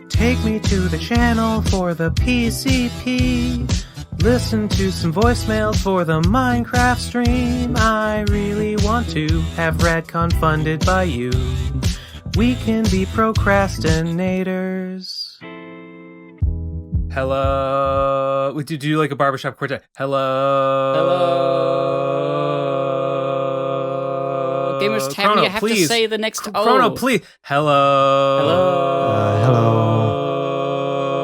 Take me to the channel for the PCP. Listen to some voicemails for the Minecraft stream. I really want to have Radcon funded by you. We can be procrastinators. Hello. We do like a barbershop quartet. Hello. Hello. Gamers Tavern, Chrono, you have please. to say the next Chrono, please. Hello. Hello. Hello.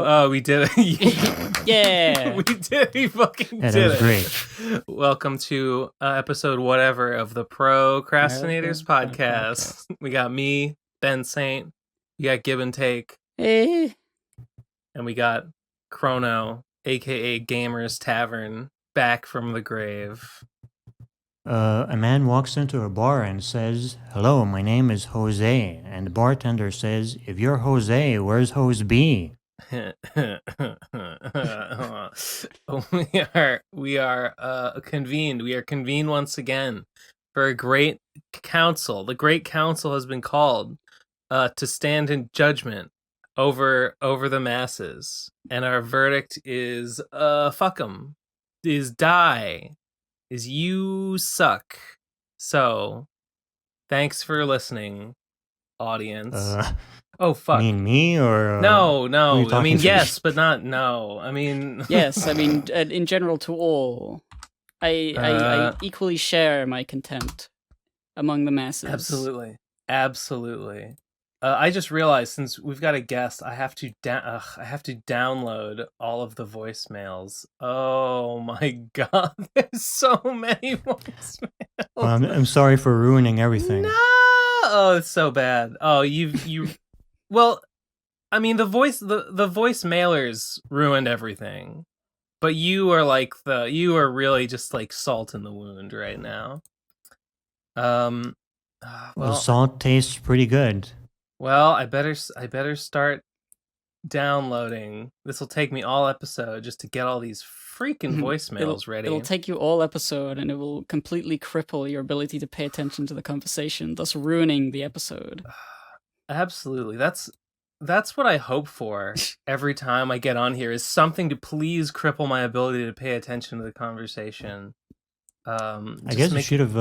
Oh, we did it. Yeah. We did it. We fucking did it. That was great. Welcome to episode whatever of the Pro Crastinators podcast. We got me, Ben Saint. We got Give and Take. Hey. And we got Chrono, aka Gamers Tavern, back from the grave. A man walks into a bar and says, "Hello, my name is Jose." And the bartender says, "If you're Jose, where's Hose B?" We are convened. We are convened once again for a great council. The great council has been called to stand in judgment over the masses, and our verdict is fuck 'em, is die, is you suck. So thanks for listening, audience. Oh fuck. You mean me or No. I mean to? yes, but not no. I mean Yes, I mean, in general to all. I equally share my contempt among the masses. Absolutely. I just realized, since we've got a guest, I have to download all of the voicemails. Oh my god, there's so many voicemails. I'm sorry for ruining everything. No, oh, it's so bad. Oh, you. Well, I mean, the voicemailers ruined everything, but you are really just like salt in the wound right now. Well, salt tastes pretty good. Well, I better start downloading. This will take me all episode just to get all these freaking voicemails ready. It'll take you all episode, and it will completely cripple your ability to pay attention to the conversation, thus ruining the episode. Absolutely. That's what I hope for every time I get on here, is something to please cripple my ability to pay attention to the conversation. I guess you should have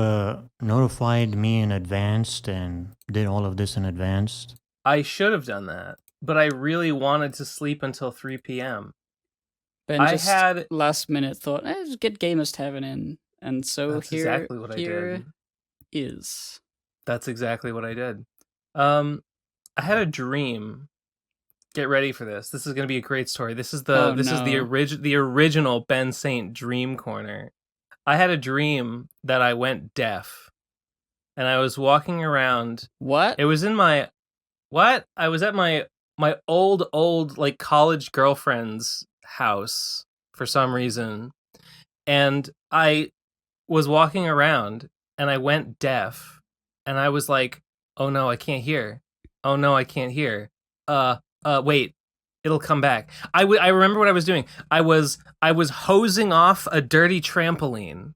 notified me in advance and did all of this in advance. I should have done that, but I really wanted to sleep until 3 p.m. Ben had last minute thought, just get Gamers Tavern in, and so That's here exactly what I did. Is. That's exactly what I did. I had a dream. Get ready for this. This is going to be a great story. This is the original Ben Saint Dream Corner. I had a dream that I went deaf, and I was walking around. What? It was in my what? I was at my old like college girlfriend's house for some reason, and I was walking around and I went deaf, and I was like, "Oh no, I can't hear. Oh no, I can't hear. Wait, it'll come back." I remember what I was doing. I was hosing off a dirty trampoline,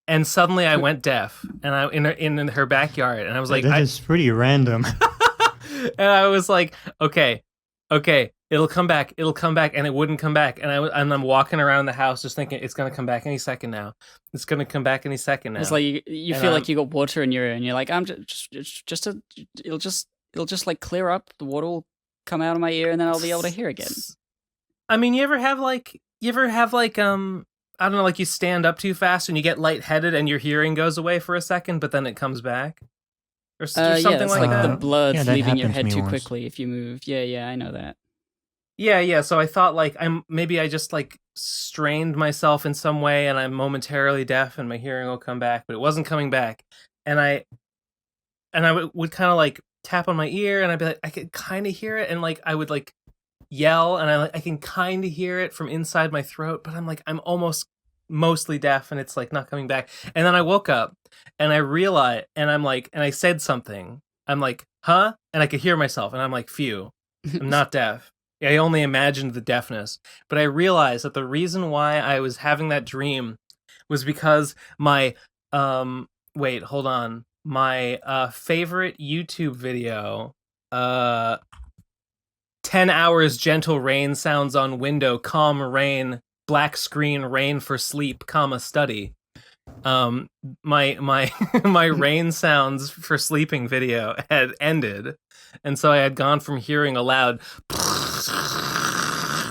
and suddenly I went deaf, and I in her backyard, and I was like, "That is pretty random." And I was like, okay, it'll come back, and it wouldn't come back, and I'm walking around the house just thinking it's gonna come back any second now. It's gonna come back any second now. It's like you feel like you got water in your ear, and you're like, it'll just like clear up. The water will come out of my ear, and then I'll be able to hear again. I mean, you ever have like I don't know, like you stand up too fast and you get lightheaded and your hearing goes away for a second, but then it comes back, or something it's like that. The blood leaving your head too once. quickly if you move. Yeah, I know that. Yeah. So I thought like I just like strained myself in some way, and I'm momentarily deaf, and my hearing will come back, but it wasn't coming back, and I would kind of like tap on my ear, and I'd be like, I could kind of hear it, and like I would like yell, and I can kind of hear it from inside my throat, but I'm like, I'm almost mostly deaf, and it's like not coming back. And then I woke up, and I realized, and I'm like, and I said something. I'm like, huh? And I could hear myself, and I'm like, phew, I'm not deaf. I only imagined the deafness, but I realized that the reason why I was having that dream was because my wait, hold on. My favorite YouTube video 10 10 hours gentle rain sounds on window, calm rain, black screen, rain for sleep, comma, study. My my rain sounds for sleeping video had ended, and so I had gone from hearing a loud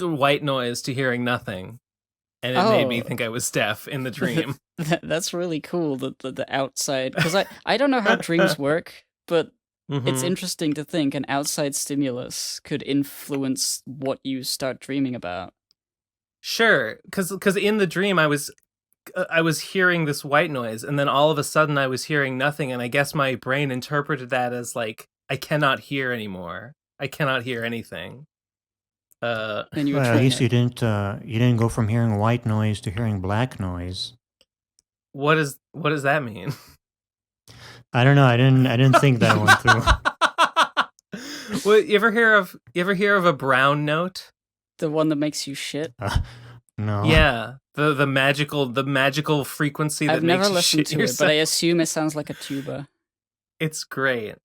white noise to hearing nothing, and it made me think I was deaf in the dream. That's really cool, the outside, because I don't know how dreams work, but it's interesting to think an outside stimulus could influence what you start dreaming about. Sure, because in the dream I was hearing this white noise, and then all of a sudden I was hearing nothing, and I guess my brain interpreted that as like, I cannot hear anymore. I cannot hear anything. And you were Well, at least you didn't go from hearing white noise to hearing black noise. What does that mean? I don't know. I didn't think that one through. Well, you ever hear of a brown note? The one that makes you shit? No. Yeah, the magical frequency that I've makes never you listened shit to yourself. it, but I assume it sounds like a tuba. It's great.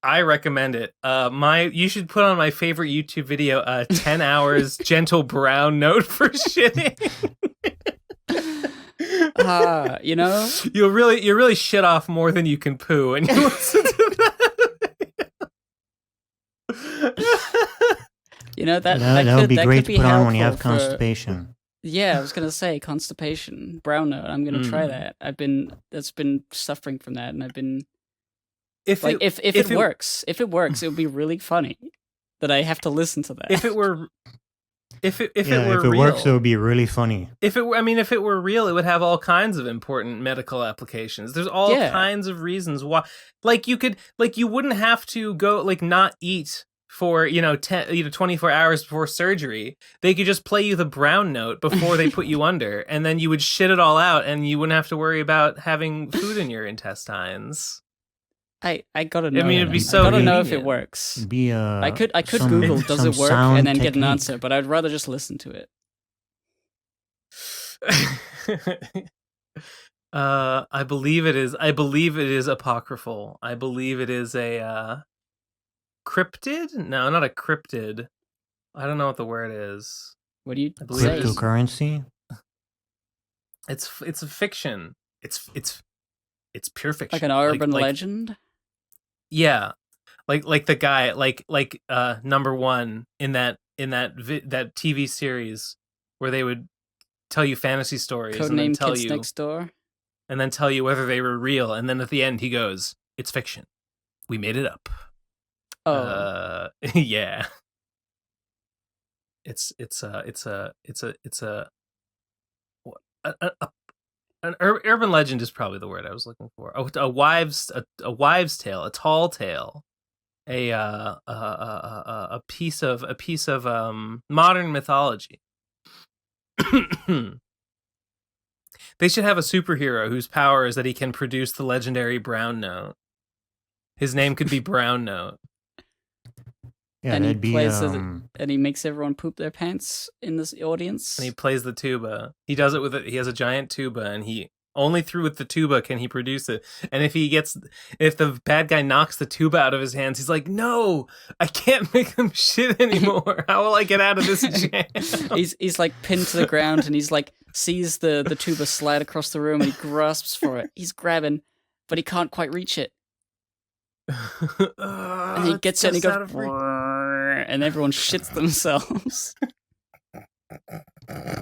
I recommend it. You should put on my favorite YouTube video, 10 hours gentle brown note for shitting. You know? You really shit off more than you can poo, and you listen to that. You know, that would be that great could to put on when you have helpful for- constipation. Yeah, I was gonna say constipation, brown note. I'm gonna try that. That's been suffering from that, and I've been If like, it if it works, it would be really funny that I have to listen to that. if it were If it real, works, it would be really funny. if it were real, it would have all kinds of important medical applications. There's all kinds of reasons why, like you wouldn't have to go like not eat for 24 hours before surgery. They could just play you the brown note before they put you under, and then you would shit it all out, and you wouldn't have to worry about having food in your intestines. I gotta know. It'd be so I gotta know if convenient. it works. It'd be I could some- Google does some it work sound and then get an technique. answer, but I'd rather just listen to it. I believe it is apocryphal. I believe it is a cryptid? No, not a cryptid. I don't know what the word is. What do you I believe it say? is- Cryptocurrency. It's a fiction. It's pure fiction. Like an urban like- legend? Yeah, like the guy like number one in that TV series where they would tell you fantasy stories and then Codename tell Kids you Next Door? and then tell you whether they were real, and then at the end he goes, "It's fiction. We made it up." Oh. Yeah. It's an urban legend is probably the word I was looking for. A wives tale, a tall tale, a piece of modern mythology. They should have a superhero whose power is that he can produce the legendary brown note. His name could be Brown Note. Yeah, and he that'd be plays and he makes everyone poop their pants in this audience. And he plays the tuba. He does it with he has a giant tuba, and he only through with the tuba can he produce it. And if the bad guy knocks the tuba out of his hands, he's like, "No, I can't make them shit anymore. How will I get out of this jam?" He's like pinned to the ground, and he's like sees the tuba slide across the room, and he grasps for it. He's grabbing, but he can't quite reach it. And he gets it, and he goes, and everyone shits themselves.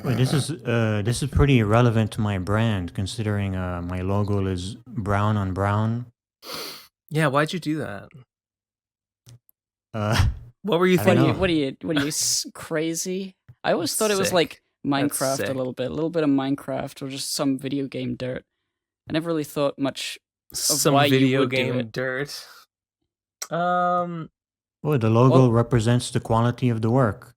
Wait, this is pretty irrelevant to my brand, considering my logo is brown on brown. Yeah, why'd you do that? Uh, What were you I don't thinking? know. What are you crazy? I always thought it was Sick. like That's Minecraft sick. a little bit of Minecraft or just some video game dirt. I never really thought much. Some why you video would do game it. dirt. well, the logo Well- represents the quality of the work.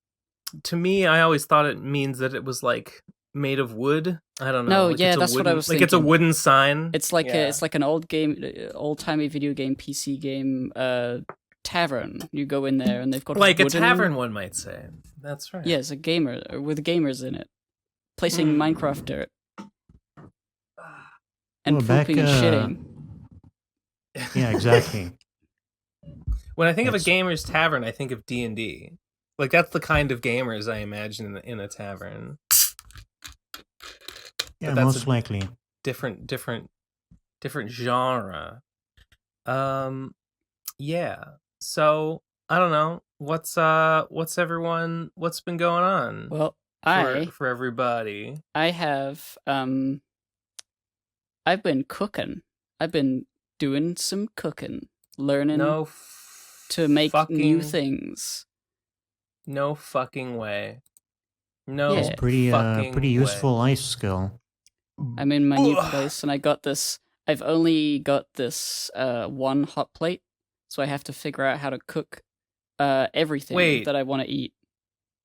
To me, I always thought it means that it was like made of wood. I don't know. No, yeah, it's a that's what I wooden- was like. It's a thinking. wooden sign. It's like Yeah. it's like an old timey video game, PC game, tavern. You go in there and they've got like a wooden- tavern, one might say. That's right. Yeah, it's a gamer with gamers in it, placing Minecraft dirt and Well, back, pooping and shitting. Yeah, exactly. When I think of a That's- gamer's tavern, I think of D&D. Like that's the kind of gamers I imagine in a tavern. Yeah, that's most likely. Different genre. Yeah. So I don't know. What's been going on? Well, for everybody. I have I've been cooking. I've been doing some cooking, learning to make new things. No fucking way. No, it's pretty useful life skill. I'm in my new place, and I got this. I've only got this one hot plate, so I have to figure out how to cook everything that I want to eat.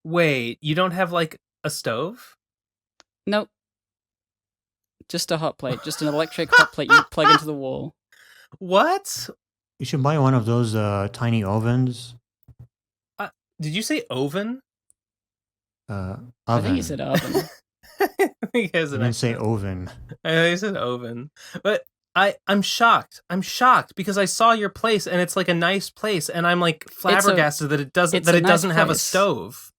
Wait, you don't have like a stove? Nope. Just a hot plate, just an electric hot plate you plug into the wall. What? You should buy one of those tiny ovens. Did you say oven? Oven. I think you said oven. I think he has an I didn't say oven. I said oven. But I'm shocked. I'm shocked because I saw your place and it's like a nice place, and I'm like flabbergasted that it doesn't have a stove.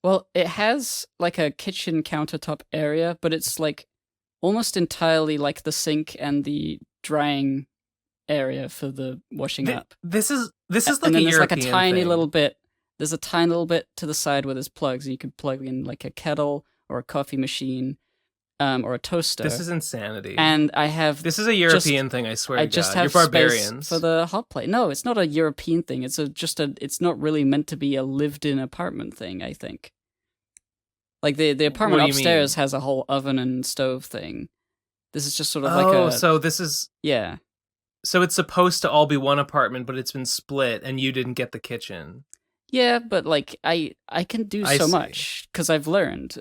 Well, it has like a kitchen countertop area, but it's like almost entirely like the sink and the drying area for the washing up. This is like and then a there's European like a tiny thing. little bit. There's a tiny little bit to the side where there's plugs, and you can plug in like a kettle or a coffee machine, or a toaster. This is insanity. And I have this is a European thing. I swear. I just God. have You're barbarians space for the hot plate. No, it's not a European thing. It's not really meant to be a lived-in apartment thing. I think. Like the apartment upstairs has a whole oven and stove thing. This is just sort of like so this is yeah. So it's supposed to all be one apartment, but it's been split, and you didn't get the kitchen. Yeah, but like I can do so much because I've learned.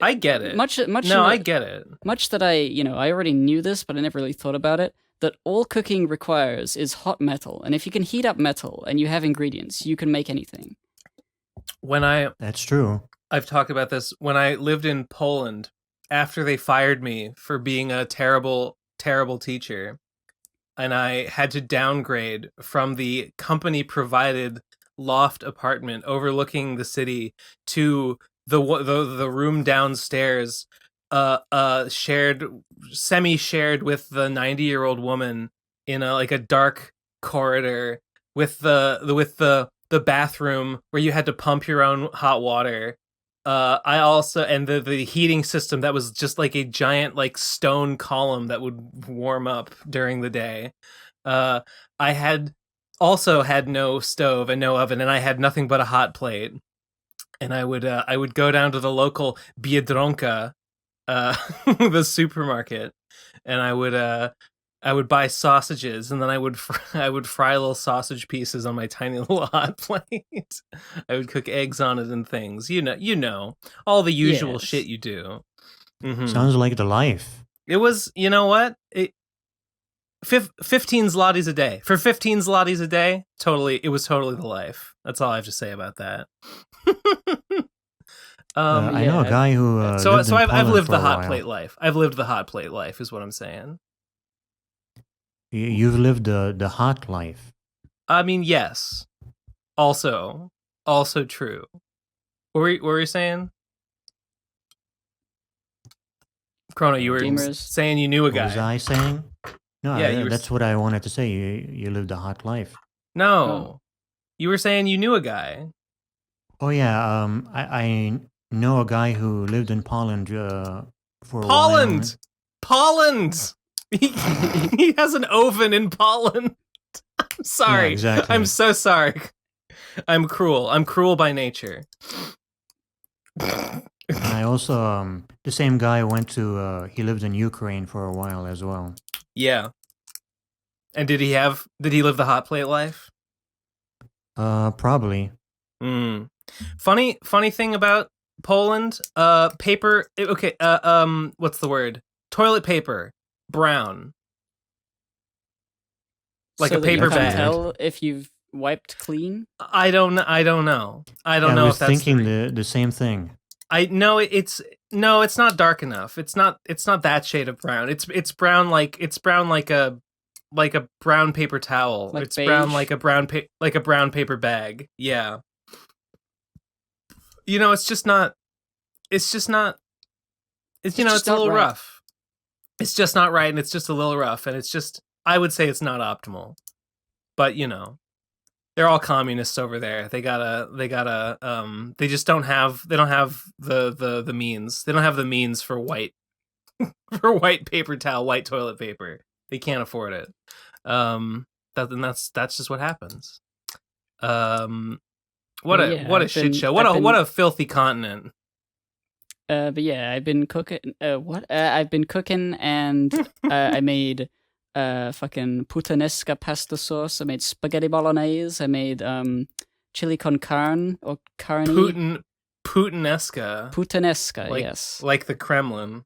I get it. Much. No, I get it. Much that I already knew this, but I never really thought about it. That all cooking requires is hot metal, and if you can heat up metal and you have ingredients, you can make anything. That's true. I've talked about this when I lived in Poland. After they fired me for being a terrible, terrible teacher, and I had to downgrade from the company-provided loft apartment overlooking the city to the room downstairs, semi-shared with the 90-year-old woman in a dark corridor with the bathroom where you had to pump your own hot water. I also, and the heating system that was just like a giant like stone column that would warm up during the day. I had no stove and no oven, and I had nothing but a hot plate. And I would go down to the local Biedronka, the supermarket, and I would buy sausages, and then I would fry little sausage pieces on my tiny little hot plate. I would cook eggs on it and things. You know, all the usual shit you do. Mm-hmm. Sounds like the life. It was, you know what? 15 zlotys a day. For 15 zlotys a day, it was totally the life. That's all I have to say about that. I know a guy who I've lived the hot plate life. I've lived the hot plate life is what I'm saying. You've lived the hot life. I mean, yes. Also true. What were you saying? Chrono, you were saying you knew a guy. What was I saying? No, yeah, that's what I wanted to say. You lived a hot life. No. You were saying you knew a guy. Oh, yeah. I know a guy who lived in Poland for a while. Poland! He has an oven in Poland. I'm sorry. Yeah, exactly. I'm so sorry. I'm cruel. I'm cruel by nature. And I also, the same guy he lived in Ukraine for a while as well. Yeah. And did he live the hot plate life? Probably. Funny thing about Poland, paper, okay, what's the word? Toilet paper, brown. Like so a paper bag. You can tell if you've wiped clean? I don't know. I don't know I if was that's thinking the same thing. It's not dark enough. It's not that shade of brown. It's brown like a brown paper towel. Like it's beige? Brown like a brown paper bag. Yeah. it's just not. It's just not. It's It's it's just a not little right. rough. It's just not right, and it's just a little rough, and it's just. I would say it's not optimal, but they're all communists over there. They just don't have. They don't have the means. They don't have the means for white paper towel, white toilet paper. They can't afford it. That's just what happens. What a shit show. What a filthy continent. But yeah, I've been cooking. I've been cooking, and I made fucking puttanesca pasta sauce. I made spaghetti bolognese. I made chili con carne or carne. Puttanesca. Puttanesca, yes. Like the Kremlin.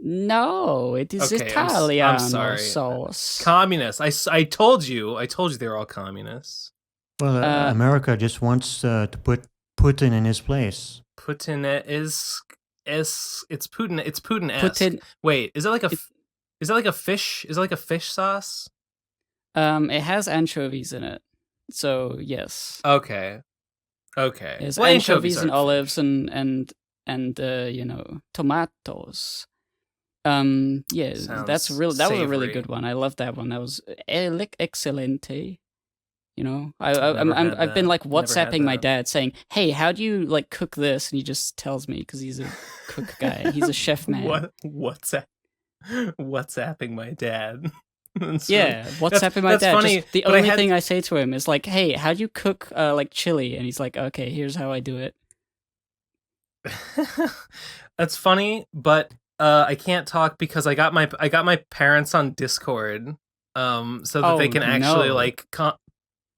No, it is Okay, Italian I'm sorry. sauce. Communists. I told you they're all communists. Well, America just wants to put Putin in his place. Putin is it's Putin. It's Putin-esque. Putin. Wait, is it like a fish? Is it like a fish sauce? It has anchovies in it, so yes. Okay. There's Well, anchovies and aren't olives fish. and tomatoes. Yeah, Sounds that was a really savory. good one. I love that one. That was excelente. Never I've had been that. like Never had WhatsApping my that. dad saying, "Hey, how do you like cook this?" And he just tells me because he's a cook guy. He's a chef man. WhatsApping my dad? Yeah, WhatsApping my that's dad. funny, Just the but I only had- thing I say to him is like, "Hey, how do you cook like chili?" And he's like, "Okay, here's how I do it." That's funny, but I can't talk because I got my parents on Discord, so that they can actually no. like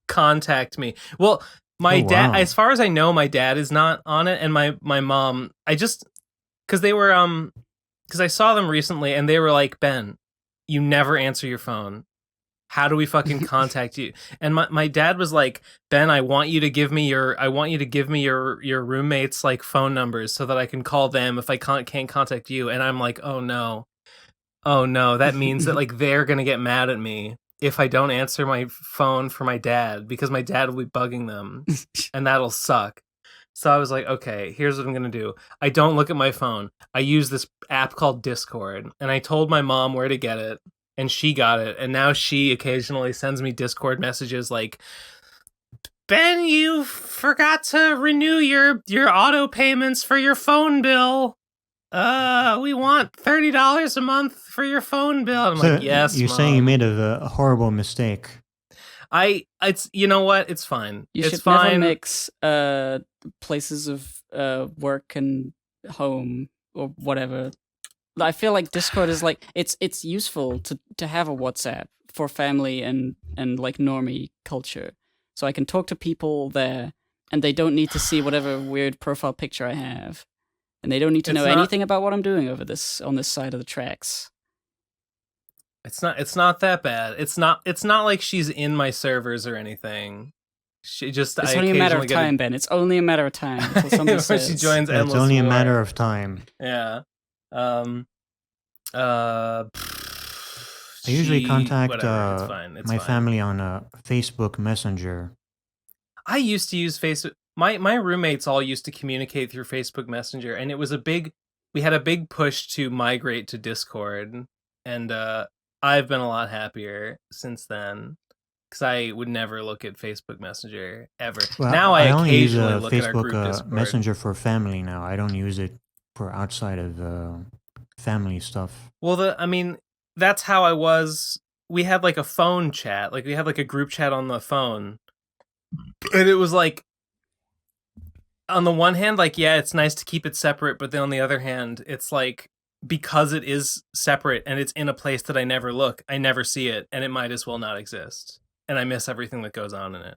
contact me. Well, my Oh, dad, wow. as far as I know, my dad is not on it, and my mom. I just because they were because I saw them recently, and they were like, "Ben, you never answer your phone. How do we fucking contact you?" And my dad was like, "Ben, I want you to give me your roommates like phone numbers so that I can call them if I can't contact you." And I'm like, "Oh no. That means that like they're going to get mad at me if I don't answer my phone for my dad because my dad will be bugging them and that'll suck." So I was like, "Okay, here's what I'm going to do. I don't look at my phone. I use this app called Discord." And I told my mom where to get it. And she got it, and now she occasionally sends me Discord messages like, "Ben, you forgot to renew your auto payments for your phone bill. We want $30 a month for your phone bill." I'm So like, "Yes, you're Mom." saying you made a horrible mistake. It's you know what? It's fine. You it's should fine. never mix places of work and home or whatever. I feel like Discord is like it's useful to have a WhatsApp for family and like normie culture, so I can talk to people there, and they don't need to see whatever weird profile picture I have, and they don't need to know anything about what I'm doing on this side of the tracks. It's not that bad. It's not like she's in my servers or anything. She just It's only a matter of time, Ben. It's only a matter of time until somebody when says she joins Yeah, endless it's only a war. matter of time. Yeah. I usually contact whatever, it's fine. It's my fine. family on Facebook Messenger. I used to use Facebook. My roommates all used to communicate through Facebook Messenger, and it was we had a big push to migrate to Discord, and I've been a lot happier since then because I would never look at Facebook Messenger ever. Well, now I only use occasionally look at our Facebook group Discord. Messenger for family now. I don't use it for outside of family stuff. Well, that's how I was. We had like a phone chat, like we had like a group chat on the phone, and it was like, on the one hand, like, yeah, it's nice to keep it separate, but then on the other hand, it's like, because it is separate and it's in a place that I never look, I never see it, and it might as well not exist, and I miss everything that goes on in it.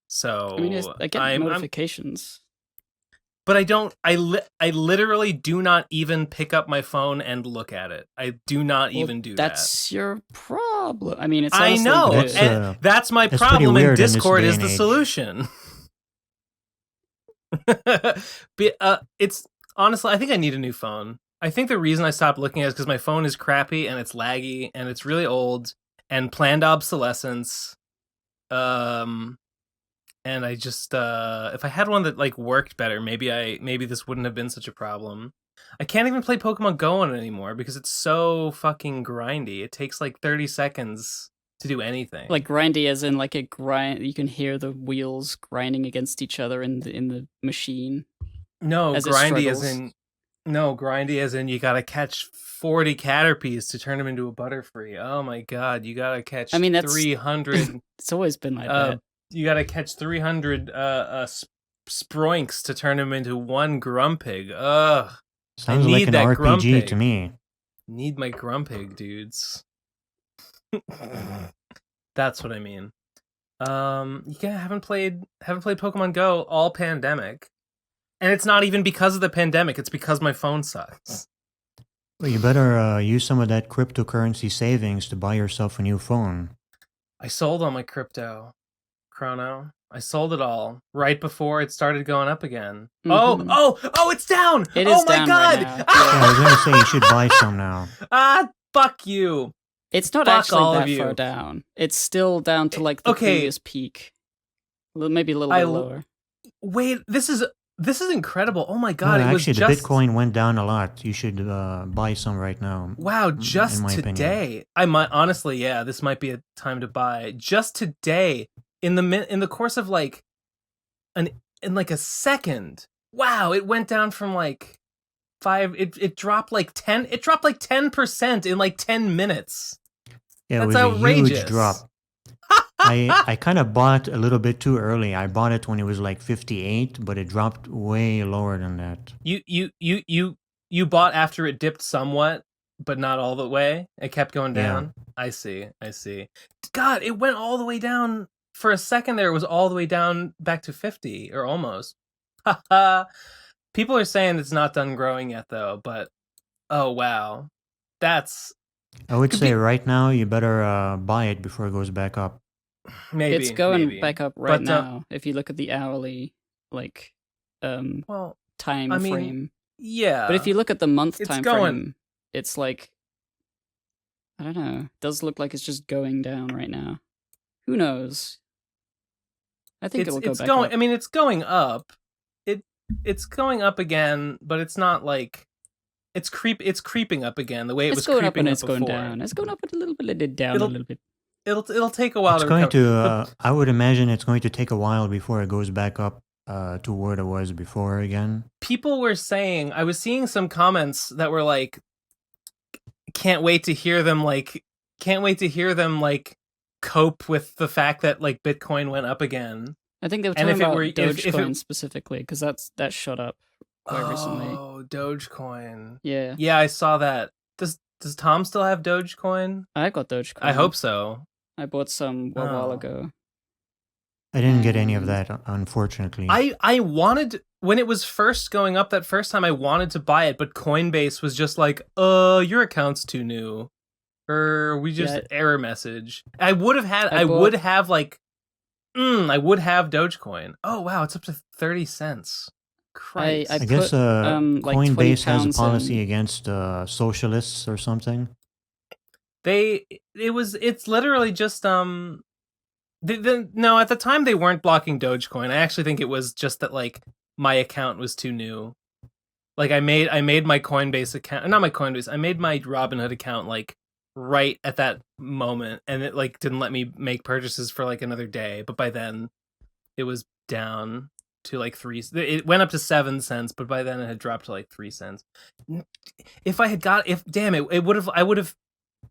So I mean, I get notifications. But I don't. I literally do not even pick up my phone and look at it. I do not even do that. That's your problem. I mean, it's. I know, good. and that's my that's problem. pretty And weird in this Discord day is and the age. solution. It's honestly, I think I need a new phone. I think the reason I stopped looking at it is because my phone is crappy and it's laggy and it's really old and planned obsolescence. and I just if I had one that like worked better, maybe this wouldn't have been such a problem. I can't even play Pokemon Go on it anymore because it's so fucking grindy. It takes like 30 seconds to do anything. Like grindy as in like a grind, you can hear the wheels grinding against each other in the machine. No, as grindy as in you gotta catch 40 Caterpies to turn them into a Butterfree. Oh my god, you gotta catch 300 it's always been like that. You gotta catch 300 Sproinks to turn them into one Grumpig. Ugh. Sounds like an RPG Grumpig to me. Need my Grumpig, dudes. That's what I mean. Haven't played Pokemon Go all pandemic. And it's not even because of the pandemic, it's because my phone sucks. Well, you better use some of that cryptocurrency savings to buy yourself a new phone. I sold all my crypto, Chrono. I sold it all right before it started going up again. Mm-hmm. Oh, it's down! It is my down god! Right now. Yeah, I was gonna say you should buy some now. Fuck you. It's not actually that far down. It's still down to like the previous peak. Maybe a little bit lower. Wait, this is incredible. Oh my god, no, actually, the Bitcoin went down a lot. You should buy some right now. Wow, just today. I might honestly, this might be a time to buy. Just today, in the course of like in like a second. Wow, it went down from like 5. It dropped like 10. It dropped like 10% in like 10 minutes. Yeah, that's it was outrageous. A huge drop. I kind of bought a little bit too early. I bought it when it was like 58, but it dropped way lower than that. You bought after it dipped somewhat, but not all the way. It kept going down. Yeah. I see. God, it went all the way down for a second there. It was all the way down back to 50 or almost. People are saying it's not done growing yet though, but oh wow. I would say right now you better buy it before it goes back up. Maybe it's going back up right now. If you look at the hourly, like, time frame, yeah. But if you look at the month time frame, it's like, I don't know. It does look like it's just going down right now. Who knows? I think it will go back up. I mean, it's going up. It's going up again, but it's not like it's creeping up again the way it was creeping up and it's going down. It's going up a little bit, down a little bit. It'll take a while to recover. I would imagine it's going to take a while before it goes back up to where it was before again. People were saying, I was seeing some comments that were like, can't wait to hear them cope with the fact that like Bitcoin went up again. I think they were talking about Dogecoin specifically, because that shot up quite recently. Oh, Dogecoin. Yeah. Yeah, I saw that. Does Tom still have Dogecoin? I got Dogecoin. I hope so. I bought some a while ago. I didn't get any of that, unfortunately. I wanted, when it was first going up that first time, I wanted to buy it, but Coinbase was just like, your account's too new. Or we just error message. I would have Dogecoin. Oh wow, it's up to 30 cents. Christ. I guess Coinbase has a policy against socialists or something. It's literally just no, at the time they weren't blocking Dogecoin. I actually think it was just that like my account was too new. Like I made my Coinbase account, not my Coinbase. I made my Robinhood account like right at that moment, and it like didn't let me make purchases for like another day. But by then, it was down to like 3. It went up to 7 cents, but by then it had dropped to like 3 cents.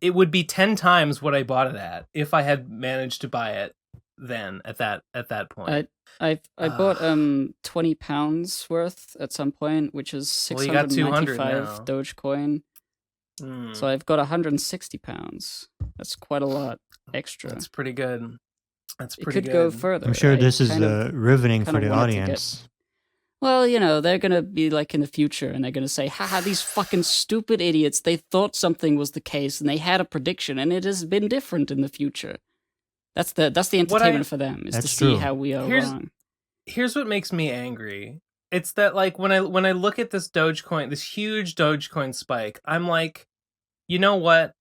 It would be 10 times what I bought it at if I had managed to buy it then at that point. I bought £20 worth at some point, which is 695 Dogecoin. So I've got £160. That's quite a lot extra. That's pretty good. It could go further. I'm sure this is riveting for the audience. Well, they're going to be like in the future and they're going to say, haha, these fucking stupid idiots, they thought something was the case and they had a prediction and it has been different in the future. That's the entertainment for them, is to see how we are wrong. Here's what makes me angry. It's that like when I look at this Dogecoin, this huge Dogecoin spike, I'm like, you know what?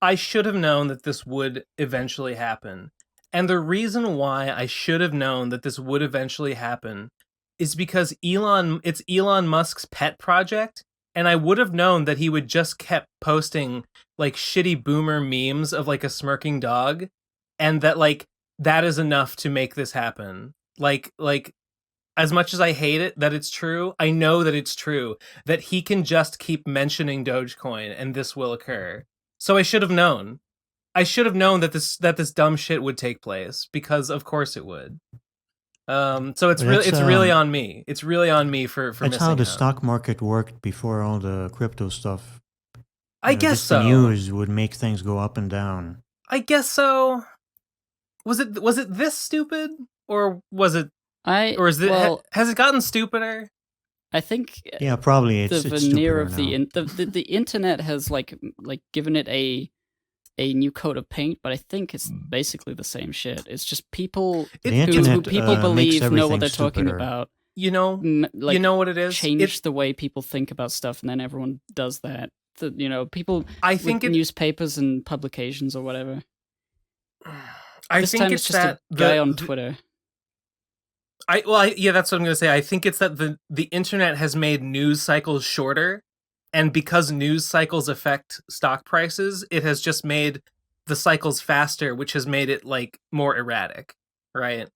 I should have known that this would eventually happen. And the reason why I should have known that this would eventually happen is because it's Elon Musk's pet project, and I would have known that he would just kept posting like shitty boomer memes of like a smirking dog, and that like that is enough to make this happen. Like as much as I hate it that it's true, I know that it's true, that he can just keep mentioning Dogecoin and this will occur. So I should have known. I should have known that this dumb shit would take place, because of course it would. So it's really on me. It's really on me for That's missing how the out. stock market worked before all the crypto stuff. I guess just so. The news would make things go up and down. I guess so. Was it this stupid, or was it? Has it gotten stupider? I think yeah, probably the veneer of the internet has like given it a new coat of paint, but I think it's basically the same shit. It's just people who people believe know what they're talking about. You know what it is? Change the way people think about stuff, and then everyone does that. People. I think newspapers and publications or whatever. I think it's just a guy on Twitter. That's what I'm going to say. I think it's that the internet has made news cycles shorter, and because news cycles affect stock prices, it has just made the cycles faster, which has made it like more erratic, right?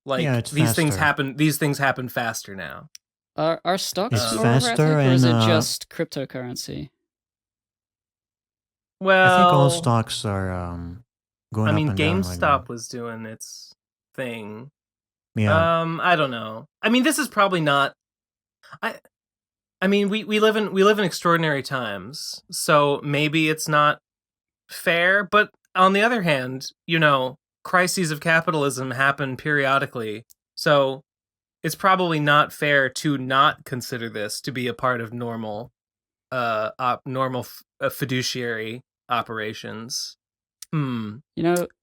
Like these things happen faster now. Are stocks more faster, erratic, or is it just cryptocurrency? Well, I think all stocks are going up and down. GameStop was doing its thing. Yeah. I don't know. I mean, this is probably not. I mean, we live in extraordinary times, so maybe it's not fair. But on the other hand, crises of capitalism happen periodically, so it's probably not fair to not consider this to be a part of normal fiduciary operations.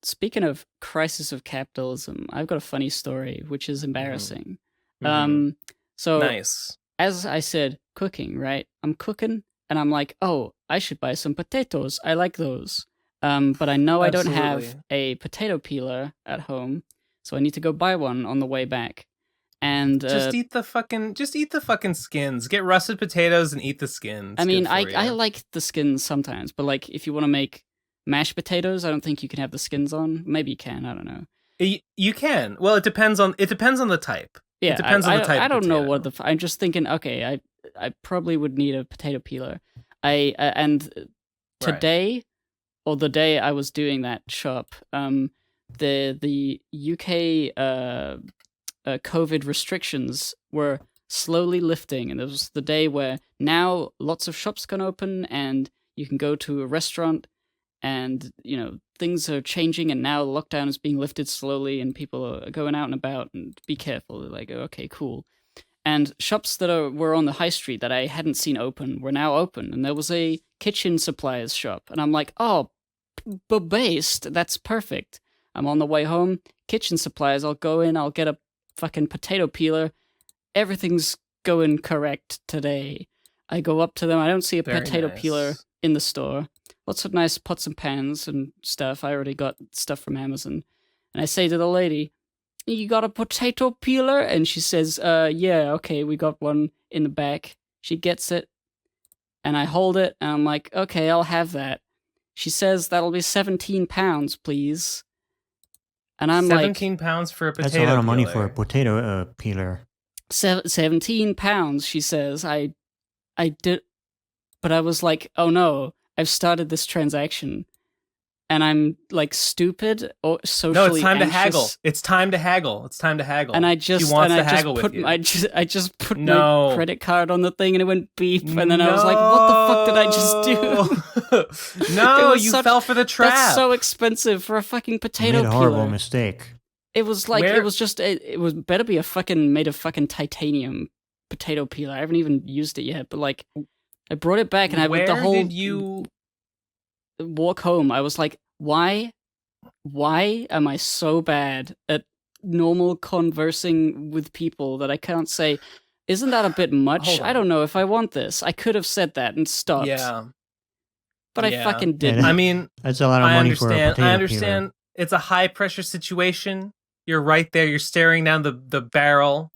Speaking of crisis of capitalism, I've got a funny story, which is embarrassing. So nice. As I said, cooking, right? I'm cooking, and I'm like, oh, I should buy some potatoes. I like those. But I know I don't have a potato peeler at home, so I need to go buy one on the way back. And just eat the fucking skins. Get russet potatoes and eat the skins. I mean, I like the skins sometimes, but like if you want to make mashed potatoes, I don't think you can have the skins on. Maybe you can. I don't know. You can. Well, it depends on the type. Yeah, it depends on the type. I don't know what I'm just thinking. Okay, I probably would need a potato peeler. Today, or the day I was doing that shop, the UK COVID restrictions were slowly lifting, and it was the day where now lots of shops can open and you can go to a restaurant, and things are changing, and now lockdown is being lifted slowly, and people are going out and about, and be careful. They're like, okay, cool. And shops that were on the high street that I hadn't seen open were now open, and there was a kitchen supplies shop, and I'm like, oh, based, that's perfect. I'm on the way home, kitchen supplies, I'll go in, I'll get a fucking potato peeler. Everything's going correct today. I go up to them, I don't see a potato peeler in the store. Lots of nice pots and pans and stuff. I already got stuff from Amazon. And I say to the lady, you got a potato peeler? And she says, yeah, okay, we got one in the back. She gets it, and I hold it, and I'm like, okay, I'll have that. She says, that'll be £17, please. And I'm 17 pounds for a potato peeler. That's a lot of money for a potato peeler. £17, she says. I did, but I was like, oh no, I've started this transaction, and I'm like stupid or socially. No, it's time anxious. to haggle. It's time to haggle. It's time to haggle. And I just she wants to haggle with you. I just put my credit card on the thing, and it went beep, and then I was like, what the fuck did I just do? No, you fell for the trap. That's so expensive for a fucking potato peeler. You made a horrible mistake. It was like it was better be made of fucking titanium potato peeler. I haven't even used it yet, but like I brought it back, and with the whole did you walk home, I was like, why am I so bad at normal conversing with people that I can't say, isn't that a bit much? I don't know if I want this. I could have said that and stopped. Yeah. But I fucking didn't. I mean, that's a lot of money for a potato peeler. It's a high pressure situation. You're right there. You're staring down the barrel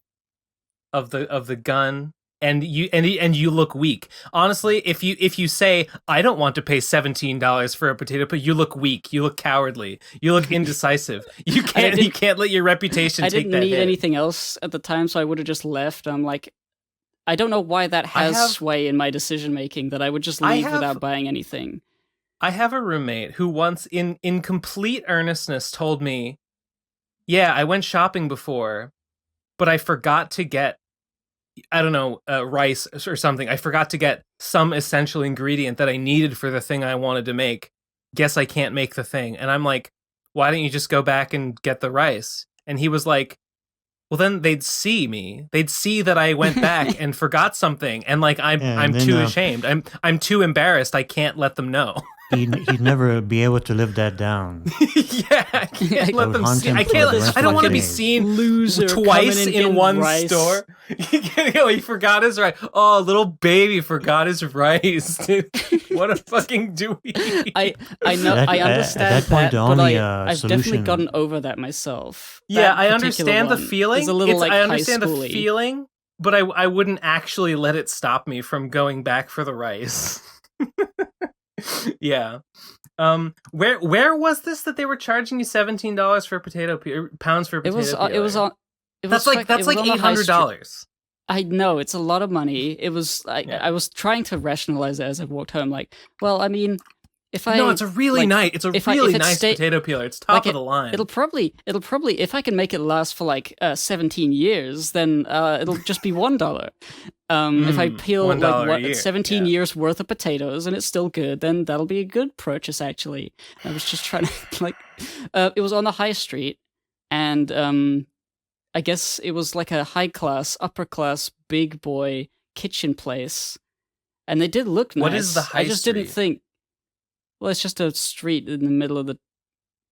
of the gun, and you look weak. Honestly, if you say I don't want to pay $17 for a potato peel, you look weak. You look cowardly. You look indecisive. You can't let your reputation take that hit. I didn't need anything else at the time, so I would have just left. I'm like, I don't know why that has sway in my decision making that I would just leave without buying anything. I have a roommate who once, in complete earnestness, told me, yeah, I went shopping before, but I forgot to get, I don't know, rice or something. I forgot to get some essential ingredient that I needed for the thing I wanted to make. Guess I can't make the thing. And I'm like, why don't you just go back and get the rice? And he was like, well, then they'd see me. They'd see that I went back and forgot something. And like, I'm too ashamed. I'm too embarrassed. I can't let them know. He'd never be able to live that down. Yeah, I can't let them see. I don't want to be seen twice in one store. He forgot his rice. Oh, little baby forgot his rice. Dude, what a fucking dweeby. I know. I understand that, but I've definitely gotten over that myself. Yeah, I understand the feeling. I understand the feeling, but I wouldn't actually let it stop me from going back for the rice. Yeah. Where was this that they were charging you $17 for pounds for potato peeler? That's like $800. I know, it's a lot of money. It was I was trying to rationalize it as I walked home, like, well, I mean, it's a really nice potato peeler. It's top of the line. It'll probably if I can make it last for like 17 years, then it'll just be $1. If I peel like 17 years worth of potatoes and it's still good, then that'll be a good purchase. Actually, I was just trying to like, it was on the high street, and I guess it was like a upper class, big boy kitchen place, and they did look nice. What is the high street? I just didn't think. Well, it's just a street in the middle of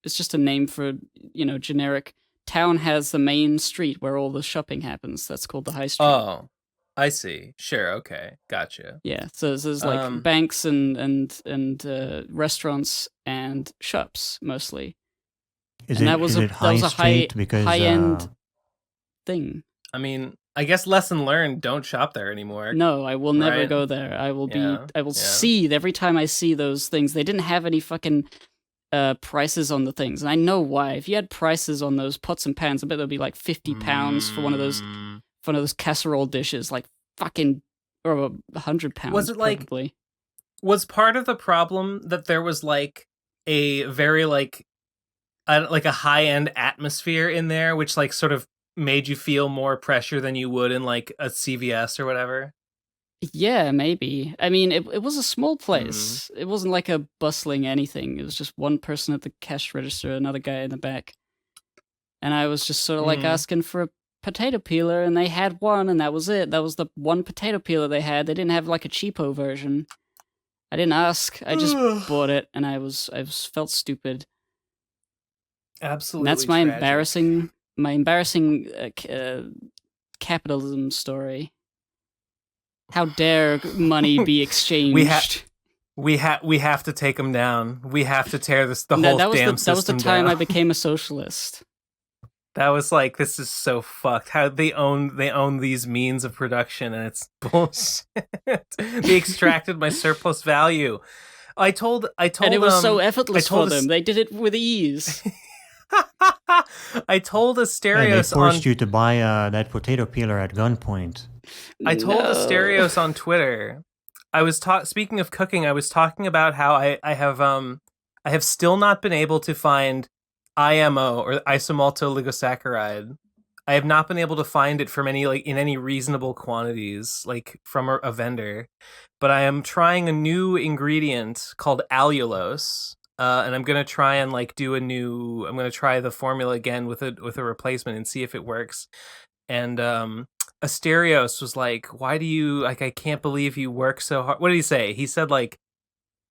it's just a name for, generic. Town has the main street where all the shopping happens. That's called the high street. Oh, I see. Sure. Okay. Gotcha. Yeah. So there's like banks and restaurants and shops mostly. That was a high end thing. I mean, I guess lesson learned, don't shop there anymore. No, I will never go there. I will seethe every time I see those things. They didn't have any fucking prices on the things. And I know why. If you had prices on those pots and pans, I bet there'd be like £50 for one of those casserole dishes, like fucking, or £100. Was it probably. Was part of the problem that there was like a very like a high-end atmosphere in there, which like sort of made you feel more pressure than you would in like a CVS or whatever? Yeah, maybe. I mean, it was a small place. It wasn't like a bustling anything. It was just one person at the cash register, another guy in the back. And I was just sort of like asking for a potato peeler, and they had one, and that was it. That was the one potato peeler they had. They didn't have like a cheapo version. I didn't ask. I just bought it, and I felt stupid. Absolutely. And that's my embarrassing capitalism story. How dare money be exchanged? We have to take them down. We have to tear the whole damn system down. That was the time I became a socialist. That was like, this is so fucked. How they own these means of production, and it's bullshit. They extracted my surplus value. I told and it was so effortless for them. They did it with ease. I told Asterios they forced you to buy that potato peeler at gunpoint. I told Asterios on Twitter. I was speaking of cooking. I was talking about how I have still not been able to find IMO, or Isomaltooligosaccharide. I have not been able to find it from in any reasonable quantities, like from a vendor. But I am trying a new ingredient called allulose. And I'm gonna try and I'm gonna try the formula again with a replacement and see if it works. And Asterios was like, "Why do you I can't believe you work so hard." What did he say? He said like,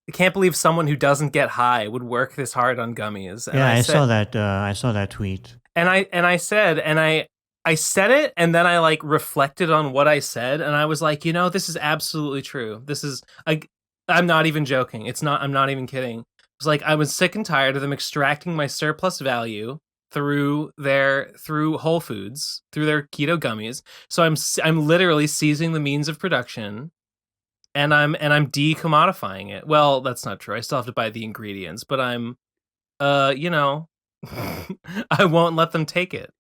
"I can't believe someone who doesn't get high would work this hard on gummies." And yeah, I saw that. I saw that tweet. And I said it, and then I like reflected on what I said, and I was like, this is absolutely true. This is I'm not even joking. I'm not even kidding. was like, I was sick and tired of them extracting my surplus value through Whole Foods, through their keto gummies. So I'm literally seizing the means of production, and I'm decommodifying it. Well, that's not true. I still have to buy the ingredients, but I'm you know, I won't let them take it.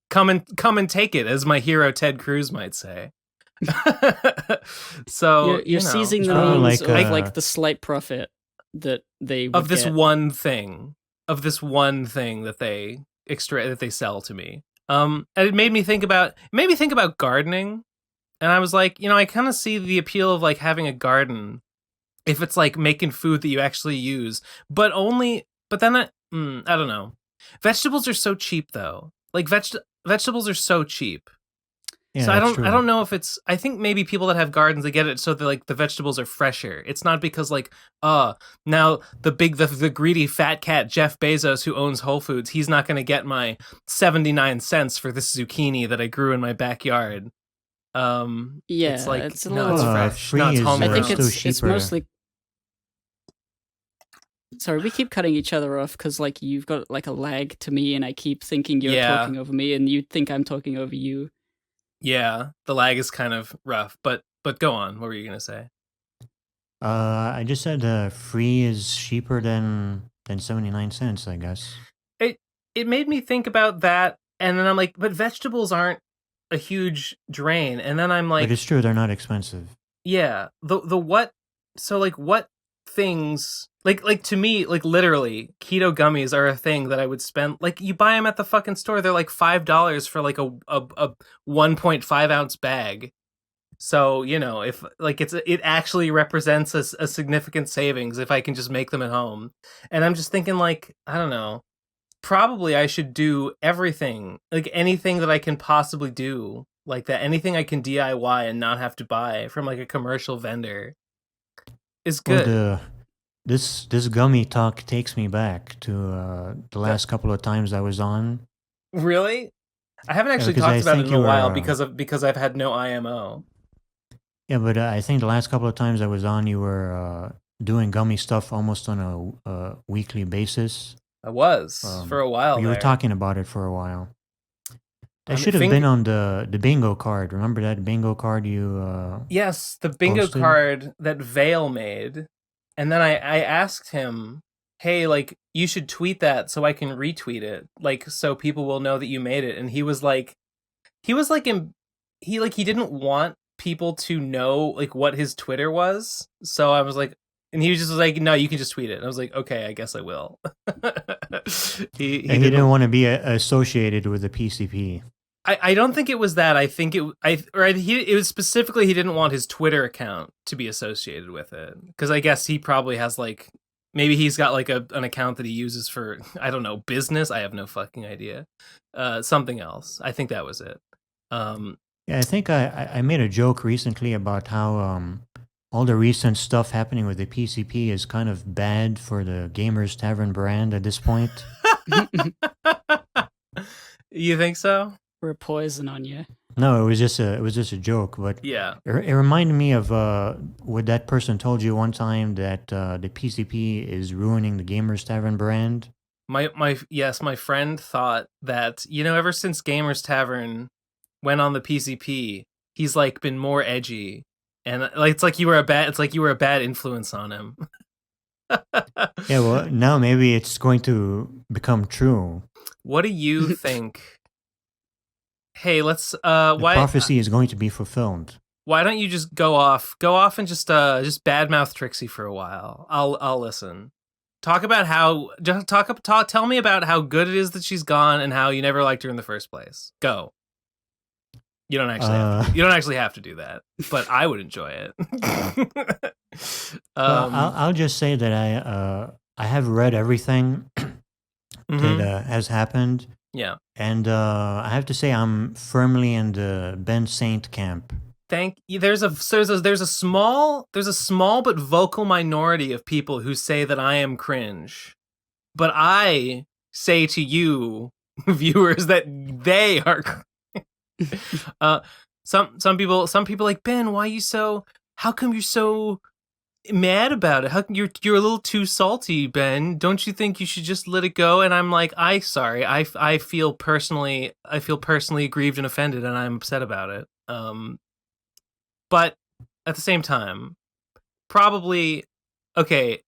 Come and take it, as my hero Ted Cruz might say. So you're seizing the means of like the slight profit that they would of this get. one thing that they sell to me. And it made me think about gardening, and I was like, I kind of see the appeal of like having a garden if it's like making food that you actually use, but then I don't know. Vegetables are so cheap though. Like vegetables are so cheap. Yeah, so I that's true. don't know if it's, I think maybe people that have gardens, they get it so that like the vegetables are fresher. It's not because like now the greedy fat cat Jeff Bezos, who owns Whole Foods, he's not going to get my 79 cents for this zucchini that I grew in my backyard. It's like, it's a no, little it's fresh. free No, it's is, homegrown. I think it's cheaper. mostly. Sorry, we keep cutting each other off because like you've got like a lag to me, and I keep thinking you're talking over me, and you think I'm talking over you. Yeah, the lag is kind of rough, but go on. What were you gonna say? I just said free is cheaper than 79 cents, I guess. It made me think about that, and then I'm like, but vegetables aren't a huge drain, and then I'm like, But it's true, they're not expensive. yeah, the what? So like, what things like to me, like literally keto gummies are a thing that I would spend. Like, you buy them at the fucking store, they're like $5 for like a 1.5 ounce bag. So if like it actually represents a significant savings if I can just make them at home. And I'm just thinking, like, I don't know, probably I should do everything, like anything that I can possibly do like that, anything I can DIY and not have to buy from like a commercial vendor is good. Well, this gummy talk takes me back to the last couple of times I was on. Really? I haven't actually 'cause talked I about it think in a you were, while because I've had no IMO. Yeah, but I think the last couple of times I was on, you were doing gummy stuff almost on a weekly basis. I was for a while. You were there. talking about it for a while. That Um, should have Fing- been on the bingo card. Remember that bingo card you? Yes, the bingo posted? card that Vale made. And then I asked him, hey, like, you should tweet that so I can retweet it, like, so people will know that you made it. And he didn't want people to know like what his Twitter was. So I was like, and he just was like, no, you can just tweet it. And I was like, okay, I guess I will. he didn't want to be associated with the PCP. I don't think it was that. I think it was specifically he didn't want his Twitter account to be associated with it, because I guess he probably has like, maybe he's got like an account that he uses for, I don't know, business. I have no fucking idea. Something else. I think that was it. Yeah, I think I made a joke recently about how all the recent stuff happening with the PCP is kind of bad for the Gamers Tavern brand at this point. You think so? We're a poison on you. No, it was just a joke, but Yeah. it reminded me of what that person told you one time, that the PCP is ruining the Gamers Tavern brand. My friend thought that, ever since Gamers Tavern went on the PCP, he's like been more edgy, and like it's like you were a bad influence on him. Yeah, well, now maybe it's going to become true. What do you think? Hey, let's The prophecy is going to be fulfilled. Why don't you just go off and just badmouth Trixie for a while? I'll listen. Tell me about how good it is that she's gone and how you never liked her in the first place. Go. You don't actually have to do that, but I would enjoy it. Well, I'll just say that I have read everything that has happened. Yeah. And I have to say I'm firmly in the Ben Saint camp. Thank you. There's a small but vocal minority of people who say that I am cringe, but I say to you, viewers, that they are. Some people like, Ben, why are you so? How come you're so mad about it? How come you're a little too salty, Ben? Don't you think you should just let it go? And I'm like, I feel personally aggrieved and offended, and I'm upset about it. But at the same time, probably okay.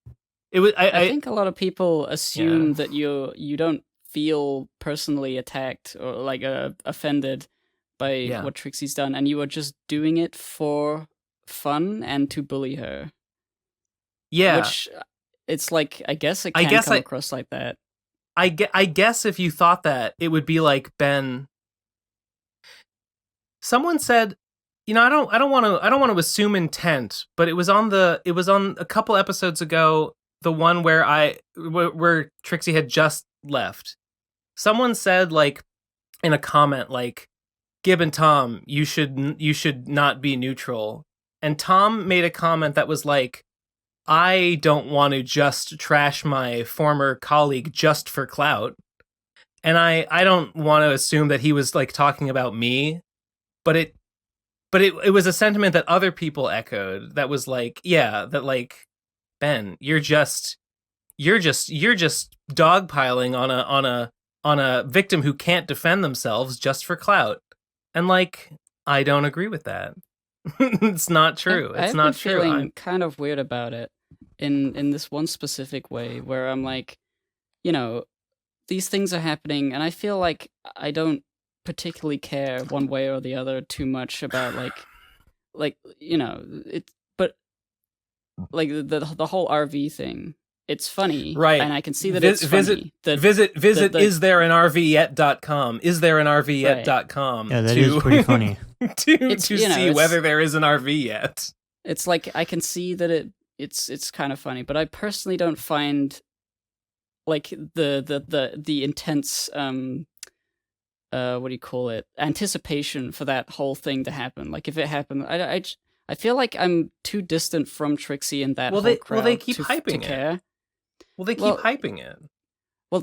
It was I think a lot of people assume that you don't feel personally attacked or like offended by what Trixie's done, and you are just doing it for fun and to bully her. Yeah, which it's like I guess it can come across like that. I guess if you thought that, it would be like, Ben. Someone said, I don't want to assume intent, but it was on a couple episodes ago, the one where Trixie had just left. Someone said, like, in a comment, like, Gib and Tom, you should not be neutral. And Tom made a comment that was like, I don't want to just trash my former colleague just for clout. And I don't want to assume that he was like talking about me, but it was a sentiment that other people echoed that was like, yeah, that like, Ben, you're just dogpiling on a victim who can't defend themselves just for clout. And like, I don't agree with that. It's not true. It's not true. I've been feeling kind of weird about it in this one specific way where I'm like, these things are happening and I feel like I don't particularly care one way or the other too much about it, but like the whole RV thing. It's funny, right? And I can see that it's funny. Visit istthereanrvyet.com. Istthereanrvyet.com. Yeah, that is pretty funny. to see whether there is an RV yet. It's like I can see that it's kind of funny, but I personally don't find like the intense what do you call it, anticipation for that whole thing to happen. Like if it happened, I feel like I'm too distant from Trixie and that whole crowd. Well, they keep hyping to care. it. Well, they keep hyping it. Well,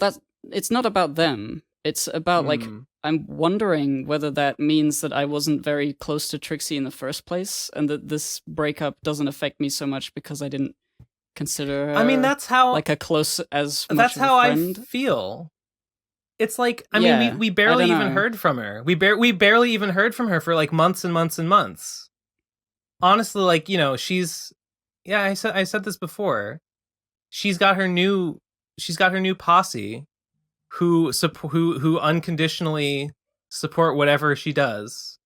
it's not about them. It's about like I'm wondering whether that means that I wasn't very close to Trixie in the first place, and that this breakup doesn't affect me so much because I didn't consider her. I mean, that's how like a close as much that's of a how friend. I feel. It's like I mean, we barely even heard from her. We barely even heard from her for like months and months and months. Honestly, like she's I said this before. She's got her new posse, who unconditionally support whatever she does,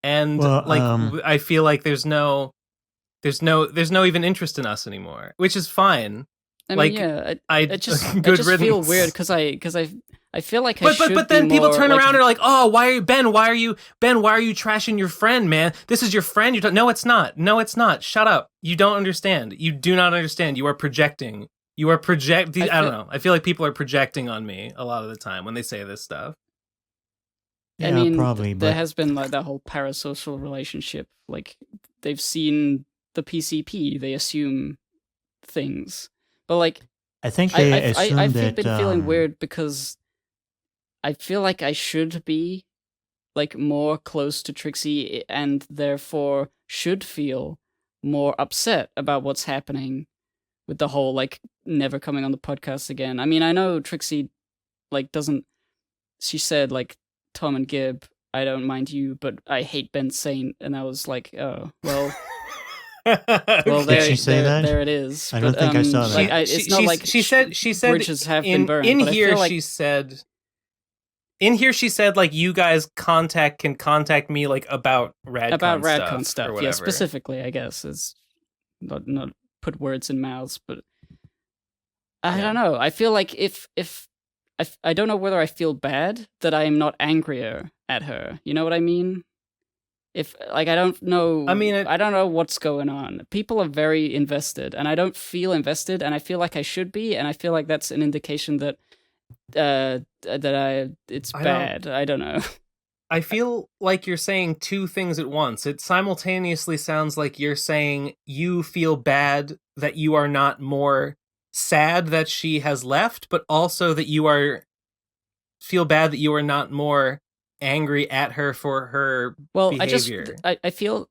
and I feel like there's no even interest in us anymore, which is fine. I just feel weird because I feel like but then people turn around and are like, oh, why are you trashing your friend, man? This is your friend. No, it's not. Shut up. You don't understand. You do not understand. You are projecting. I don't know. I feel like people are projecting on me a lot of the time when they say this stuff. Yeah, I mean, probably. There has been like that whole parasocial relationship. Like they've seen the PCP, they assume things. But like, I think I've been feeling weird because I feel like I should be like more close to Trixie and therefore should feel more upset about what's happening with the whole like never coming on the podcast again. I mean, I know Trixie like doesn't. She said like, Tom and Gib, I don't mind you, but I hate Ben Saint, and I was like, oh well. Well, Did she say that? There it is. I don't think I saw that. Like, it's not like she said bridges have been burned. In here, she said like you guys can contact me like about Radcon stuff. Yeah, specifically, I guess is not put words in mouths, but I don't know. I feel like if I don't know whether I feel bad that I am not angrier at her. You know what I mean? If like I don't know, I don't know what's going on. People are very invested, and I don't feel invested, and I feel like I should be, and I feel like that's an indication that it's bad. I don't know. I feel like you're saying two things at once. It simultaneously sounds like you're saying you feel bad that you are not more sad that she has left, but also that you feel bad that you are not more angry at her for her behavior. I feel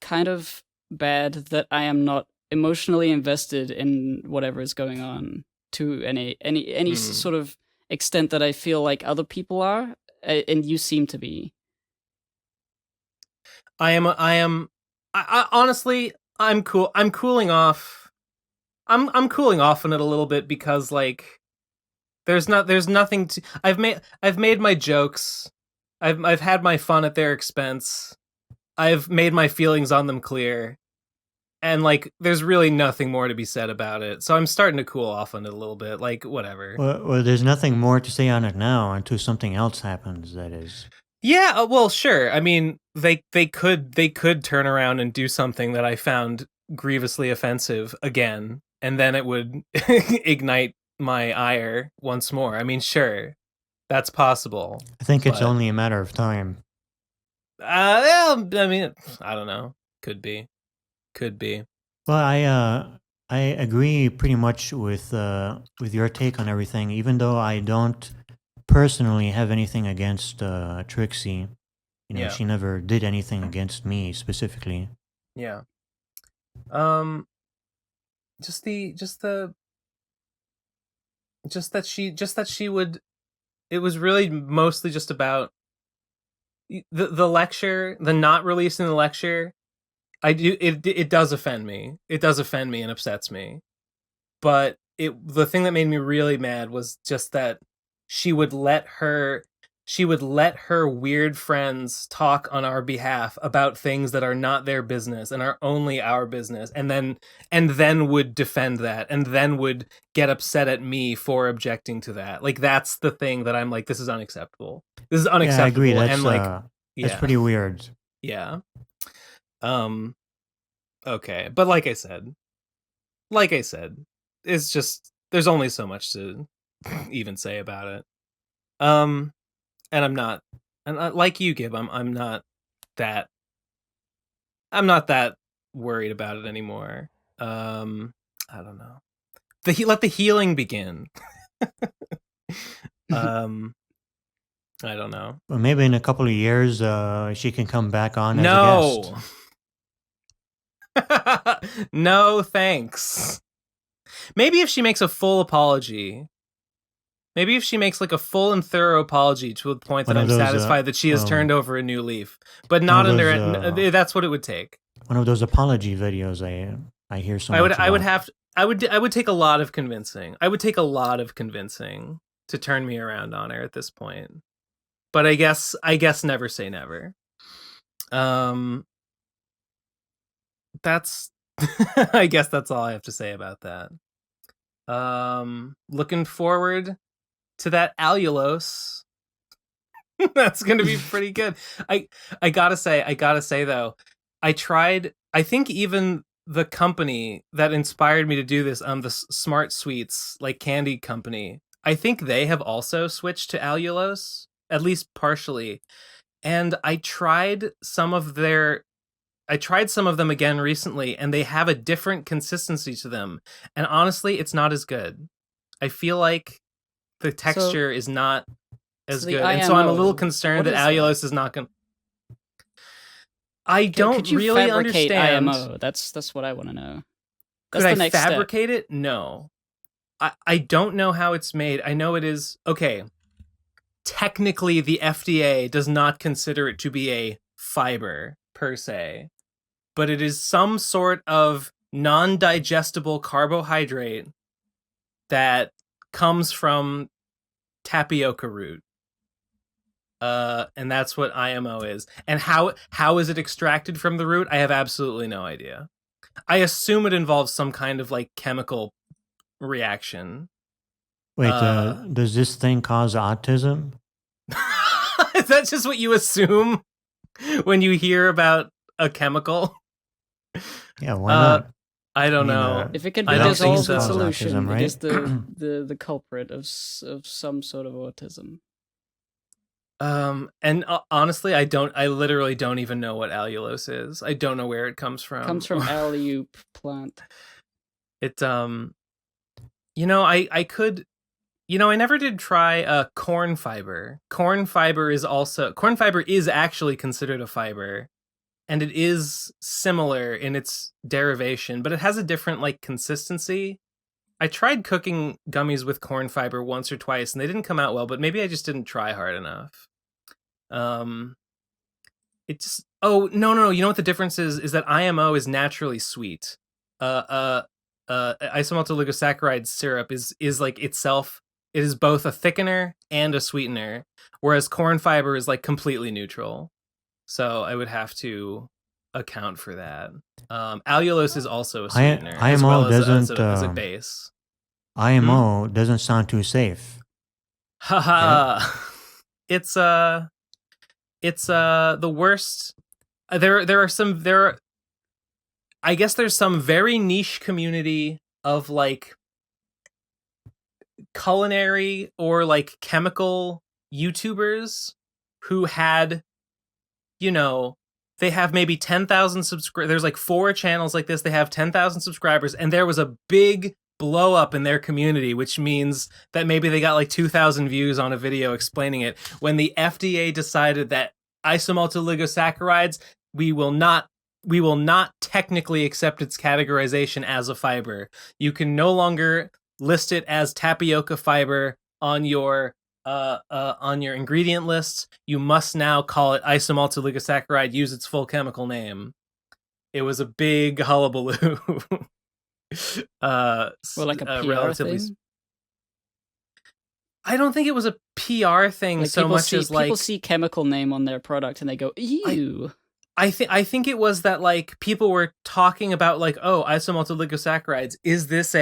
kind of bad that I am not emotionally invested in whatever is going on to any sort of extent that I feel like other people are, and you seem to be. I honestly, I'm cool. I'm cooling off. I'm cooling off on it a little bit because like there's nothing to. I've made my jokes. I've had my fun at their expense. I've made my feelings on them clear. And like there's really nothing more to be said about it. So I'm starting to cool off on it a little bit. Like whatever. Well, there's nothing more to say on it now until something else happens. That is. Yeah, well, sure. I mean, they could turn around and do something that I found grievously offensive again, and then it would ignite my ire once more. I mean, sure, that's possible. I think it's only a matter of time. Well, I mean, I don't know. Could be. Well, I agree pretty much with your take on everything. Even though I don't personally have anything against Trixie, she never did anything against me specifically. Yeah. Just that she would. It was really mostly just about the lecture, the not releasing the lecture. It does offend me. It does offend me and upsets me. But the thing that made me really mad was just that she would let her weird friends talk on our behalf about things that are not their business and are only our business, and then would defend that, and then would get upset at me for objecting to that. Like that's the thing that I'm like, this is unacceptable. This is unacceptable. Yeah, I agree. That's, and like, that's pretty weird. Yeah. Okay, but like I said, it's just there's only so much to even say about it. And I'm not, and like you, Gib, I'm not that worried about it anymore. I don't know. Let the healing begin. I don't know. Well, maybe in a couple of years, she can come back on as a guest. No, thanks. Maybe if she makes a full apology. Maybe if she makes like a full and thorough apology to the point that I'm satisfied that she has turned over a new leaf, but not under. That's what it would take. One of those apology videos I hear so much about. I would take a lot of convincing. I would take a lot of convincing to turn me around on her at this point. But I guess never say never. That's I guess that's all I have to say about that. Looking forward to that allulose. That's gonna be pretty good. I gotta say though, I think even the company that inspired me to do this, the Smart Sweets, like candy company, I think they have also switched to allulose, at least partially. And I tried some of them again recently, and they have a different consistency to them. And honestly, it's not as good. I feel like the texture is not as good. And so I'm a little concerned that allulose is not going to... I don't really understand. IMO? That's what I want to know. Could I fabricate it? No. I don't know how it's made. I know it is... Okay. Technically, the FDA does not consider it to be a fiber, per se. But it is some sort of non-digestible carbohydrate that comes from tapioca root. And that's what IMO is. And how is it extracted from the root? I have absolutely no idea. I assume it involves some kind of like chemical reaction. Wait, does this thing cause autism? Is that just what you assume when you hear about a chemical? Yeah, why not? I don't know. If it can be dissolved in solution, right? It is the culprit of some sort of autism. And honestly, I literally don't even know what allulose is. I don't know where it comes from. It comes from alley-oop plant. It I could, I never did try corn fiber. Corn fiber is actually considered a fiber, and it is similar in its derivation, but it has a different like consistency. I tried cooking gummies with corn fiber once or twice, and they didn't come out well. But maybe I just didn't try hard enough. It just no. You know what the difference is? Is that IMO is naturally sweet. Isomaltooligosaccharide syrup is like itself. It is both a thickener and a sweetener, whereas corn fiber is like completely neutral. So I would have to account for that. Allulose is also a sweetener as well as a base. IMO doesn't sound too safe. Haha. It's the worst. I guess there's some very niche community of like culinary or like chemical YouTubers who had, they have maybe 10,000 subscribers. There's like 4 channels like this. They have 10,000 subscribers, and there was a big blow up in their community, which means that maybe they got like 2,000 views on a video explaining it. When the FDA decided that isomaltooligosaccharides, we will not technically accept its categorization as a fiber. You can no longer list it as tapioca fiber on your ingredient lists. You must now call it isomaltooligosacharide, use its full chemical name. It was a big hullabaloo. Well, like a PR thing? I don't think it was a PR thing like so much as like people see chemical name on their product and they go, ew. I think it was that like people were talking about like, oh, isomaltooligosaccharides, is this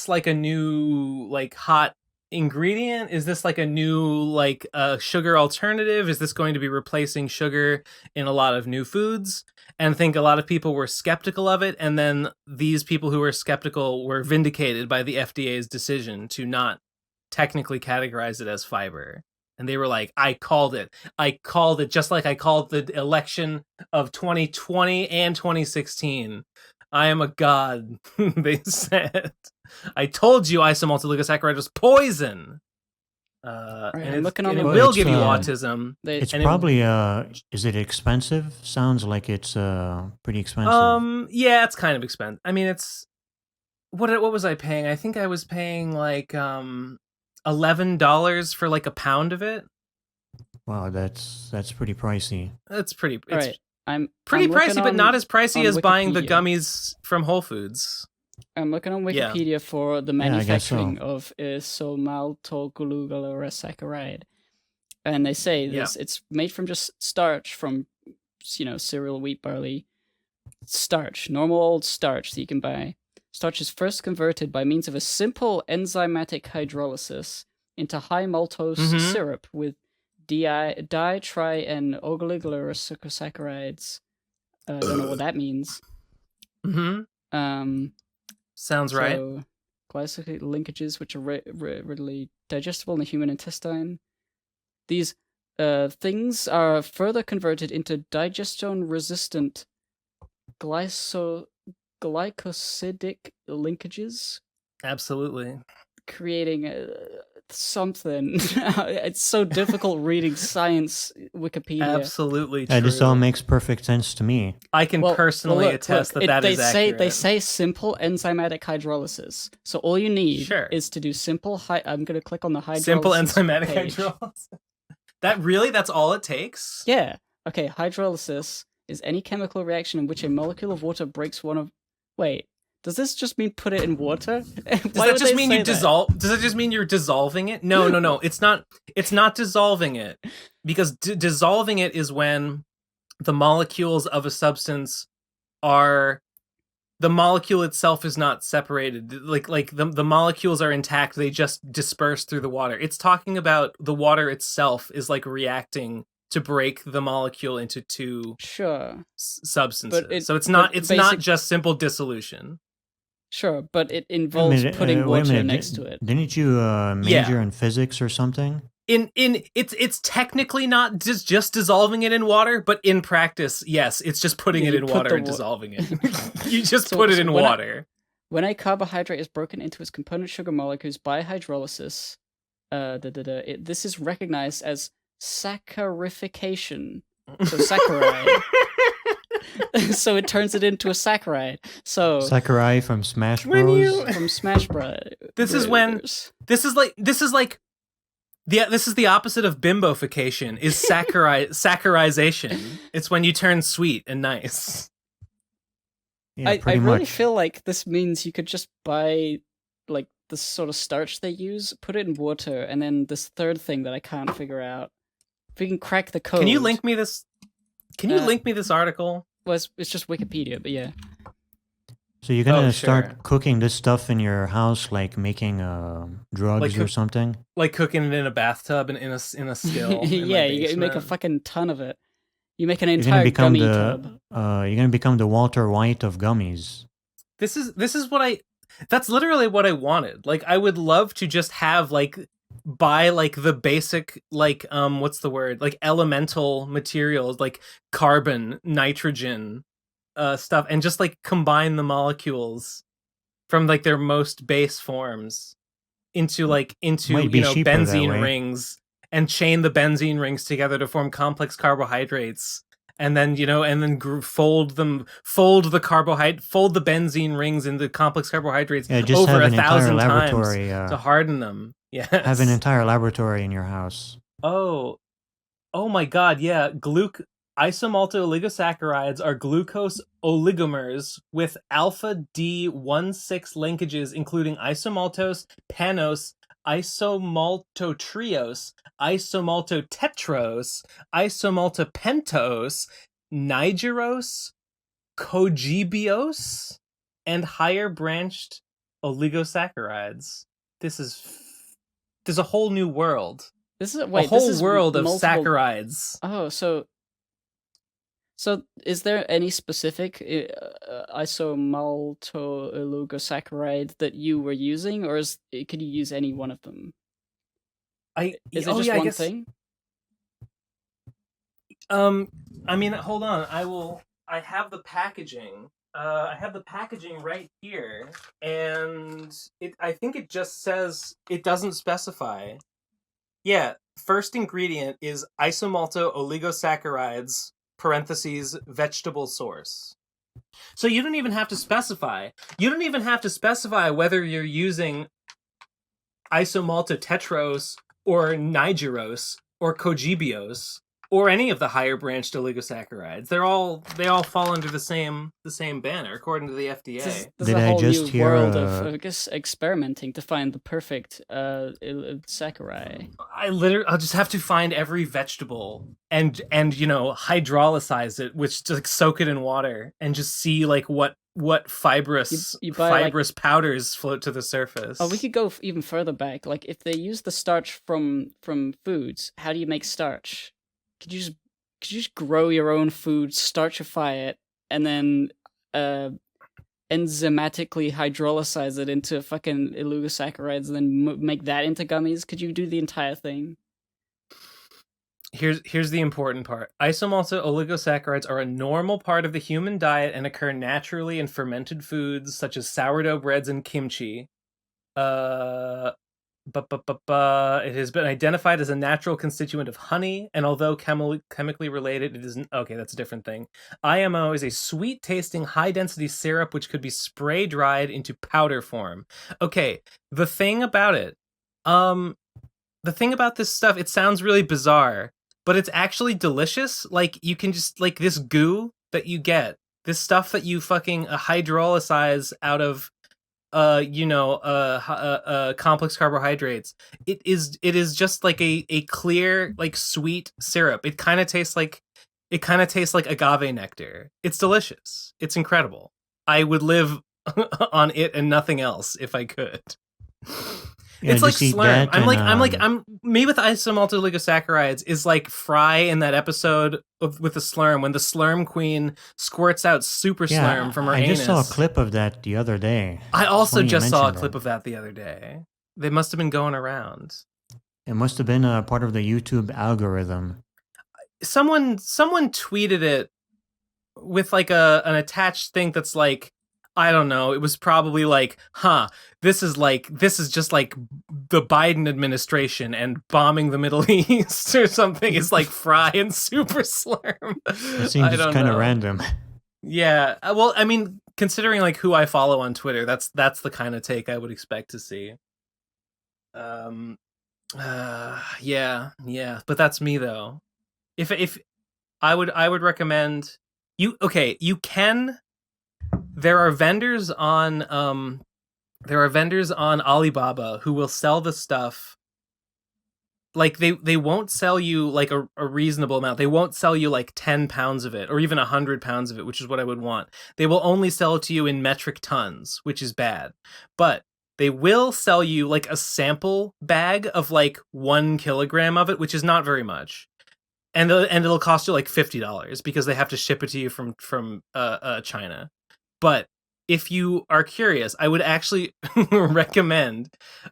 like a new like hot ingredient? Is this like a new like sugar alternative? Is this going to be replacing sugar in a lot of new foods? And I think a lot of people were skeptical of it, and then these people who were skeptical were vindicated by the FDA's decision to not technically categorize it as fiber. And they were like, I called it just like I called the election of 2020 and 2016. I am a god, they said. I told you isomaltooligosacharide was poison. And it will give you autism. It's probably, is it expensive? Sounds like it's pretty expensive. Yeah, it's kind of expensive. I mean, it's... What was I paying? I think I was paying like $11 for like a pound of it. Wow, that's pretty pricey. That's pretty... I'm pricey, but not as pricey as buying the gummies from Whole Foods. I'm looking on Wikipedia for the manufacturing of isomaltooligosaccharide, and they say this it's made from just starch from cereal, wheat, barley, starch, normal old starch that you can buy. Starch is first converted by means of a simple enzymatic hydrolysis into high maltose syrup with di, tri, and oligosaccharides. I don't know what that means. Sounds right. Glycolic linkages, which are readily digestible in the human intestine. These things are further converted into digestion-resistant glycosidic linkages. Absolutely. Creating something. It's so difficult reading science Wikipedia. Absolutely true. This all makes perfect sense to me. I can personally attest that is accurate. They say simple enzymatic hydrolysis. So all you need is to do simple... I'm going to click on the hydrolysis Simple enzymatic page. hydrolysis? That's all it takes? Yeah. Okay, hydrolysis is any chemical reaction in which a molecule of water breaks one of... Wait. Does this just mean put it in water? Does that just mean you dissolve? Does it just mean you're dissolving it? No. It's not dissolving it, because dissolving it is when the molecules of a substance the molecule itself is not separated. Like the molecules are intact. They just disperse through the water. It's talking about the water itself is like reacting to break the molecule into two substances. So it's not just simple dissolution. Sure, but it involves putting water next to it. Didn't you major in physics or something? It's technically not just dissolving it in water, but in practice, yes, it's just putting it in water and dissolving it. You just put it in water. When a carbohydrate is broken into its component sugar molecules by hydrolysis, this is recognized as saccharification, So saccharide. So it turns it into a saccharide. So Sakurai from Smash When Bros. you- from Smash Bros. This is the opposite of bimbofication. Is saccharization? It's when you turn sweet and nice. Yeah, I pretty really much. feel like this means you could just buy like the sort of starch they use, put it in water, and then this third thing that I can't figure out. If we can crack the code. Can you link me this? Can you Uh, link me this article? Well, it's just Wikipedia, but yeah. So you're gonna sure. start cooking this stuff in your house, like making drugs Like or something? Like cooking it in a bathtub and in a still. in my Yeah, you make a basement. fucking ton of it. You make an You're gonna entire become gummy the tub. you're gonna become the Walter White of gummies. This is what I. That's literally what I wanted. Like, I would love to just have buy the basic what's the word, like elemental materials like carbon, nitrogen, stuff, and just combine the molecules from their most base forms into Might be cheaper that benzene way. rings, and chain the benzene rings together to form complex carbohydrates, and then fold the benzene rings into complex carbohydrates Yeah, just over have a an entire 1,000 times laboratory. to harden them. Yes. Have an entire laboratory in your house. Oh my god, yeah. Isomaltooligosaccarides are glucose oligomers with alpha D16 linkages, including isomaltose, panos, isomaltotriose, isomaltotetros, isomaltopentose, nigerose, cogibiose, and higher branched oligosaccharides. There's a whole new world. This is A whole world of multiple... saccharides. Oh, so is there any specific isomaltooligosaccharide that you were using, or could you use any one of them? Is it just one thing? I mean, hold on. I have the packaging. I have the packaging right here, and I think it just says, it doesn't specify. Yeah, first ingredient is isomaltooligosaccharides (parentheses vegetable source). So you don't even have to specify. You don't even have to specify whether you're using isomaltotetros or nigerose or cogibiose or any of the higher branched oligosaccharides. They all fall under the same banner according to the FDA. There's Did a I whole just new hear world of I guess experimenting to find the perfect saccharide. I'll just have to find every vegetable and hydrolysize it, which just soak it in water and just see what fibrous You buy, powders float to the surface. Oh, we could go even further back. Like, if they use the starch from foods, how do you make starch? Could you just grow your own food, starchify it, and then enzymatically hydrolysize it into fucking oligosaccharides, and then make that into gummies? Could you do the entire thing? Here's the important part. Isomaltooligosaccharides are a normal part of the human diet and occur naturally in fermented foods such as sourdough breads and kimchi. It has been identified as a natural constituent of honey, and although chemically related, it isn't. Okay, that's a different thing. IMO is a sweet-tasting, high-density syrup which could be spray-dried into powder form. Okay, the thing about this stuff, it sounds really bizarre, but it's actually delicious. Like, you can just, this goo that you get, this stuff that you fucking hydrolysize out of complex carbohydrates. It is just like a clear, sweet syrup. It kind of tastes like agave nectar. It's delicious. It's incredible. I would live on it and nothing else if I could. Yeah, it's like just eat Slurm. that I'm me with isomaltooligosaccharides is like Fry in that episode with the Slurm, when the Slurm Queen squirts out super Slurm from her I anus. just saw a clip of that the other day. I also Funny you just saw a mentioned clip that. of that the other day. They must have been going around. It must have been a part of the YouTube algorithm. Someone tweeted it with an attached thing that's like, I don't know. It was probably like, this is just like the Biden administration and bombing the Middle East or something. It's like Fry and Super Slurm. It seems kind of random. Yeah. Well, I mean, considering like who I follow on Twitter, that's the kind of take I would expect to see. Yeah. But that's me though. If I would recommend you. Okay, you can. There are vendors on Alibaba who will sell the stuff. Like they won't sell you like a reasonable amount. They won't sell you like 10 pounds of it or even 100 pounds of it, which is what I would want. They will only sell it to you in metric tons, which is bad. But they will sell you like a sample bag of like 1 kilogram of it, which is not very much. And it'll cost you like $50 because they have to ship it to you from China. But if you are curious, I would actually recommend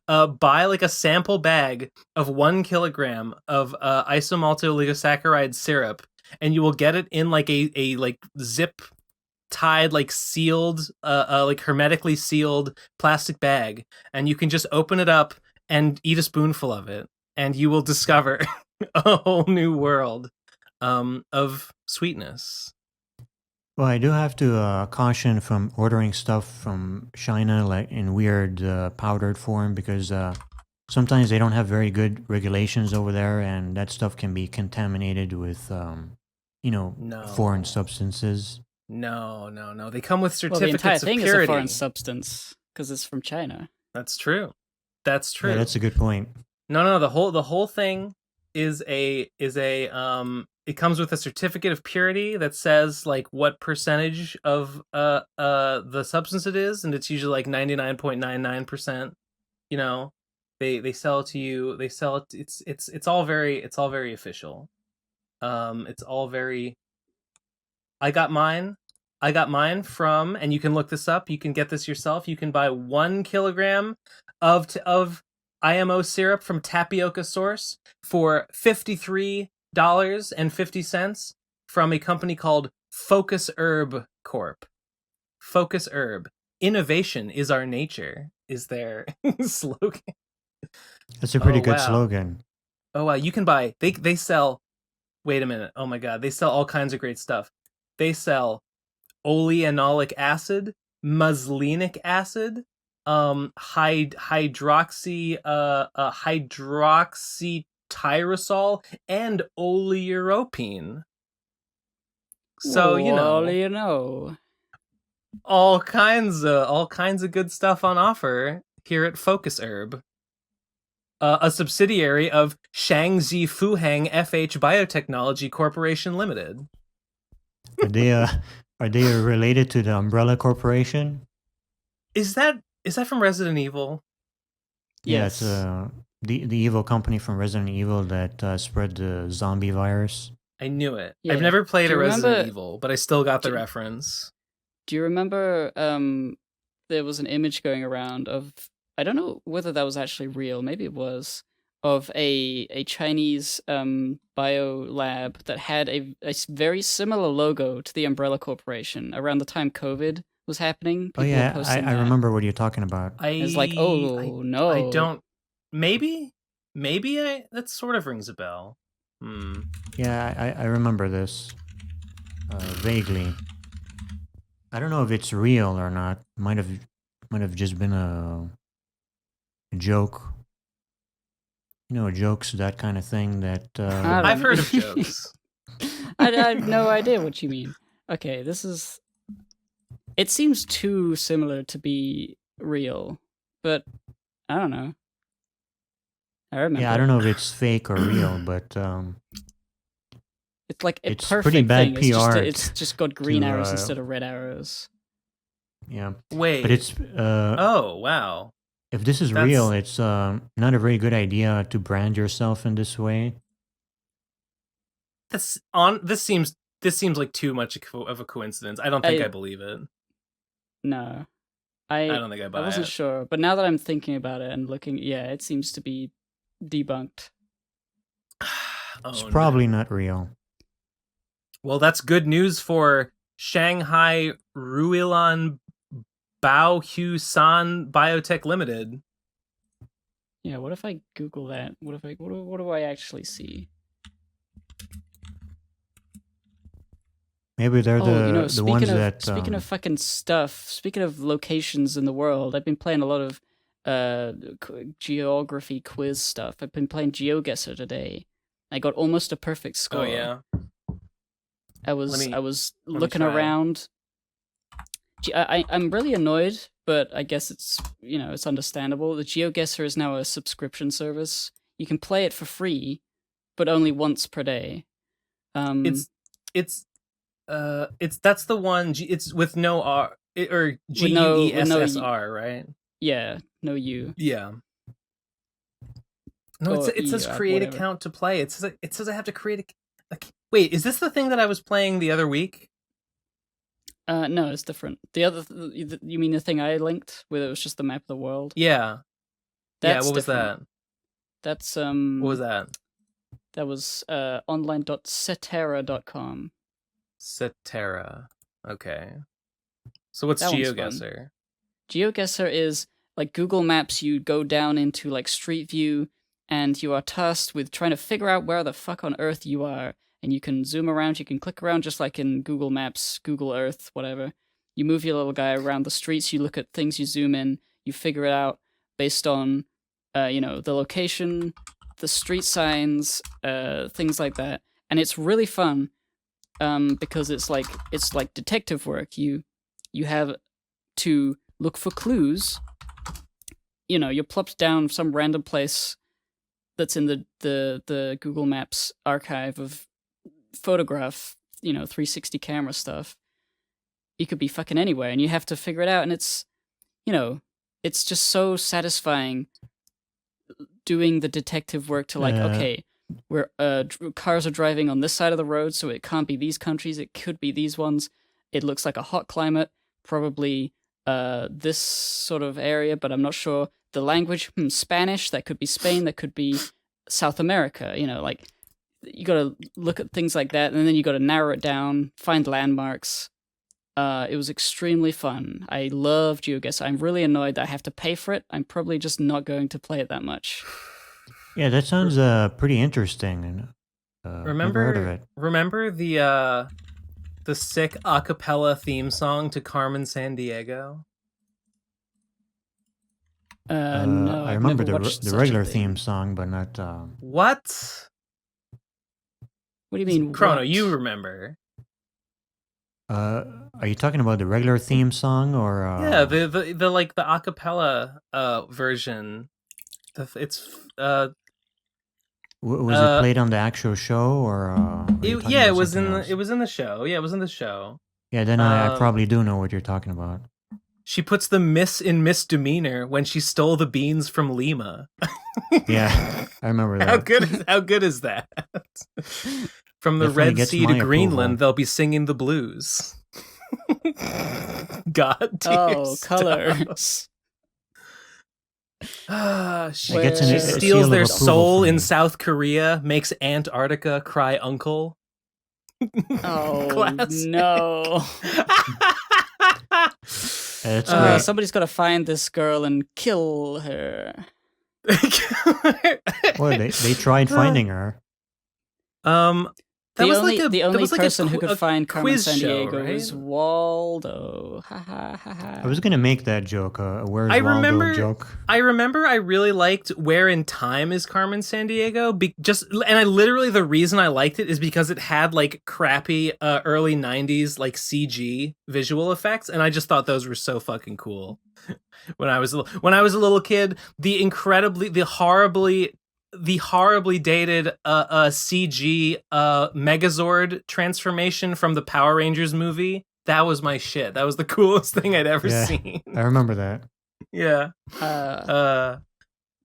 buy like a sample bag of 1 kilogram of Isomaltooligosaccharide syrup, and you will get it in like a like zip tied, like sealed, like hermetically sealed plastic bag, and you can just open it up and eat a spoonful of it, and you will discover a whole new world of sweetness. Well, I do have to caution from ordering stuff from China, like in weird powdered form, because sometimes they don't have very good regulations over there, and that stuff can be contaminated with, foreign substances. No. They come with Well, the certificates entire of thing purity. is a foreign substance because it's from China. That's true. Yeah, that's a good point. No. The whole thing is a it comes with a certificate of purity that says like what percentage of the substance it is, and it's usually like 99.99%. You know, they sell it to you. They sell it. It's all very official. It's all very. I got mine from, and you can look this up. You can get this yourself. You can buy 1 kilogram of IMO syrup from Tapioca Source for $53.50 from a company called Focus Herb Corp. Focus Herb. Innovation is our nature is their slogan. That's a pretty good slogan. Oh wow, you can buy they sell, wait a minute. Oh my god, they sell all kinds of great stuff. They sell oleanolic acid, muslinic acid, hydroxytyrosol, and oleuropein. So all kinds of good stuff on offer here at Focus Herb, a subsidiary of Shangzi Fuhang FH Biotechnology Corporation Limited. Are they related to the Umbrella Corporation? Is that from Resident Evil? Yes. Yeah, it's the evil company from Resident Evil that spread the zombie virus. I knew it. Yeah. I've never played a Resident Evil, but I still got the reference. Do you remember there was an image going around of, I don't know whether that was actually real, maybe it was, of a Chinese bio lab that had a very similar logo to the Umbrella Corporation around the time COVID was happening. People I remember what you're talking about. It's like, no. I don't... Maybe that sort of rings a bell. Yeah, I remember this vaguely. I don't know if it's real or not. Might have just been a joke. You know, jokes, that kind of thing. That I've heard of jokes. I have no idea what you mean. Okay, it seems too similar to be real, but I don't know. I remember. Yeah, I don't know if it's fake or real, but it's like a it's perfect pretty bad thing. PR. It's just got green arrows instead of red arrows. Yeah. Wait. But it's oh wow. If this is real, it's not a very good idea to brand yourself in this way. This seems like too much of a coincidence. I don't think I believe it. No. I don't think I buy it. I wasn't sure, but now that I'm thinking about it and looking, yeah, it seems to be debunked. It's probably not real. Well, that's good news for Shanghai Ruilan Bao Hu San Biotech Limited. Yeah, what if I Google that? What do I actually see? Maybe they're the ones that. Speaking of fucking stuff, speaking of locations in the world, I've been playing a lot of geography quiz stuff. I've been playing GeoGuessr today. I got almost a perfect score. Oh yeah. I was looking around. I'm really annoyed, but I guess it's it's understandable. The GeoGuessr is now a subscription service. You can play it for free, but only once per day. That's the one. It's with no R or GUESSR, right? Yeah, no U. Yeah. No, it says create account to play. It says I have to create a. Wait, is this the thing that I was playing the other week? No, it's different. The other, you mean the thing I linked, where it was just the map of the world? Yeah. That's what was different. that? That's What was that? That was online.cetera.com. Cetera. Okay. So what's GeoGuessr? GeoGuessr is like Google Maps. You go down into like Street View, and you are tasked with trying to figure out where the fuck on Earth you are. And you can zoom around, you can click around just like in Google Maps, Google Earth, whatever. You move your little guy around the streets, you look at things, you zoom in, you figure it out based on, the location, the street signs, things like that. And it's really fun because it's like detective work. You have to look for clues. You're plopped down some random place that's in the Google Maps archive of photograph, 360 camera stuff. You could be fucking anywhere, and you have to figure it out. And it's just so satisfying doing the detective work to okay, where cars are driving on this side of the road, so it can't be these countries, it could be these ones. It looks like a hot climate, probably this sort of area, but I'm not sure. The language, Spanish, that could be Spain, that could be South America, you got to look at things like that, and then you got to narrow it down, find landmarks. It was extremely fun. I love GeoGuessr. I'm really annoyed that I have to pay for it. I'm probably just not going to play it that much. Yeah, that sounds pretty interesting. Never heard of it. Remember the sick a cappella theme song to Carmen Sandiego? No, I remember the regular theme song, but not. What? What do you mean, Chrono? You remember? Are you talking about the regular theme song or? Yeah, the a cappella version. It's was it played on the actual show or? It was in the show. Yeah, it was in the show. Yeah, then I probably do know what you're talking about. She puts the miss in misdemeanor when she stole the beans from Lima. Yeah, I remember that. How good is that? From the Definitely Red Sea to Greenland, approval. they'll be singing the blues. God tier Oh, stuff. colors. She gets a steals seal of their approval soul from in me. South Korea, makes Antarctica cry uncle. Oh, Classic. no. That's great. Somebody's got to find this girl and kill her. Well, they tried finding her. That The was only, like a, the that only was like a person who qu- could a find Carmen quiz show, Sandiego right? was Waldo. Ha ha ha ha. I was gonna make that joke. Where's I Waldo remember- joke? I remember I really liked Where in Time is Carmen Sandiego. The reason I liked it is because it had like crappy early 90s like CG visual effects, and I just thought those were so fucking cool. When I was a little kid, the horribly dated CG Megazord transformation from the Power Rangers movie, that was my shit. That was the coolest thing I'd ever Yeah. seen. I remember that. Yeah.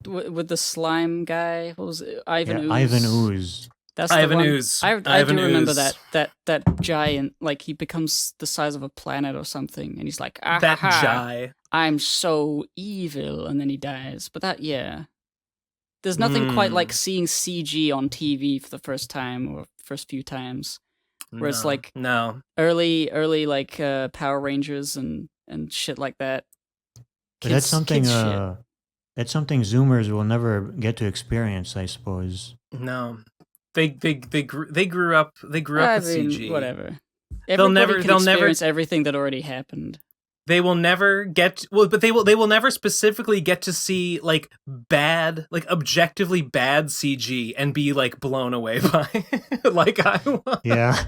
With the slime guy, what was it? Ivan Ooze. Ivan Ooze. That's Ivan the one. Ooze. I Ivan do remember Ooze. that giant, like he becomes the size of a planet or something, and he's like, ah, That ha, ha, Jai. I'm so evil, and then he dies. But there's nothing quite like seeing CG on TV for the first time or first few times, where it's like no. early like Power Rangers and shit like that. But that's something. Kids shit. That's something Zoomers will never get to experience, I suppose. No, they grew up with CG. Whatever. They'll never experience everything that already happened. They will never get but they will never specifically get to see like bad, like objectively bad CG and be like blown away by like I was. Yeah.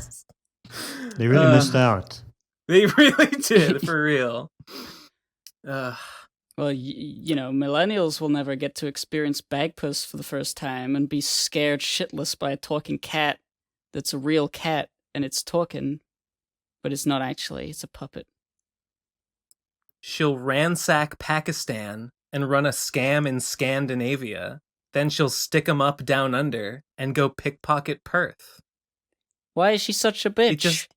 They really missed out. They really did, for real. Well, millennials will never get to experience Bagpuss for the first time and be scared shitless by a talking cat that's a real cat and it's talking, but it's not actually, it's a puppet. She'll ransack Pakistan and run a scam in Scandinavia. Then she'll stick 'em up down under and go pickpocket Perth. Why is she such a bitch?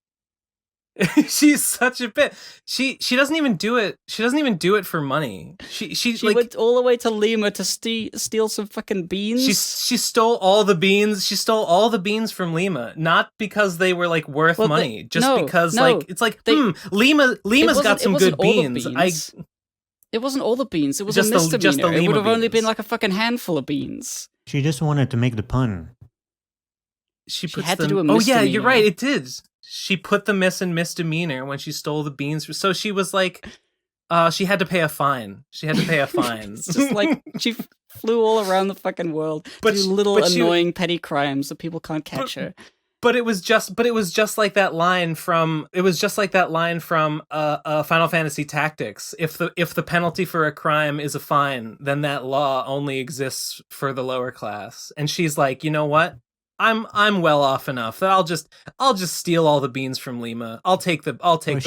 She's such a bitch. She doesn't even do it. She doesn't even do it for money. She like, went all the way to Lima to steal some fucking beans. She stole all the beans. She stole all the beans from Lima, not because they were like worth money, because like it's like Lima's got some good beans. It wasn't all the beans. It was a misdemeanor. It would have only been like a fucking handful of beans. She just wanted to make the pun. She had to do a misdemeanor. Oh yeah, you're right. It did. She put the miss in misdemeanor when she stole the beans. So she was like, she had to pay a fine. It's just like she flew all around the fucking world to do little annoying petty crimes that people can't catch her. But it was just like that line from Final Fantasy Tactics. If the penalty for a crime is a fine, then that law only exists for the lower class. And she's like, you know what? I'm well off enough that I'll just steal all the beans from Lima. I'll take the fine.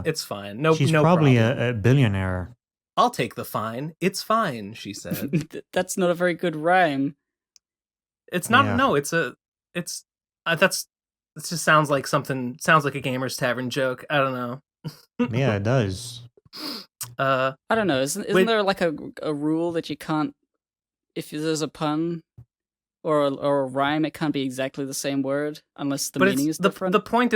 It's fine. She's probably a billionaire. I'll take the fine. It's fine, she said. That's not a very good rhyme. It's not. Yeah. No, it just sounds like a Gamer's Tavern joke. I don't know. Yeah, it does. I don't know. Isn't there like a rule that you can't, if there's a pun or a rhyme, it can't be exactly the same word unless the meaning is different? The point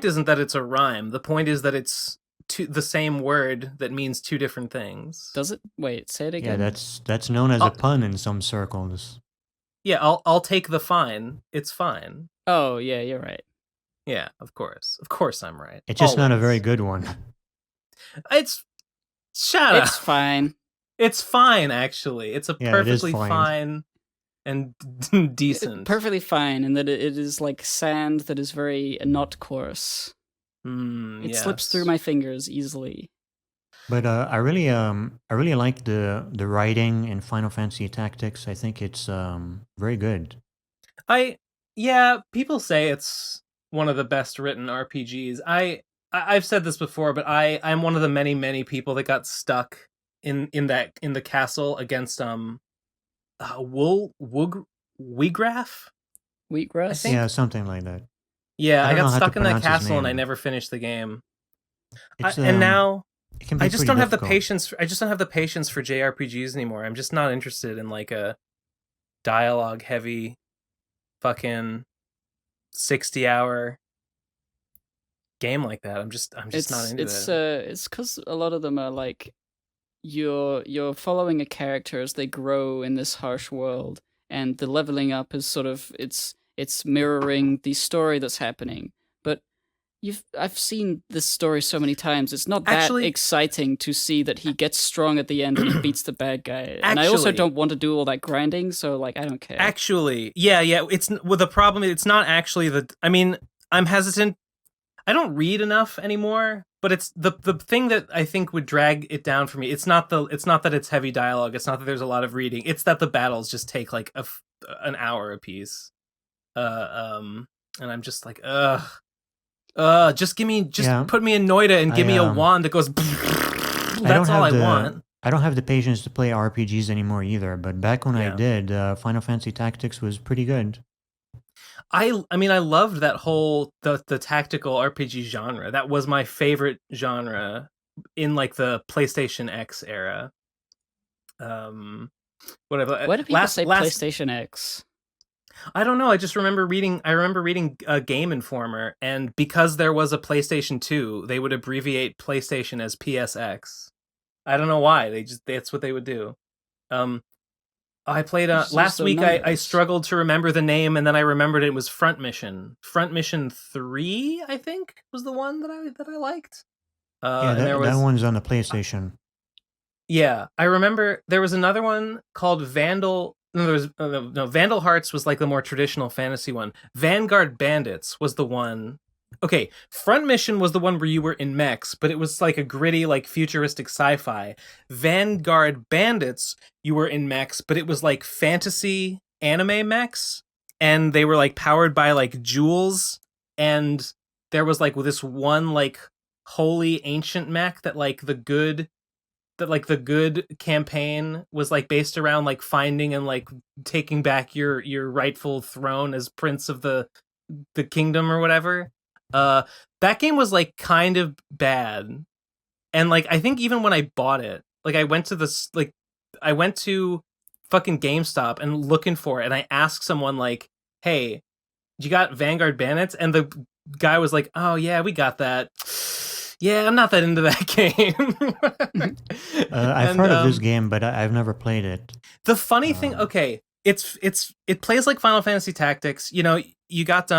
isn't that it's a rhyme. The point is that it's the same word that means two different things. Does it? Wait, say it again. Yeah, that's known as a pun in some circles. Yeah, I'll take the fine. It's fine. Oh, yeah, you're right. Yeah, of course. Of course I'm right. It's just not a very good one. Shut up. It's fine. It's fine, actually. It's perfectly fine and decent. Perfectly fine, in that it is like sand that is very not coarse. It slips through my fingers easily. But I really like the writing in Final Fantasy Tactics. I think it's very good. People say it's one of the best written RPGs. I've said this before, but I'm one of the many people that got stuck in the castle against Wheatgrass? Wheatgrass? I think? Yeah, something like that. Yeah, I got stuck in that castle and I never finished the game. And now I just don't have the patience. I just don't have the patience for JRPGs anymore. I'm just not interested in like a dialogue heavy fucking 60-hour game like that. I'm just not into it. It's because a lot of them are like you're following a character as they grow in this harsh world, and the leveling up is sort of it's mirroring the story that's happening. But I've seen this story so many times. It's not that exciting to see that he gets strong at the end and he beats the bad guy. And I also don't want to do all that grinding, so like I don't care. Actually, yeah. The problem is it's not actually I'm hesitant. I don't read enough anymore, but it's the thing that I think would drag it down for me. It's not that it's heavy dialogue. It's not that there's a lot of reading. It's that the battles just take like an hour a piece. And I'm just like, just put me in Noida and give me a wand that goes. That's all I want. I don't have the patience to play RPGs anymore either. But back when I did, Final Fantasy Tactics was pretty good. I loved that whole the tactical RPG genre. That was my favorite genre in like the PlayStation X era. Whatever. Why do people say PlayStation X? I don't know. I just remember reading Game Informer, and because there was a PlayStation 2, they would abbreviate PlayStation as PSX. I don't know why. That's what they would do. I played Which is last also week. I nice. struggled to remember the name, and then I remembered it was Front Mission. Front Mission 3, I think, was the one that I liked. Yeah, And there that was one's on the PlayStation. Yeah, I remember there was another one called Vandal. No, there was no Vandal Hearts was like the more traditional fantasy one. Vanguard Bandits was the one. Okay, Front Mission was the one where you were in mechs, but it was like a gritty, like futuristic sci-fi. Vanguard Bandits, you were in mechs, but it was like fantasy anime mechs, and they were like powered by like jewels, and there was like this one like holy ancient mech that the good campaign was like based around like finding and like taking back your rightful throne as prince of the kingdom or whatever. uh that game was like kind of bad, and like I think even when I bought it, like I went to fucking GameStop and looking for it, and I asked someone like, hey, you got Vanguard Bandits? And the guy was like, oh yeah, we got that. Yeah, I'm not that into that game. I've And heard of this game, but I've never played it. the funny thing, okay, it plays like Final Fantasy Tactics. You know, you got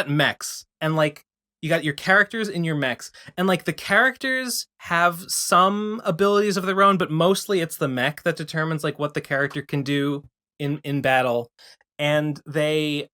mechs, and like you got your characters in your mechs, and like the characters have some abilities of their own, but mostly it's the mech that determines like what the character can do in battle. And they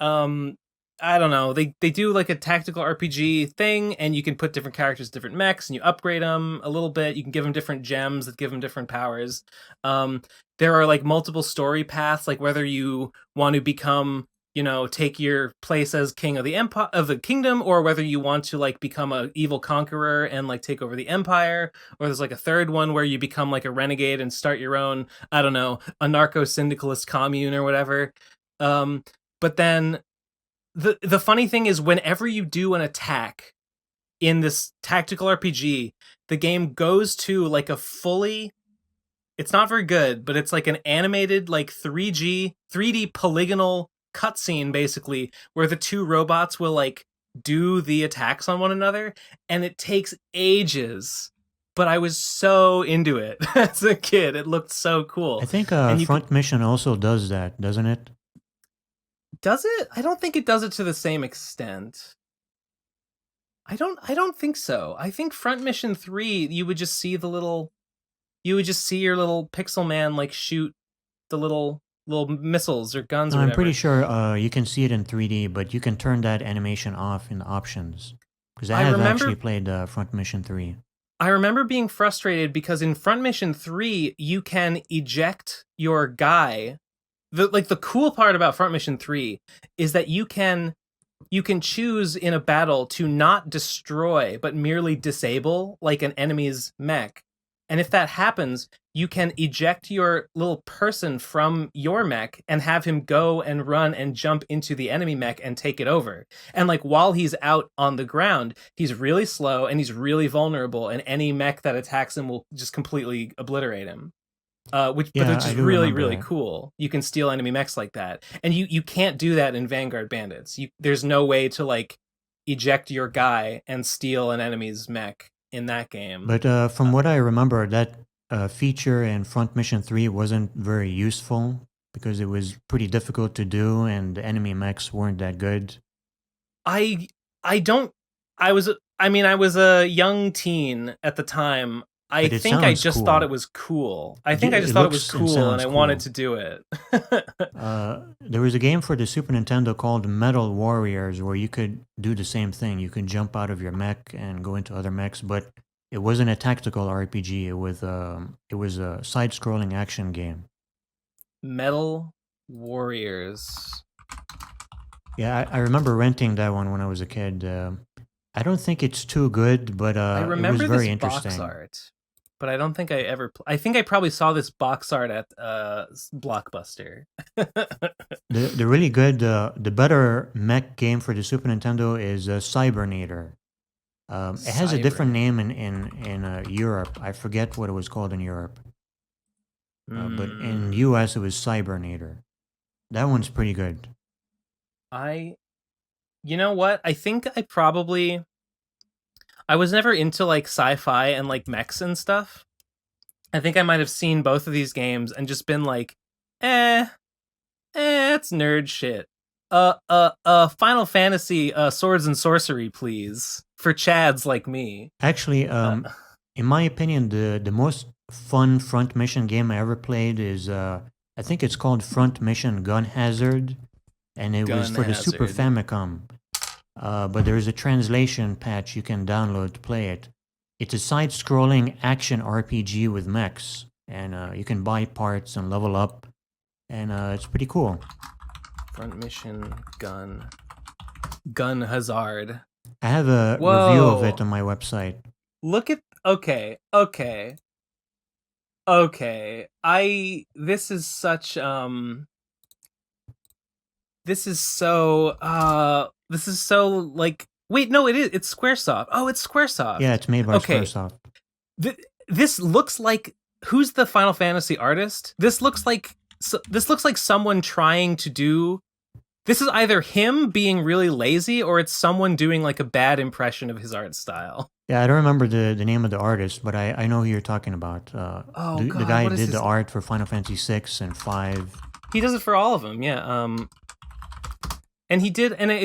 I don't know, they do like a tactical RPG thing, and you can put different characters, different mechs, and you upgrade them a little bit. You can give them different gems that give them different powers. There are like multiple story paths, like whether you want to become, you know, take your place as king of the empire of the kingdom, or whether you want to like become a evil conqueror and like take over the empire. Or there's like a third one where you become like a renegade and start your own, I don't know, anarcho syndicalist commune or whatever. But then the funny thing is, whenever you do an attack in this tactical RPG, the game goes to like a fully, it's not very good, but it's like an animated like 3D polygonal cutscene basically, where the two robots will like do the attacks on one another, and it takes ages. But I was so into it as a kid. It looked so cool. I think And you Front Mission also does that, doesn't it? Does it? I don't think it does it to the same extent. I don't think so. I think Front Mission 3, you would just see your little pixel man like shoot the little missiles or guns or I'm whatever. pretty sure you can see it in 3D, but you can turn that animation off in the options. Because I have actually played Front Mission 3. I remember being frustrated because in Front Mission 3, you can eject your guy. The cool part about Front Mission 3 is that you can choose in a battle to not destroy but merely disable like an enemy's mech. And if that happens, you can eject your little person from your mech and have him go and run and jump into the enemy mech and take it over. And like while he's out on the ground, he's really slow and he's really vulnerable, and any mech that attacks him will just completely obliterate him. Which is really, really cool. You can steal enemy mechs like that, and you can't do that in Vanguard Bandits. There's no way to like eject your guy and steal an enemy's mech in that game. But from what I remember, that feature in Front Mission 3 wasn't very useful because it was pretty difficult to do, and the enemy mechs weren't that good. I was a young teen at the time. I think I just thought it was cool. I think I just thought it was cool, and I wanted to do it. There was a game for the Super Nintendo called Metal Warriors where you could do the same thing. You could jump out of your mech and go into other mechs, but it wasn't a tactical RPG. It was a side-scrolling action game. Metal Warriors. Yeah, I remember renting that one when I was a kid. I don't think it's too good, but I remember it was very this interesting. box art, but I don't think I ever. I think I probably saw this box art at Blockbuster. The really good, the better mech game for the Super Nintendo is Cybernator. It has a different name in Europe. I forget what it was called in Europe, but in US it was Cybernator. That one's pretty good. You know what? I think I probably. I was never into like sci-fi and like mechs and stuff. I think I might have seen both of these games and just been like, it's nerd shit. Final Fantasy, Swords and Sorcery, please, for chads like me. Actually, in my opinion, the most fun front mission game I ever played is I think it's called Front Mission Gun Hazard, and it was for the Super Famicom. But there is a translation patch you can download to play it. It's a side-scrolling action RPG with mechs, and you can buy parts and level up, and it's pretty cool. Front Mission Gun Hazard. I have a review of it on my website. Look at okay. This is such this is so like wait, no, it's Squaresoft. Oh, it's Squaresoft. Yeah, it's made by Squaresoft. This looks like who's the Final Fantasy artist? This looks like someone trying to do. This is either him being really lazy or it's someone doing like a bad impression of his art style. Yeah, I don't remember the name of the artist, but I know who you're talking about. The guy did the art for Final Fantasy 6 and 5. He does it for all of them, yeah. And I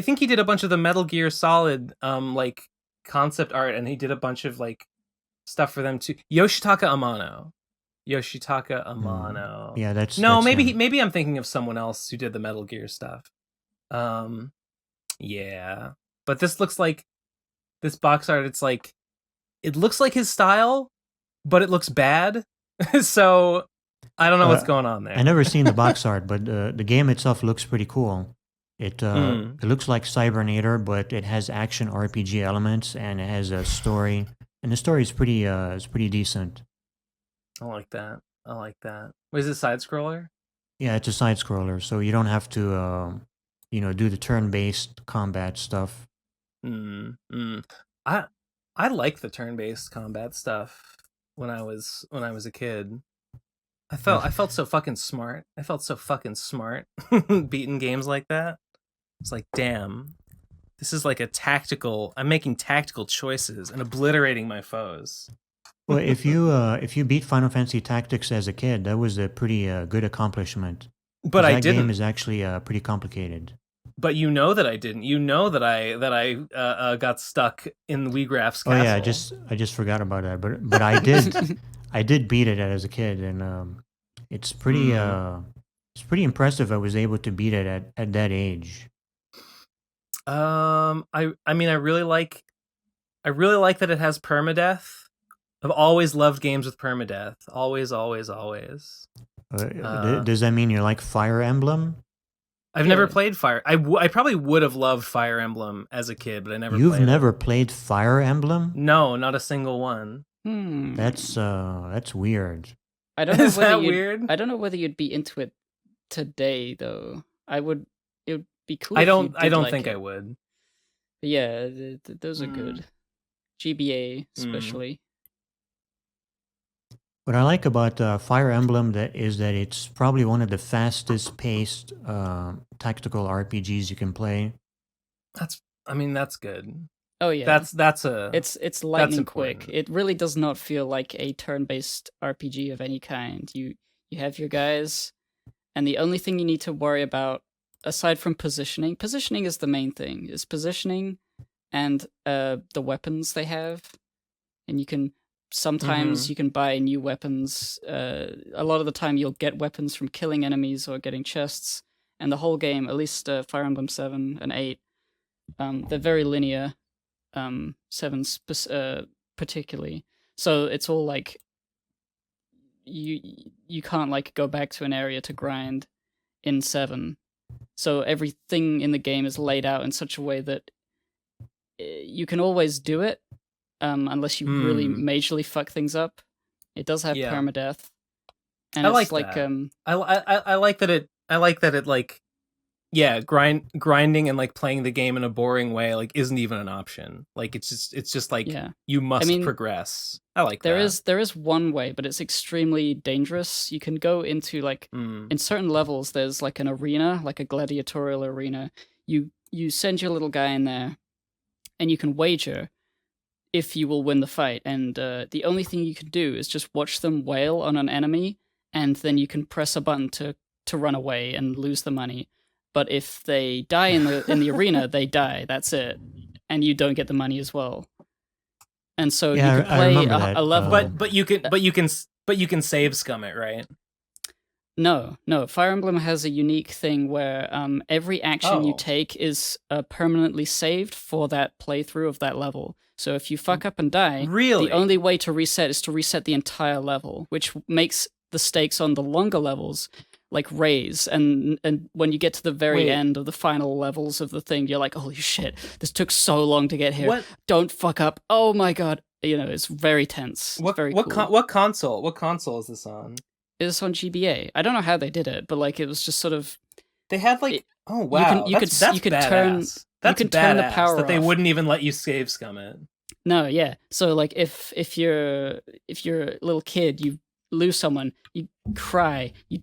think he did a bunch of the Metal Gear Solid like concept art, and he did a bunch of like stuff for them too. Yoshitaka Amano. Yeah, that's maybe I'm thinking of someone else who did the Metal Gear stuff. Yeah, but this looks like this box art. It's like it looks like his style, but it looks bad. So I don't know what's going on there. I never seen the box art, but the game itself looks pretty cool. It looks like Cybernator, but it has action RPG elements and it has a story, and the story is pretty decent. I like that. Was it side scroller? Yeah, it's a side scroller, so you don't have to do the turn-based combat stuff. I like the turn-based combat stuff when I was a kid. I felt so fucking smart. Beating games like that. It's like, damn, this is like I'm making tactical choices and obliterating my foes. Well, if you beat Final Fantasy Tactics as a kid, that was a pretty good accomplishment. But I didn't. That game is actually pretty complicated. But you know that I didn't. You know that I got stuck in Wheatgraph's castle. Oh yeah, I just forgot about that. But I did I did beat it as a kid, and it's pretty impressive. I was able to beat it at that age. I mean I really like that it has permadeath. I've always loved games with permadeath. Always. Does that mean you like Fire Emblem? I've never played Fire. I probably would have loved Fire Emblem as a kid, but I never. You've never played Fire Emblem? No, not a single one. That's weird. I don't know Is that weird? I don't know whether you'd be into it today, though. It would be cool. I don't think I would. But yeah, those are good. GBA especially. What I like about Fire Emblem is that it's probably one of the fastest paced tactical RPGs you can play. That's good. Oh yeah, it's lightning quick. Important. It really does not feel like a turn-based RPG of any kind. You have your guys, and the only thing you need to worry about, aside from positioning is the main thing. Is positioning and the weapons they have, and you can. Sometimes you can buy new weapons. A lot of the time you'll get weapons from killing enemies or getting chests. And the whole game, at least Fire Emblem 7 and 8, they're very linear. 7 particularly. So it's all like you can't like go back to an area to grind in 7. So everything in the game is laid out in such a way that you can always do it. Unless you really majorly fuck things up. It does have permadeath. And I like that. I like that it like grinding and like playing the game in a boring way like isn't even an option. Like it's just like you must progress. I like that. There is one way, but it's extremely dangerous. You can go into like in certain levels there's like an arena, like a gladiatorial arena. You send your little guy in there and you can wager. if you will win the fight. And the only thing you can do is just watch them wail on an enemy, and then you can press a button to run away and lose the money. But if they die in the arena, they die. That's it, and you don't get the money as well. And so you can play a level, but you can save scum it, right? No. Fire Emblem has a unique thing where every action you take is permanently saved for that playthrough of that level. So if you fuck up and die, really? The only way to reset is to reset the entire level, which makes the stakes on the longer levels like raise. And when you get to the very end of the final levels of the thing, you're like, holy shit, this took so long to get here. What? Don't fuck up. Oh my god. It's very tense. It's very cool. What console is this on? It's on GBA. I don't know how they did it, but like it was just sort of. They had like oh wow, you could turn the power that they wouldn't even let you save scum it. No, yeah. So like if you're a little kid, you lose someone, you cry, you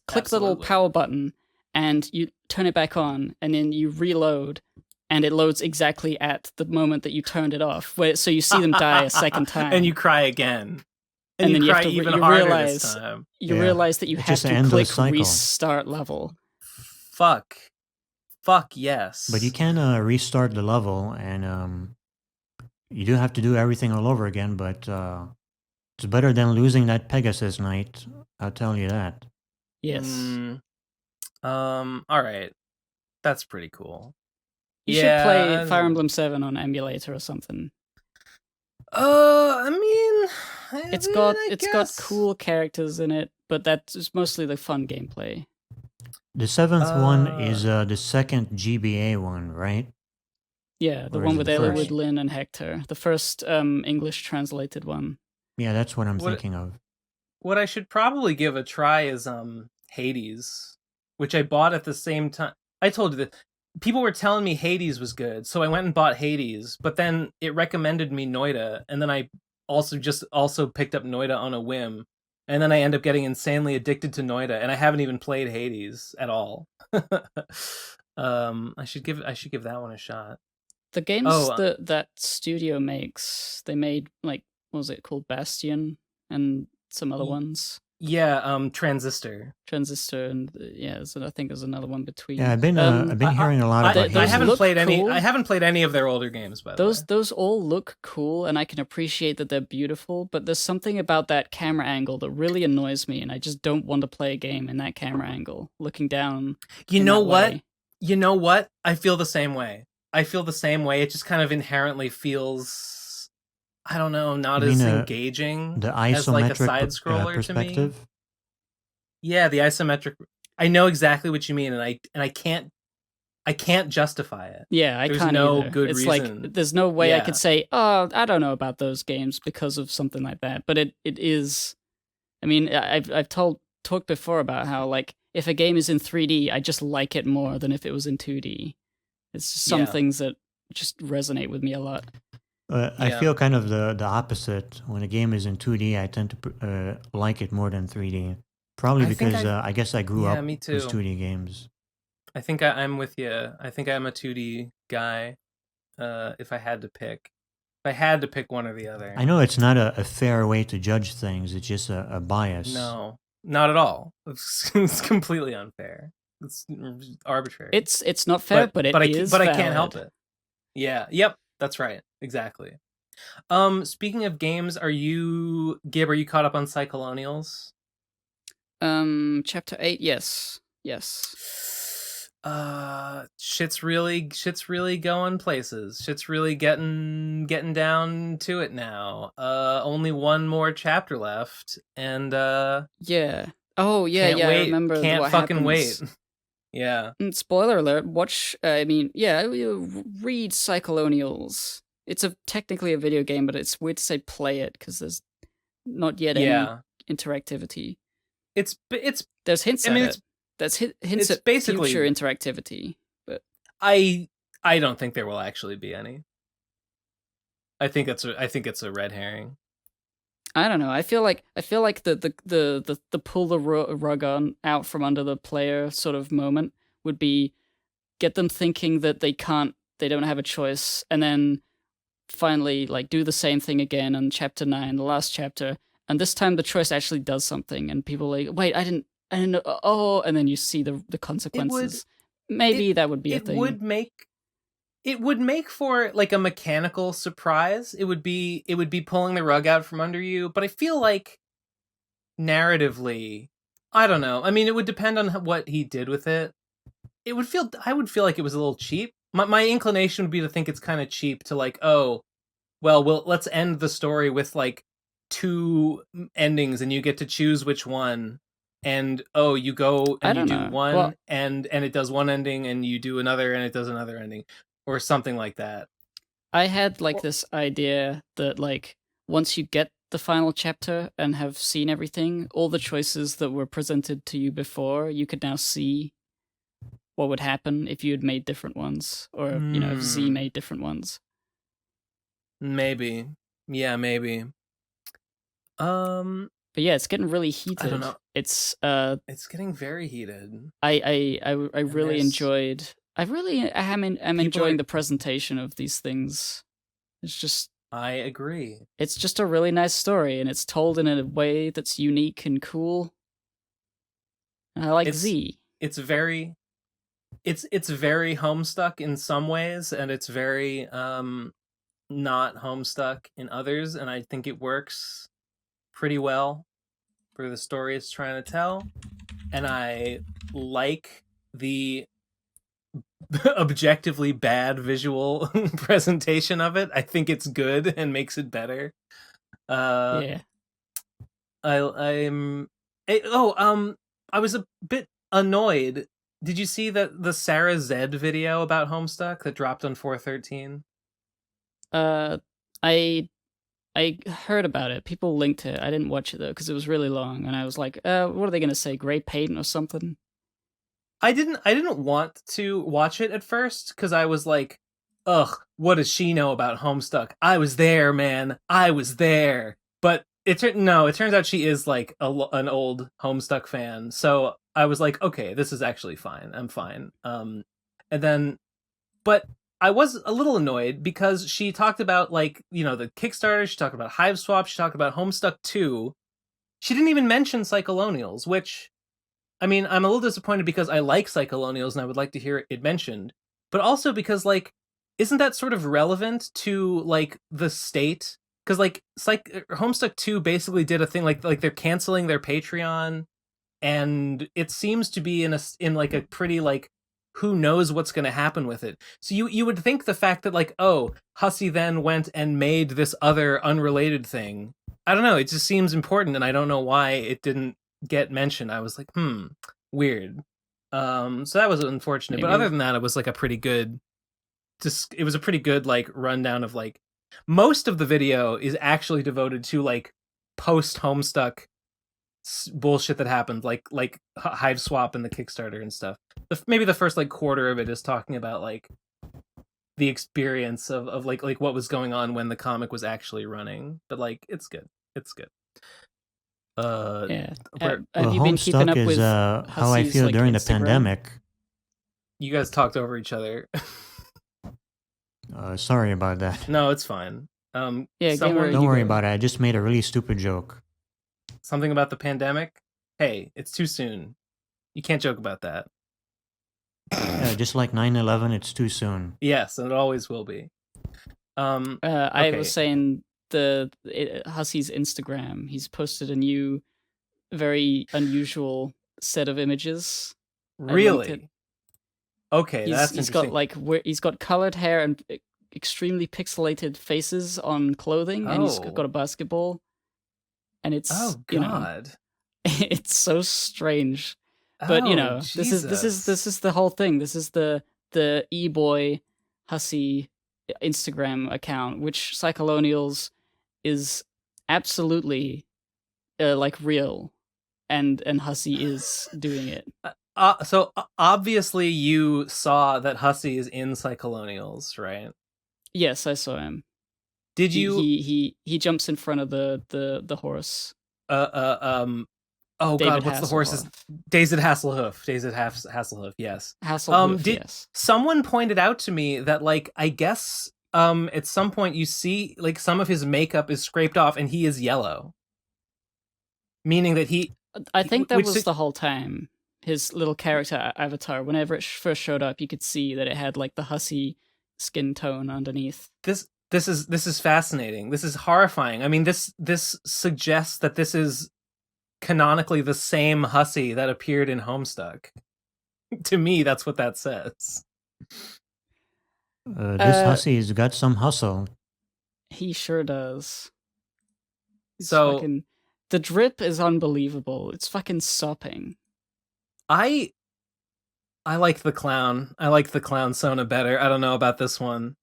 click the little power button, and you turn it back on, and then you reload, and it loads exactly at the moment that you turned it off. So you see them die a second time, and you cry again. And then you cry have to even harder this time. You realize that you have to click restart level. Fuck yes. But you can restart the level, and you do have to do everything all over again. But it's better than losing that Pegasus night. I'll tell you that. Yes. All right. That's pretty cool. You should play Fire Emblem 7 on emulator or something. I mean, it's got cool characters in it, but that's mostly the fun gameplay. The 7th one is the second GBA one, right? Yeah, the one with Eliwood, Lynn, and Hector. The first English translated one. Yeah, that's what I'm thinking of. What I should probably give a try is Hades, which I bought at the same time. I told you that people were telling me Hades was good, so I went and bought Hades, but then it recommended me Noita, and then I also picked up Noita on a whim, and then I end up getting insanely addicted to Noita, and I haven't even played Hades at all. I should give that one a shot. The games that studio makes, they made like, what was it called, Bastion and some other ones. Yeah, Transistor, and so I think there's another one between. Yeah, I've been hearing a lot about. I haven't played any. I haven't played any of their older games, by the way. Those all look cool, and I can appreciate that they're beautiful. But there's something about that camera angle that really annoys me, and I just don't want to play a game in that camera angle, looking down. You know what? I feel the same way. It just kind of inherently feels, I don't know, not as engaging the isometric as like a side scroller perspective. To me. Yeah, the isometric. I know exactly what you mean, and I can't justify it. Yeah, There's can't no either. good it's reason. Like there's no way I could say, oh, I don't know about those games because of something like that. But it is. I mean, I've talked before about how like if a game is in 3D, I just like it more than if it was in 2D. It's just some things that just resonate with me a lot. I feel kind of the opposite. When a game is in 2D, I tend to like it more than 3D. Probably because I guess I grew up with 2D games. I think I'm with you. I think I'm a 2D guy. If I had to pick one or the other. I know it's not a fair way to judge things. It's just a bias. No, not at all. It's completely unfair. It's arbitrary. It's not fair, but it is. But I can't help it. Yeah. Yep. That's right. Exactly. Speaking of games, are you caught up on Cycolonials? Chapter 8, yes. Shit's really going places. Shit's really getting down to it now. Only one more chapter left, and yeah. Oh yeah, can't yeah. wait. I remember. Can't what fucking happens. wait. Yeah. And spoiler alert. Watch. Read Cycolonials. It's technically a video game, but it's weird to say play it because there's not yet any interactivity. There's hints at it. There's hints at basically future interactivity, but I don't think there will actually be any. I think it's a red herring. I don't know. I feel like the pull the rug out from under the player sort of moment would be get them thinking that they don't have a choice, and then finally like do the same thing again on chapter 9, the last chapter, and this time the choice actually does something, and people are like, wait, I didn't know. Oh, and then you see the consequences. Maybe that would be a thing. It would make for like a mechanical surprise. It would be pulling the rug out from under you, but I feel like narratively, I don't know. I mean, it would depend on what he did with it. I would feel like it was a little cheap. My inclination would be to think it's kind of cheap to like, oh, well, let's end the story with like 2 endings and you get to choose which one. And oh, you go and you do one, well, and it does one ending, and you do another and it does another ending, or something like that. I had like this idea that like once you get the final chapter and have seen everything, all the choices that were presented to you before, you could now see what would happen if you had made different ones, or you know, if Z made different ones. Maybe, yeah, maybe. But yeah, it's getting really heated. I don't know. It's getting very heated. I really enjoyed. I really am enjoying the presentation of these things. It's just. I agree. It's just a really nice story, and it's told in a way that's unique and cool. And I like Z. It's very Homestuck in some ways, and it's very not Homestuck in others, and I think it works pretty well for the story it's trying to tell. And I like the objectively bad visual presentation of it. I think it's good and makes it better. Yeah. I was a bit annoyed. Did you see the Sarah Zed video about Homestuck that dropped on 413? I heard about it. People linked it. I didn't watch it though because it was really long, and I was like, what are they gonna say? Gray paint or something? I didn't want to watch it at first because I was like, ugh, what does she know about Homestuck? I was there, man. I was there. But it turns out she is like an old Homestuck fan. So I was like, okay, this is actually fine. I'm fine. But I was a little annoyed because she talked about like, you know, the Kickstarter. She talked about Hive Swap. She talked about Homestuck 2. She didn't even mention Cyclonials, which, I mean, I'm a little disappointed because I like Cyclonials and I would like to hear it mentioned, but also because like, isn't that sort of relevant to like the state? Because like Homestuck 2 basically did a thing like they're canceling their Patreon, and it seems to be in like a pretty like, who knows what's going to happen with it. So you would think the fact that like, oh, Hussie then went and made this other unrelated thing, I don't know, it just seems important, and I don't know why it didn't get mentioned. I was like, weird. So that was unfortunate. Maybe. But other than that, it was like a pretty good like rundown of like, most of the video is actually devoted to like post Homestuck bullshit that happened, like Hive Swap and the Kickstarter and stuff. Maybe the first like quarter of it is talking about like the experience of like what was going on when the comic was actually running. But like, it's good. Yeah. Have you been keeping up with how I feel like, during the pandemic? You guys talked over each other. Sorry about that. No, it's fine. Don't worry about it. I just made a really stupid joke. Something about the pandemic? Hey, it's too soon. You can't joke about that. Yeah, just like 9/11, it's too soon. Yes, and it always will be. Okay. I was saying Hussie's Instagram. He's posted a new, very unusual set of images. Really? Okay, that's interesting. He's got colored hair and extremely pixelated faces on clothing, and he's got a basketball. And it's it's so strange. But this is the whole thing. This is the e-boy Hussie Instagram account, which Cyclonials is absolutely like real, and Hussie is doing it. So obviously you saw that Hussie is in Cyclonials, right? Yes, I saw him. Did you? He jumps in front of the horse. Oh God, what's the horse's? Dazed Hasselhoof. Dazed Hasselhoof. Yes. Hasselhoof. Yes. Someone pointed out to me that like, I guess at some point you see like some of his makeup is scraped off and he is yellow, meaning that I think that which was the whole time. His little character avatar, whenever it first showed up, you could see that it had like the Hussie skin tone underneath. This is fascinating. This is horrifying. I mean, this suggests that this is canonically the same Hussie that appeared in Homestuck. To me, that's what that says. This Hussie's got some hustle. He sure does. So the drip is unbelievable. It's fucking sopping. I like the clown. I like the clown Sona better. I don't know about this one.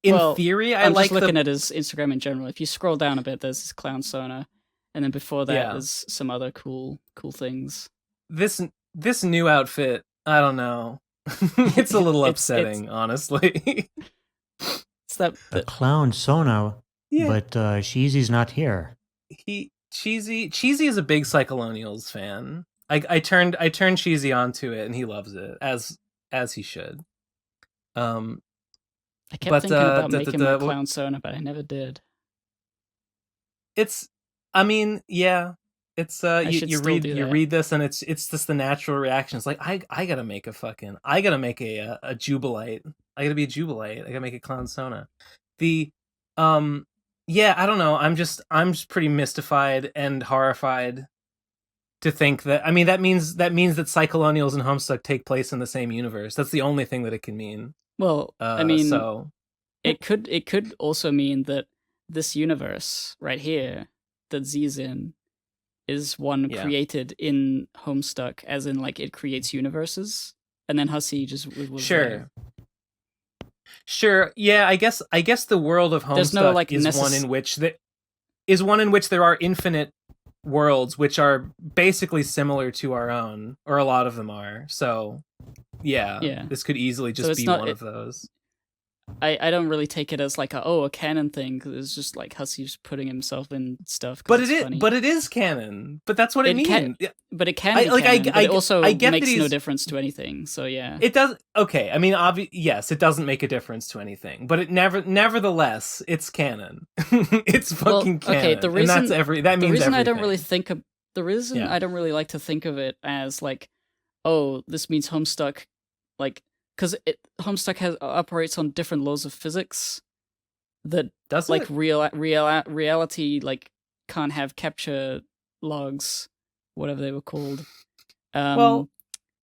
In theory, I'm just looking at his Instagram in general. If you scroll down a bit, there's this clown Sona, and then before that, there's some other cool things. This new outfit, I don't know. It's a little upsetting, honestly. It's the clown Sona, but Cheesy's not here. Cheesy is a big Cyclonials fan. I turned Cheesy onto it, and he loves it as he should. I kept thinking about making my clown Sona, but I never did. It's, I mean, yeah. It's you read this and it's just the natural reaction. It's like I gotta make a Jubilite. I gotta be a Jubilite. I gotta make a clown Sona. I don't know. I'm just pretty mystified and horrified to think that. I mean, that means that Cyclonials and Homestuck take place in the same universe. That's the only thing that it can mean. Well, I mean, it could also mean that this universe right here that Z's in is one created in Homestuck, as in like it creates universes, and then Hussie just was sure. Sure, yeah. I guess the world of Homestuck is one in which there are infinite worlds, which are basically similar to our own, or a lot of them are. So, yeah. This could easily just be one of those. I don't really take it as like a canon thing, because it's just like Hussie's putting himself in stuff. But it is canon. But that's what it means. But it can be canon, but it also makes no difference to anything. So yeah, it does. Okay, I mean, yes, it doesn't make a difference to anything, but it nevertheless, it's canon. It's fucking canon. Okay, the reason I don't really like to think of it as like, oh, this means Homestuck, like. Because Homestuck operates on different laws of physics that reality like can't have capture logs, whatever they were called. I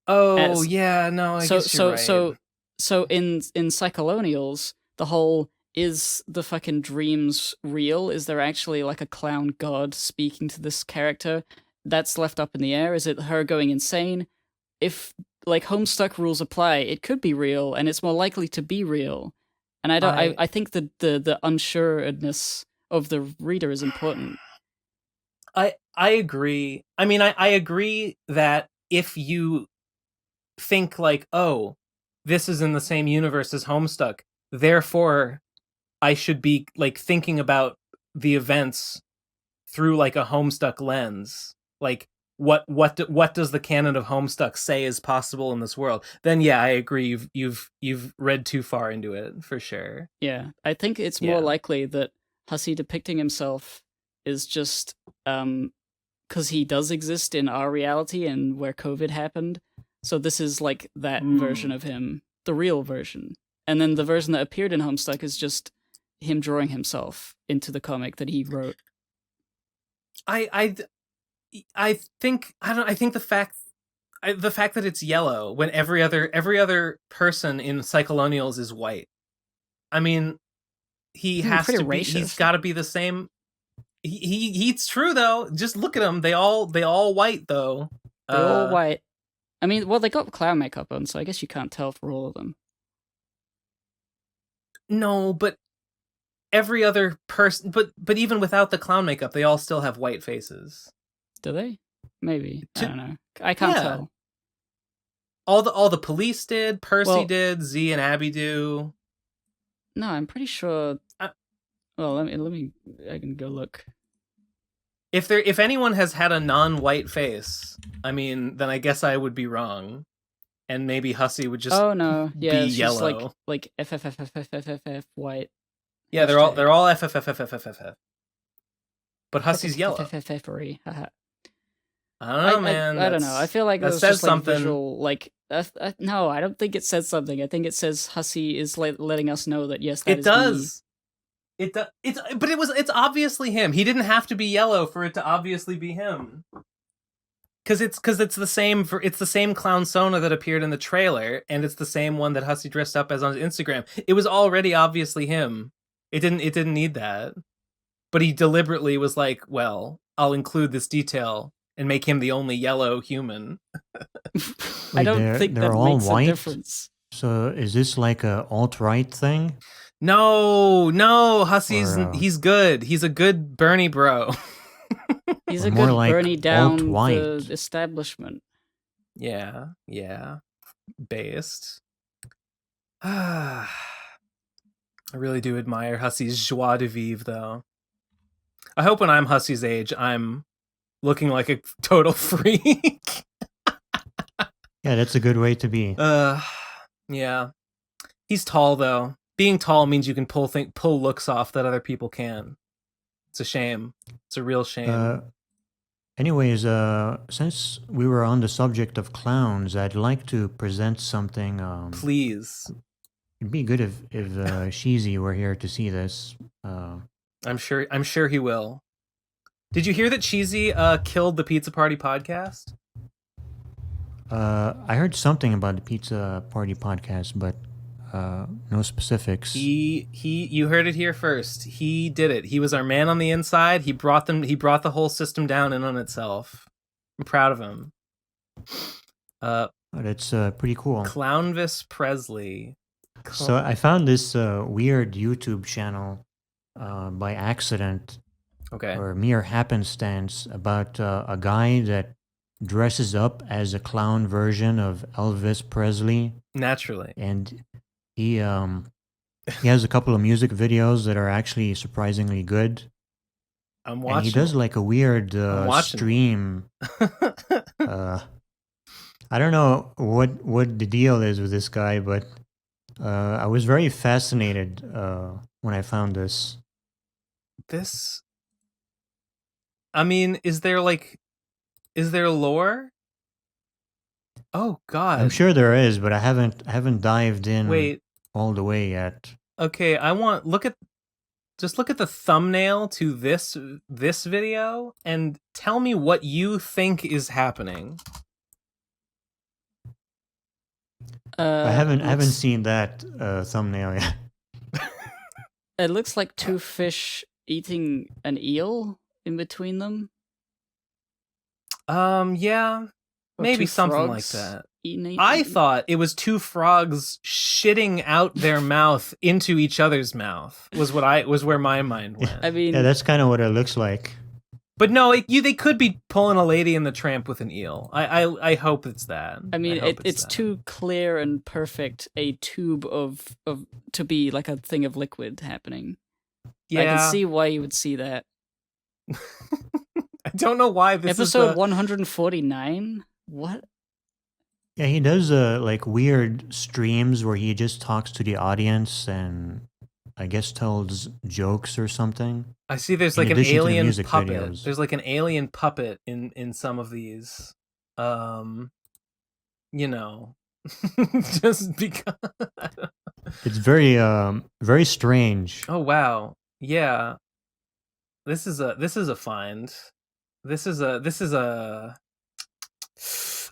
guess you're right. So in Cyclonials, the whole is the fucking dreams real? Is there actually like a clown god speaking to this character? That's left up in the air. Is it her going insane? If like Homestuck rules apply, it could be real, and it's more likely to be real. And I think the unsureness of the reader is important. I agree. I mean, I agree that if you think like, oh, this is in the same universe as Homestuck, therefore I should be like thinking about the events through like a Homestuck lens, like. What does the canon of Homestuck say is possible in this world? Then yeah, I agree. You've read too far into it for sure. Yeah, I think it's more likely that Hussie depicting himself is just because he does exist in our reality and where COVID happened. So this is like that version of him, the real version, and then the version that appeared in Homestuck is just him drawing himself into the comic that he wrote. I think the fact that it's yellow when every other person in Cyclonials is white. I mean, he has to be. He's got to be the same. He's true though. Just look at him. They all white though. They're all white. I mean, well, they got clown makeup on, so I guess you can't tell for all of them. No, but every other person. But even without the clown makeup, they all still have white faces. Do they? Maybe. I don't know. I can't tell. All the police did. Percy did. Z and Abby do. No, I'm pretty sure. Let me. I can go look. If anyone has had a non-white face, I mean, then I guess I would be wrong. and maybe Hussie would just Oh no, yeah, be it's just yellow. like FFFFFFF white. Yeah, they're all FFFFFFF. But Hussie's yellow. FFFFFFery. I don't know, man. I don't know. I feel like that that's says just like something. visual. Like, no, I don't think it says something. I think it says Hussie is letting us know that yes, that It is does. It does. It's obviously him. He didn't have to be yellow for it to obviously be him. Because it's the same clown Sona that appeared in the trailer, and it's the same one that Hussie dressed up as on Instagram. It was already obviously him. It didn't need that. But he deliberately was like, well, I'll include this detail and make him the only yellow human. I don't think they're that all makes white? a difference. So is this like a alt-right thing? No, Hussie's he's good. He's a good Bernie bro. He's a More good like Bernie down alt-white. the establishment. Yeah. Based. I really do admire Hussie's joie de vivre, though. I hope when I'm Hussie's age, I'm looking like a total freak. Yeah, that's a good way to be. Yeah. He's tall, though. Being tall means you can pull looks off that other people can. It's a shame. It's a real shame. Anyways, since we were on the subject of clowns, I'd like to present something. Please. It'd be good if Sheezy were here to see this. I'm sure he will. Did you hear that Cheesy killed the Pizza Party podcast? I heard something about the Pizza Party podcast, but no specifics. You heard it here first. He did it. He was our man on the inside. He brought the whole system down in on itself. I'm proud of him. That's pretty cool. Clownvis Presley. So I found this weird YouTube channel by accident, or mere happenstance, about a guy that dresses up as a clown version of Elvis Presley. Naturally. And he has a couple of music videos that are actually surprisingly good. I'm watching. And he does like a weird stream. I don't know what the deal is with this guy, but I was very fascinated when I found this. I mean, is there lore? Oh God! I'm sure there is, but I haven't dived in all the way yet. Okay, look at the thumbnail to this video and tell me what you think is happening. I haven't seen that thumbnail yet. It looks like two fish eating an eel in between them. Yeah. Or maybe something like that. I thought it was two frogs shitting out their mouth into each other's mouth. Was where my mind went. I mean, yeah, that's kind of what it looks like. But no, they could be pulling a Lady in the Tramp with an eel. I hope it's that. I mean, it's too clear and perfect a tube of to be like a thing of liquid happening. Yeah. I can see why you would see that. I don't know why this episode 149. What? Yeah, he does like weird streams where he just talks to the audience and I guess tells jokes or something. I see there's like an alien puppet. Videos. There's like an alien puppet in some of these. Just because it's very strange. Oh wow. Yeah. This is a find. This is a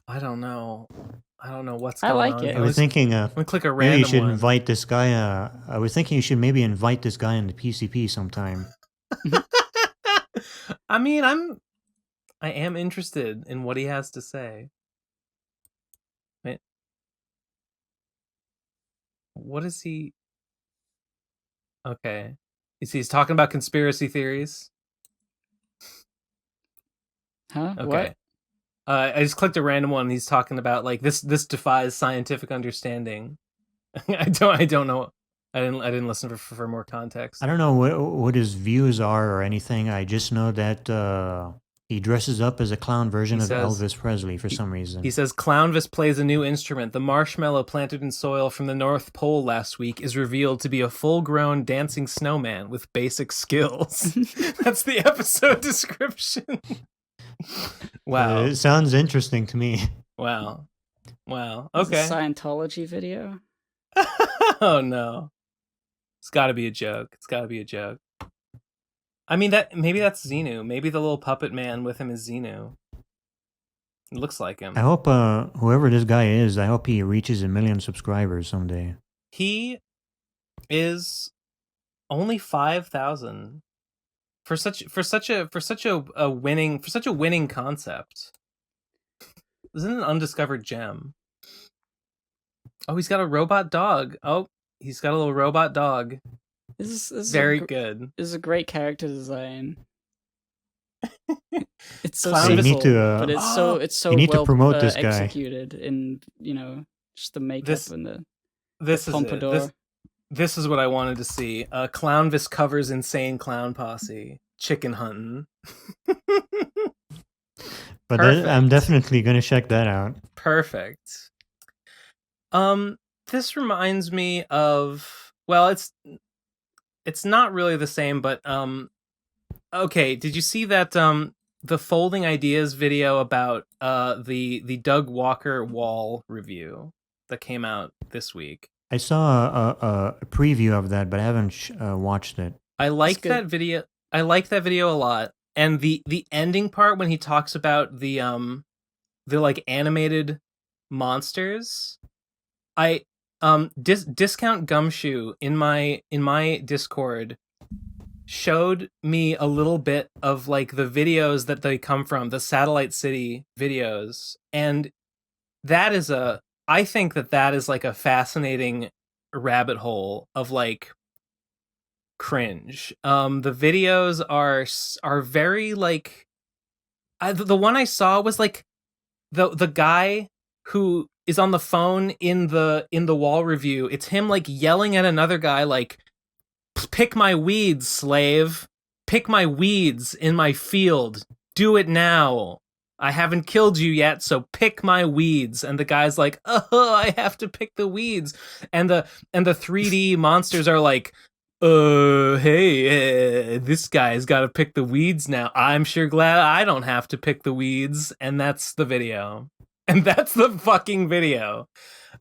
I don't know what's going on. I like it. I was thinking click a random maybe you should one. invite this guy. I was thinking you should maybe invite this guy on the PCP sometime. I mean, I am interested in what he has to say. Wait. What is he? Okay. He's talking about conspiracy theories. Huh? Okay. What? I just clicked a random one and he's talking about like this defies scientific understanding. I don't know. I didn't listen for more context. I don't know what his views are or anything. I just know that He dresses up as a clown version He of says- Elvis Presley for some reason. He says, Clownvis plays a new instrument. The marshmallow planted in soil from the North Pole last week is revealed to be a full-grown dancing snowman with basic skills. That's the episode description. Wow. It sounds interesting to me. Wow. Wow. It's Okay. a Scientology video. Oh, no. It's got to be a joke. It's got to be a joke. I mean, maybe that's Xenu. Maybe the little puppet man with him is Xenu. It looks like him. I hope whoever this guy is, I hope he reaches 1 million subscribers someday. He is only 5,000 for such a winning concept. Isn't it an undiscovered gem? Oh, he's got a robot dog. Oh, he's got a little robot dog. This is Very good. This is a great character design. It's so Clownvis- They need simple, to, but it's so you need to well promote this guy. executed in just the makeup and the pompadour. This is what I wanted to see. Clownvis covers insane clown posse. Chicken hunting. But Perfect. I'm definitely gonna check that out. Perfect. This reminds me of, well, it's not really the same, but okay, did you see that the Folding Ideas video about the Doug Walker wall review that came out this week? I saw a preview of that, but I haven't watched it. I like good. that video. I like that video a lot. And the ending part when he talks about the like animated monsters, I Discount Gumshoe in my Discord showed me a little bit of like the videos that they come from, the Satellite City videos, and I think that is like a fascinating rabbit hole of like cringe. The videos are very like, the one I saw was like the guy who is on the phone in the wall review. It's him like yelling at another guy like, pick my weeds, slave, pick my weeds in my field, do it now. I haven't killed you yet, so pick my weeds. And the guy's like, oh, I have to pick the weeds. And the 3D monsters are like, hey, this guy's got to pick the weeds now. I'm sure glad I don't have to pick the weeds. And that's the video. And that's the fucking video.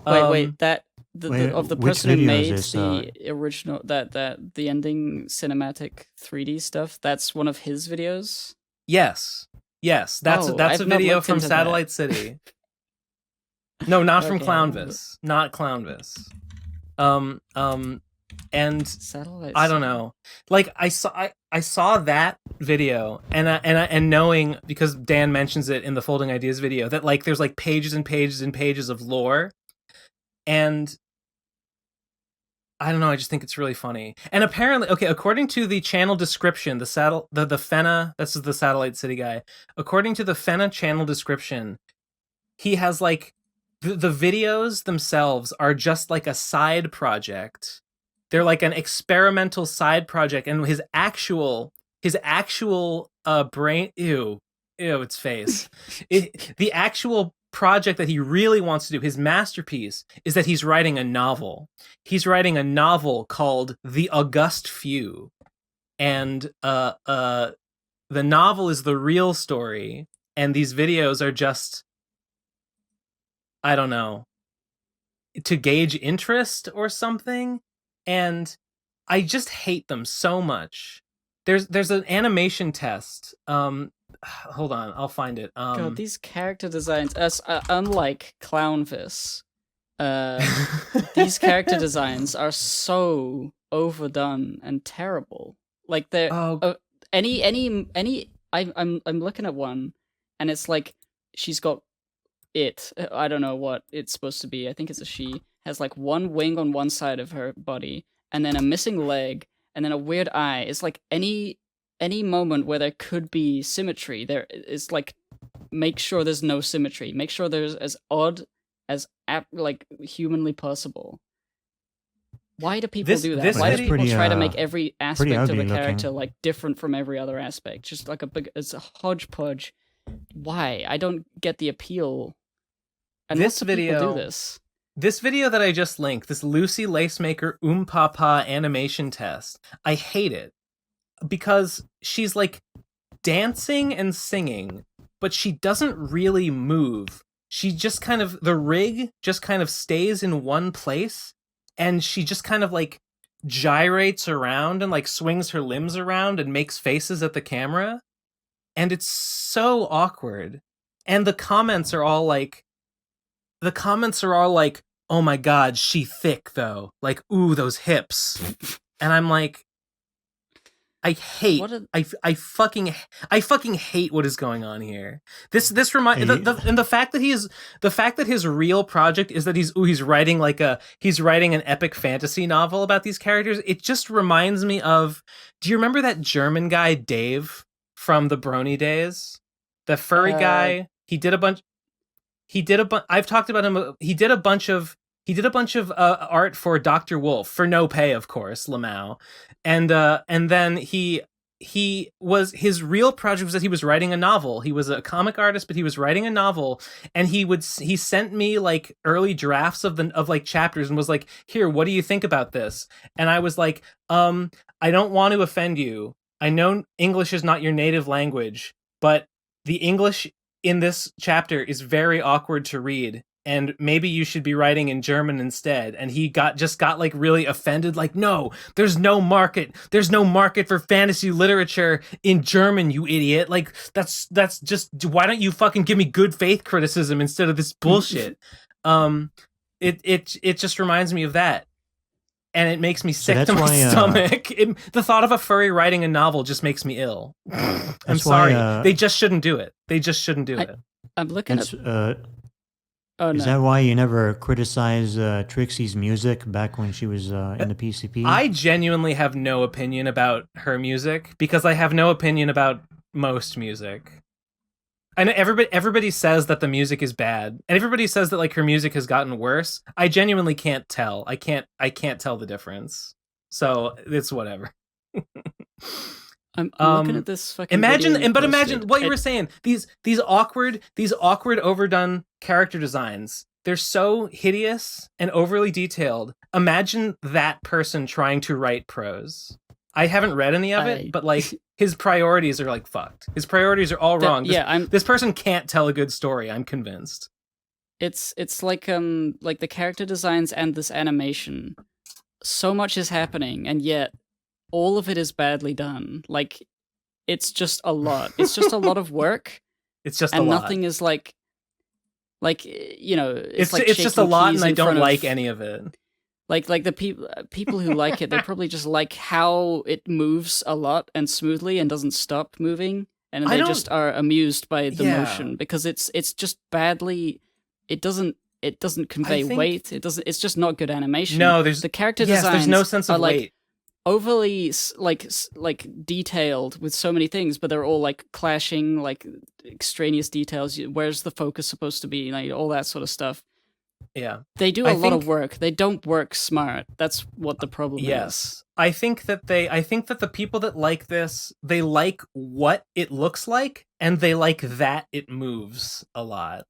Wait, that Wait, of the which person who video is made this, the original that the ending cinematic 3D stuff. That's one of his videos. Yes, that's Oh, that's a I've not video looked from into that. Satellite City. No, not from Okay. Clownvis. Not Clownvis. And Satellite. I don't know. Like I saw that video and knowing, because Dan mentions it in the Folding Ideas video, that like there's like pages and pages and pages of lore, and I don't know, I just think it's really funny. And apparently, okay, according to the channel description, the FENNAH, this is the Satellite City guy. According to the FENNAH channel description, he has like the videos themselves are just like a side project. They're like an experimental side project, and his actual brain, ew, its face. The actual project that he really wants to do, his masterpiece, is that he's writing a novel. He's writing a novel called The August Few. And the novel is the real story, and these videos are just, I don't know, to gauge interest or something. And I just hate them so much. There's an animation test. Hold on, I'll find it. God, these character designs, unlike Clownvis, these character designs are so overdone and terrible. Like they're I'm looking at one, and it's like she's got I don't know what it's supposed to be. I think it's a she. Has like one wing on one side of her body, and then a missing leg, and then a weird eye. It's like any moment where there could be symmetry, there is like, make sure there's no symmetry. Make sure there's as odd as like humanly possible. Why do people do that? this Why do video- people try to make pretty every aspect of ugly a character looking. like different from every other aspect? Just like it's a hodgepodge. Why? I don't get the appeal. And This lots of people video- do this. This video that I just linked, this Lucy Lacemaker Papa animation test, I hate it because she's like dancing and singing, but she doesn't really move. She just kind of, the rig just kind of stays in one place, and she just kind of like gyrates around and like swings her limbs around and makes faces at the camera. And it's so awkward. And the comments are all like, oh my god, she thick though. Like, ooh, those hips. And I'm like, I fucking hate what is going on here. This remind and the fact that his real project is that he's writing an epic fantasy novel about these characters. It just reminds me of, do you remember that German guy Dave from the Brony days? The furry guy. I've talked about him. He did a bunch of art for Dr. Wolf for no pay, of course, Lamau, and then his real project was that he was writing a novel. He was a comic artist, but he was writing a novel, and he sent me like early drafts of like chapters and was like, "Here, what do you think about this?" And I was like, I don't want to offend you. I know English is not your native language, but the English in this chapter is very awkward to read, and maybe you should be writing in German instead. And he got like really offended, like, no, there's no market for fantasy literature in German, you idiot. Like, that's just, why don't you fucking give me good faith criticism instead of this bullshit? It just reminds me of that. And it makes me sick to my stomach. The thought of a furry writing a novel just makes me ill. I'm sorry. They just shouldn't do it. I'm looking at... Is that why you never criticized Trixie's music back when she was in the PCP? I genuinely have no opinion about her music because I have no opinion about most music. I know everybody says that the music is bad, and everybody says that like her music has gotten worse. I genuinely can't tell. I can't tell the difference. So it's whatever. I'm looking at this fucking imagine video what you were saying. These awkward overdone character designs. They're so hideous and overly detailed. Imagine that person trying to write prose. I haven't read any of it, but like his priorities are like fucked. His priorities are all wrong. This person can't tell a good story, I'm convinced. It's like the character designs and this animation. So much is happening, and yet all of it is badly done. Like, it's just a lot. It's just a lot of work. It's just and a lot. nothing is like you know. It's like just a lot, and I don't like any of it. Like the people who like it, they probably just like how it moves a lot and smoothly and doesn't stop moving, and they just are amused by the motion because it's just badly. It doesn't convey weight. It's just not good animation. No, there's the character designs. There's no sense of weight. Like overly like detailed with so many things, but they're all like clashing, like extraneous details. Where's the focus supposed to be? Like all that sort of stuff. Yeah. They do a lot of work. They don't work smart. That's what the problem is. I think that the people that like this, they like what it looks like, and they like that it moves a lot.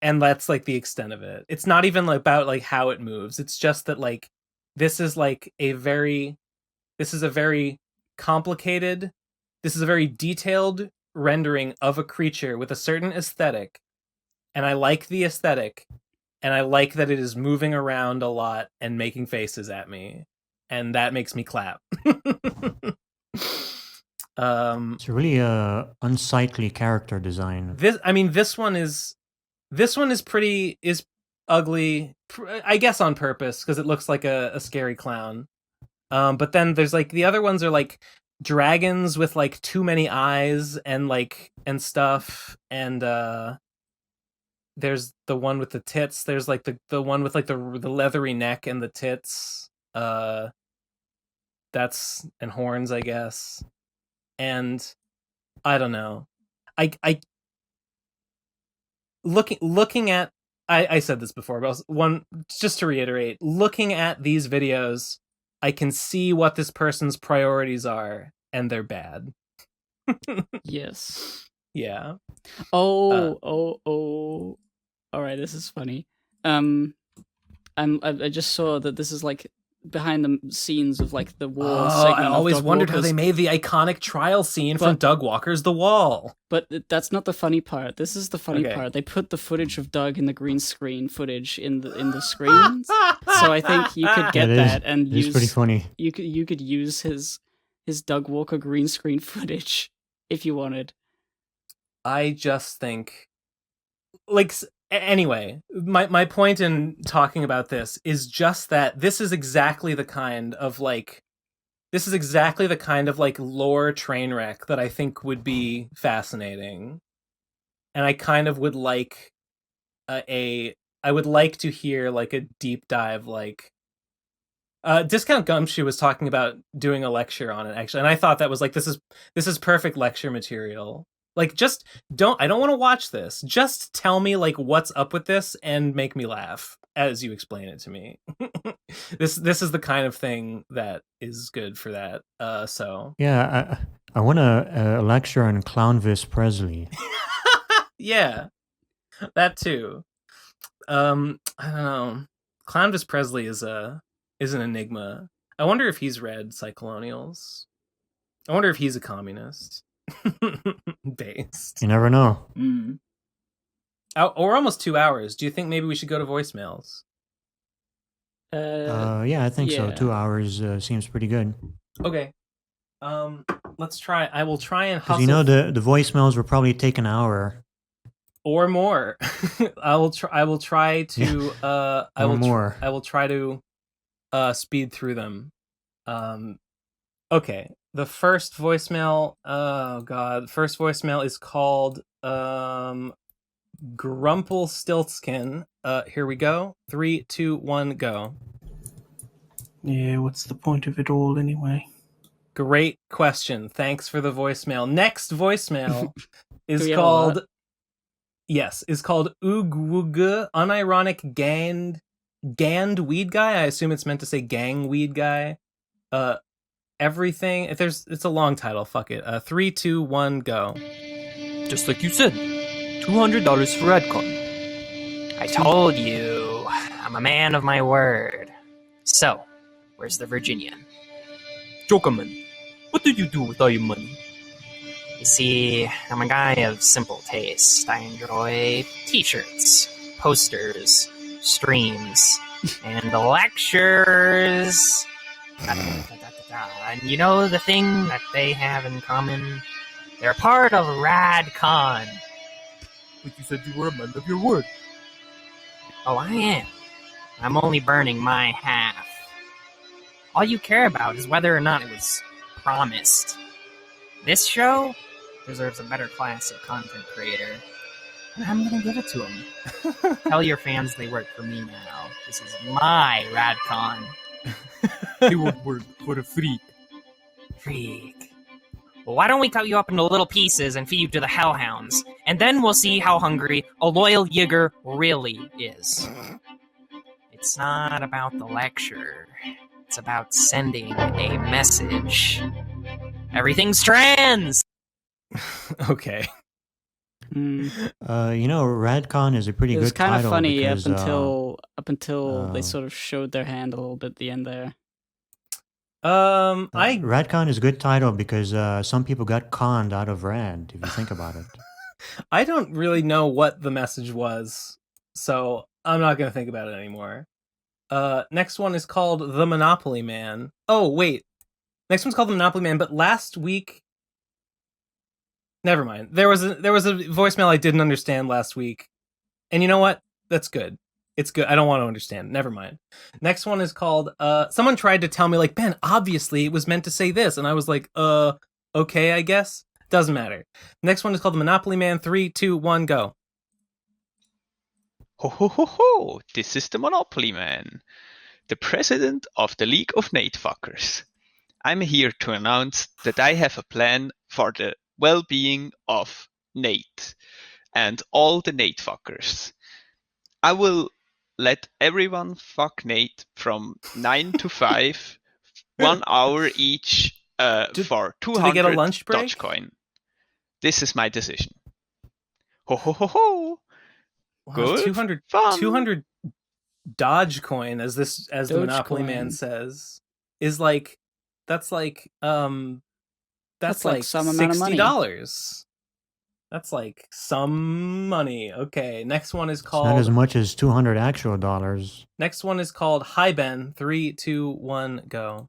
And that's like the extent of it. It's not even about like how it moves. It's just that like this is a very complicated, this is a very detailed rendering of a creature with a certain aesthetic. And I like the aesthetic. And I like that it is moving around a lot and making faces at me. And that makes me clap. It's a really unsightly character design. This one is ugly, I guess on purpose, because it looks like a scary clown. But then there's like the other ones are like dragons with like too many eyes and stuff, and there's the one with the tits. There's like the one with like the leathery neck and the tits. And horns, I guess. And I don't know. I looking at I said this before, but just to reiterate, looking at these videos, I can see what this person's priorities are, and they're bad. Yes. Yeah. Oh. All right, this is funny. I just saw that this is like behind the scenes of like the war segment. I always of Dog wondered Walkers. how they made the iconic trial scene from Doug Walker's The Wall. But that's not the funny part. This is the funny part. They put the footage of Doug in the green screen footage in the screens. So I think you could get that and use. It's pretty funny. You could use his Doug Walker green screen footage if you wanted. I just think, like, anyway, my point in talking about this is just that this is exactly the kind of like lore train wreck that I think would be fascinating, and I kind of would like I would like to hear like a deep dive, like Discount Gumshoe was talking about doing a lecture on it actually, and I thought that was like this is perfect lecture material. Like, just I don't want to watch this. Just tell me like what's up with this and make me laugh as you explain it to me. This is the kind of thing that is good for that. So yeah, I want a lecture on Clownvis Presley. Yeah, that too. I don't know. Clownvis Presley is an enigma. I wonder if he's read Cyclonials. I wonder if he's a communist. Based. You never know. Or almost 2 hours. Do you think maybe we should go to voicemails? Yeah, I think so. 2 hours seems pretty good. Okay. Let's try. I will try and hustle. You know, the voicemails will probably take an hour or more. I will try to. I will try to speed through them. Okay. The first voicemail. Oh God. The first voicemail is called Grumpelstiltskin. Here we go. 3, 2, 1, go. Yeah, what's the point of it all anyway? Great question. Thanks for the voicemail. Next voicemail is called Oogwooga, unironic ganned weed guy. I assume it's meant to say gang weed guy. Everything. It's a long title. Fuck it. 3, 2, 1, go. Just like you said, $200 for Radcon. I told you, I'm a man of my word. So, where's the Virginian? Jokerman, what did you do with all your money? You see, I'm a guy of simple taste. I enjoy t-shirts, posters, streams, and lectures. And you know the thing that they have in common? They're part of RadCon. But you said you were a man of your word. Oh, I am. I'm only burning my half. All you care about is whether or not it was promised. This show deserves a better class of content creator. And I'm gonna give it to them. Tell your fans they work for me now. This is my RadCon. They won't work for a freak. Freak. Well, why don't we cut you up into little pieces and feed you to the hellhounds? And then we'll see how hungry a loyal Yigger really is. It's not about the lecture. It's about sending a message. Everything's trans! Okay. You know, RadCon is a pretty good title. It was kind of funny because, up until they sort of showed their hand a little bit at the end there. RadCon is a good title because some people got conned out of Rad, if you think about it. I don't really know what the message was, so I'm not going to think about it anymore. Next one is called The Monopoly Man. Oh, wait. Next one's called The Monopoly Man, but last week... Never mind. There was a voicemail I didn't understand last week. And you know what? That's good. It's good. I don't want to understand. Never mind. Next one is called, someone tried to tell me, like, Ben, obviously it was meant to say this. And I was like, okay, I guess. Doesn't matter. Next one is called The Monopoly Man. 3, 2, 1, go. Ho ho ho ho! This is the Monopoly Man, the president of the League of Natefuckers. I'm here to announce that I have a plan for the well-being of Nate and all the Natefuckers. I will let everyone fuck Nate from 9 to 5, 1 hour each for do they get a 200 lunch break? Dogecoin. This is my decision. Ho ho ho ho! Wow, Good 200 fun. 200 Dogecoin, as the Monopoly Man Dogecoin. says, is like that's like some amount of money. $60. That's like some money. Okay, next one is It's not as called much as 200 actual dollars. next one is called Hi Ben. 3, 2, 1, go.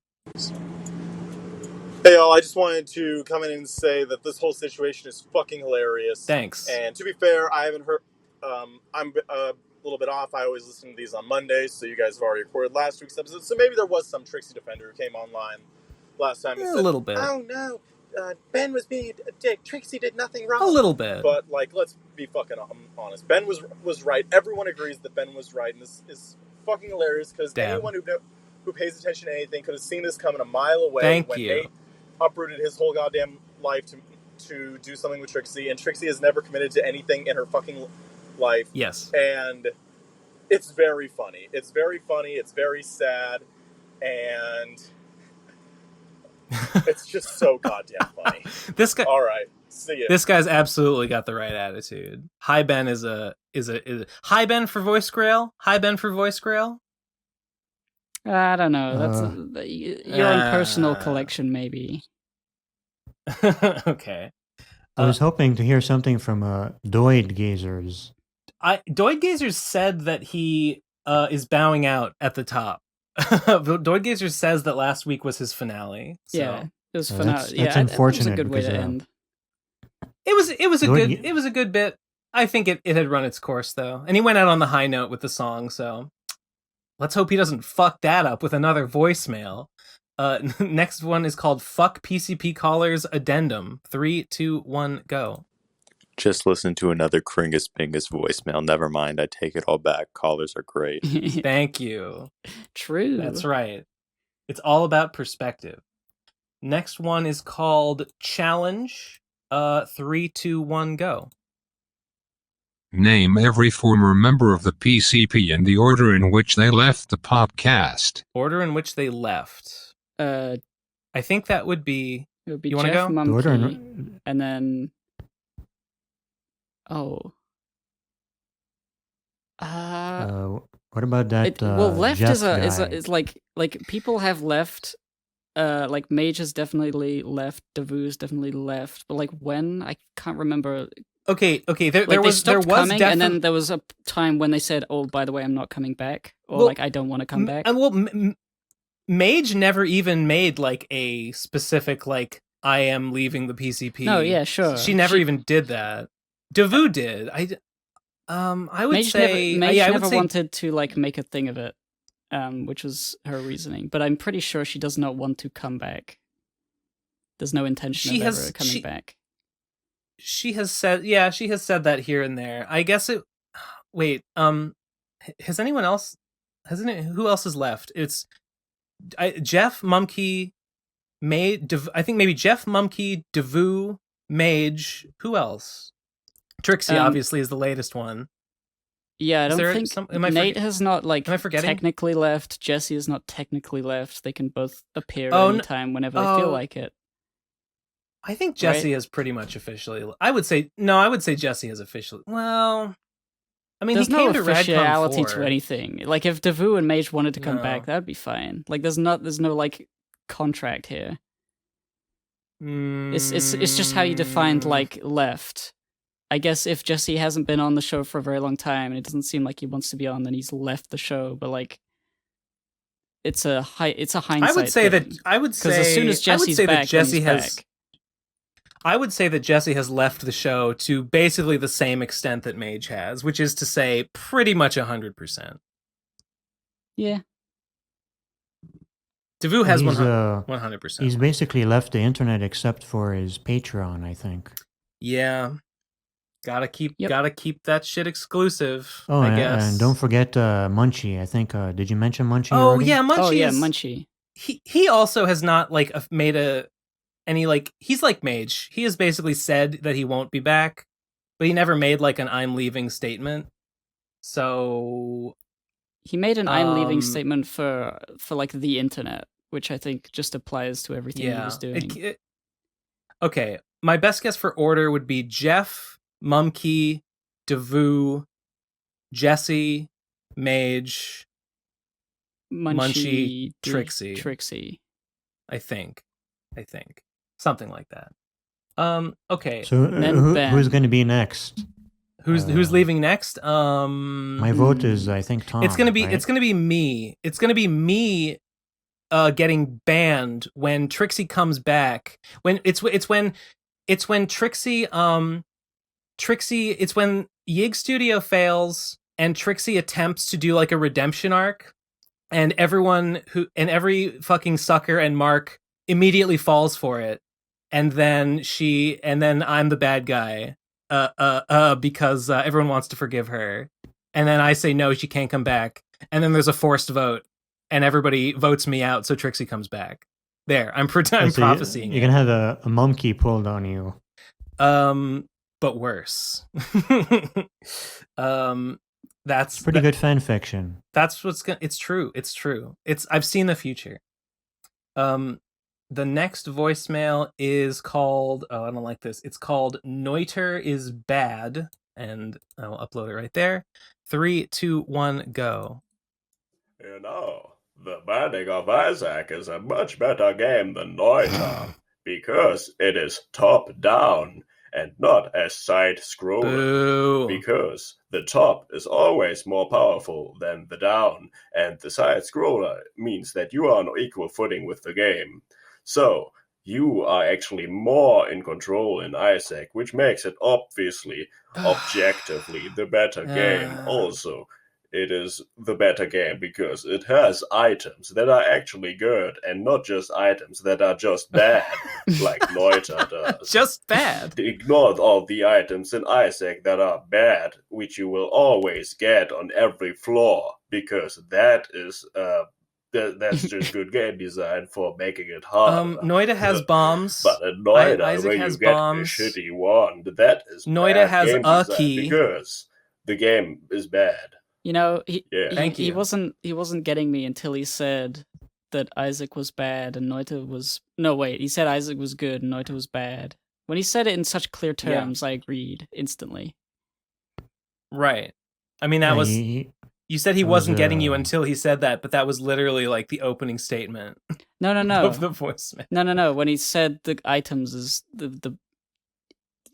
Hey y'all, I just wanted to come in and say that this whole situation is fucking hilarious. Thanks. And to be fair, I haven't heard, I'm a little bit off. I always listen to these on Mondays, so you guys have already recorded last week's episode. So maybe there was some Trixie Defender who came online last time and A said, little bit. "Oh no, Ben was being a dick. Trixie did nothing wrong." A little bit. But like, let's be fucking honest. Ben was right. Everyone agrees that Ben was right, and this is fucking hilarious because anyone who pays attention to anything could have seen this coming a mile away. Thank you. Nate uprooted his whole goddamn life to do something with Trixie, and Trixie has never committed to anything in her fucking life. Yes. And it's very funny. It's very funny. It's very sad, and it's just so goddamn funny. This guy. All right, see ya. This guy's absolutely got the right attitude. Hi Ben is Hi Ben for voice grail. Hi Ben for voice grail. I don't know. That's your own personal collection, maybe. Okay. I was hoping to hear something from Doid Gazers. Doid Gazers said that he is bowing out at the top. Doid Gazers says that last week was his finale. So. Yeah, it was finale. That's yeah, unfortunate. It was a good way because, to end. It was a good bit. I think it had run its course though, and he went out on the high note with the song. So let's hope he doesn't fuck that up with another voicemail. Next one is called "Fuck PCP Callers Addendum." 3, 2, 1, go. Just listen to another Kringus Pingus voicemail. Never mind, I take it all back. Callers are great. Thank you. True. That's right. It's all about perspective. Next one is called Challenge. 3, 2, 1, go. Name every former member of the PCP in the order in which they left the podcast. Order in which they left. I think that would be. It would be You wanna Jeff go? Mumkey, and then. What about that? Left Jeff is like people have left. Like Mage has definitely left. Davu's definitely left. But like when I can't remember. Okay. There Like was coming, and then there was a time when they said, "Oh, by the way, I'm not coming back," or like I don't want to come back. Mage never even made like a specific like I am leaving the PCP. No, yeah, sure. She never even did that. Davu did. I would Mage say Mage I never would say, wanted to like make a thing of it, which was her reasoning. But I'm pretty sure she does not want to come back. There's no intention of ever coming back. She has said that here and there. I guess it. Wait, has anyone else? Who else is left? It's Jeff Mumkey, I think maybe Jeff Mumkey, Davu, Mage. Who else? Trixie obviously is the latest one. Yeah, I don't think Nate has not like technically left. Jesse is not technically left. They can both appear anytime whenever they feel like it. I think Jesse has pretty much officially. I would say Jesse has officially. Well, I mean, there's he no came to officiality Radcon 4. to anything. Like if Davu and Mage wanted to come back, that'd be fine. Like there's no like contract here. It's just how you defined like left. I guess if Jesse hasn't been on the show for a very long time and it doesn't seem like he wants to be on, then he's left the show. But like, it's a hindsight. I would say thing. Because as soon as Jesse's back, Jesse has. Back. I would say that Jesse has left the show to basically the same extent that Mage has, which is to say, pretty much 100%. Yeah. Davu has 100%. He's basically left the internet except for his Patreon, I think. Yeah. Gotta keep that shit exclusive. Oh, I guess. And don't forget Munchie. I think did you mention Munchie? Oh already? yeah, Munchie. Oh yeah, Munchie. He also has not like made any like he's like Mage. He has basically said that he won't be back, but he never made like an I'm leaving statement. So he made an "I'm leaving" statement for like the internet, which I think just applies to everything he was doing. Okay, my best guess for order would be Jeff, Mumkey, Davoo, Jesse, Mage, Munchie, Trixie. I think. Something like that. Okay. So who's going to be next? Who's leaving next? My vote is, I think, Tom. It's gonna be right? it's gonna be me. It's gonna be me getting banned when Trixie comes back. When it's when Trixie it's when Yig Studio fails and Trixie attempts to do like a redemption arc, and every fucking sucker and Mark immediately falls for it, and then I'm the bad guy because everyone wants to forgive her, and then I say no, she can't come back, and then there's a forced vote and everybody votes me out, so Trixie comes back. There, I'm prophesying. You're gonna have a monkey pulled on you. But worse. That's pretty good fan fiction. That's what's gonna. It's true. I've seen the future. The next voicemail is called. Oh, I don't like this. It's called "Noiter is Bad," and I'll upload it right there. 3, 2, 1, go. You know, the Binding of Isaac is a much better game than Noiter because it is top-down and not as side-scrolling. Because the top is always more powerful than the down, and the side-scroller means that you are on equal footing with the game. So, you are actually more in control in Isaac, which makes it obviously, objectively, the better game. Also, it is the better game because it has items that are actually good and not just items that are just bad, like Noiter does. Just bad. Ignore all the items in Isaac that are bad, which you will always get on every floor, because that is that's just good game design for making it hard. Noiter has bombs. But in Noiter, Isaac when has you get bombs. a shitty wand, that is Noiter bad has game a design key. because the game is bad. You know, Thank he you. wasn't getting me until he said that Isaac was bad and Noiter was... No, wait, he said Isaac was good and Noiter was bad. When he said it in such clear terms, I agreed instantly. Right. I mean, that was... You said he wasn't getting you until he said that, but that was literally like the opening statement. No. Of the voicemail. No. When he said the items is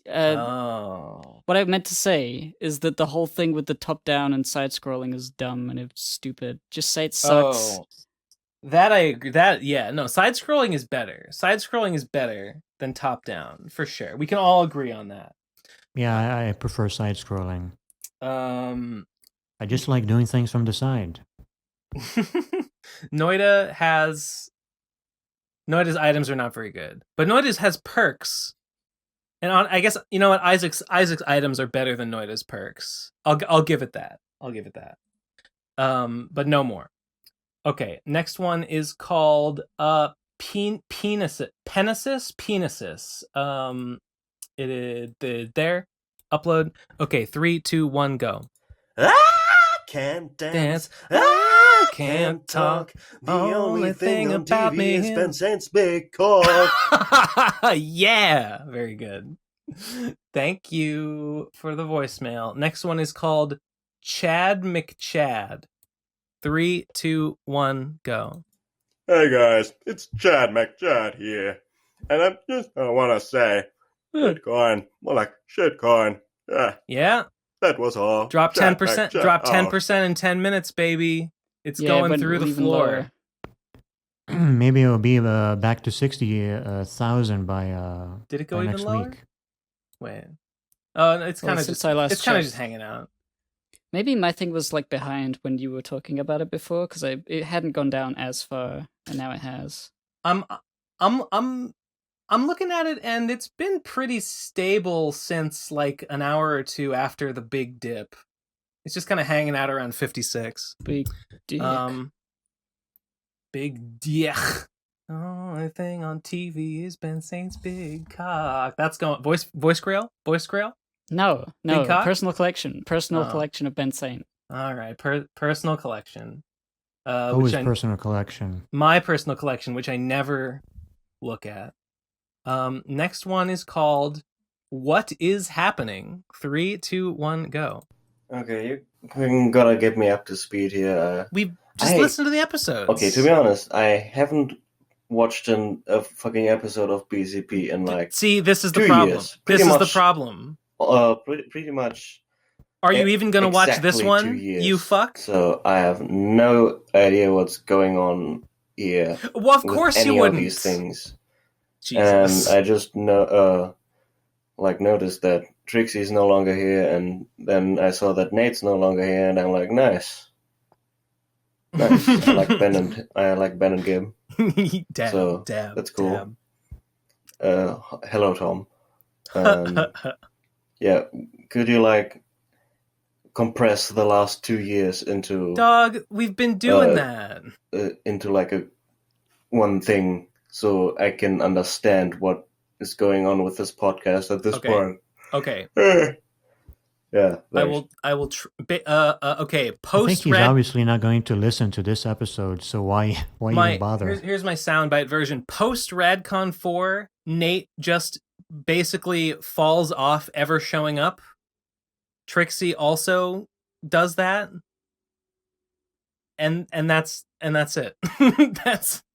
what I meant to say is that the whole thing with the top-down and side-scrolling is dumb and it's stupid. Just say it sucks. Oh, that I agree. Side-scrolling is better. Side-scrolling is better than top-down, for sure. We can all agree on that. Yeah, I prefer side-scrolling. I just like doing things from the side. Noita's items are not very good, but Noita's has perks. And I guess, you know what, Isaac's items are better than Noita's perks. I'll give it that. But no more. Okay, next one is called Penisis. It is there. Upload. Okay, 3, 2, 1, go. Can't dance. I can't talk. The only thing on about TV me is Ben Saint's big cock. Yeah, very good. Thank you for the voicemail. Next one is called Chad McChad. 3, 2, 1, go. Hey guys, it's Chad McChad here, and I just want to say, shitcoin, more like shitcoin. Yeah. That was all. Drop 10%. Drop 10% in 10 minutes, baby. It's going through the floor. Maybe it'll be back to 60,000 by Did it go even next lower? week. Wait. Oh, it's kind of since just I last it's kind of checked. just hanging out. Maybe my thing was like behind when you were talking about it before, because it hadn't gone down as far, and now it has. I'm looking at it, and it's been pretty stable since like an hour or two after the big dip. It's just kind of hanging out around 56. Big dick. Big dick. Only thing on TV is Ben Saint's big cock. That's going voice grail. No, Big cock? personal collection of Ben Saint. All right, personal collection. Always personal collection. My personal collection, which I never look at. Next one is called "What Is Happening." 3, 2, 1, go. Okay, you're gonna get me up to speed here. We've just listened to the episodes. Okay, to be honest, I haven't watched a fucking episode of BCP in like See, this is the 2 problem. years. This is the problem. Pretty much. Are you even gonna watch this exactly one? 2 years. You fuck. So I have no idea what's going on here. Well, of course with you any wouldn't. of these things. Jesus. And I just noticed that Trixie's no longer here, and then I saw that Nate's no longer here, and I'm like, nice. I like Ben and Gib. Dab, so dab, that's cool. dab. Hello, Tom. Yeah, could you like compress the last 2 years into Dog, we've been doing that. Into like one thing, so I can understand what is going on with this podcast at this point. Okay. Yeah. Thanks. I will. Okay. I think he's obviously not going to listen to this episode, so why even bother? Here's my soundbite version. Post Radcon 4, Nate just basically falls off ever showing up. Trixie also does that, and that's it.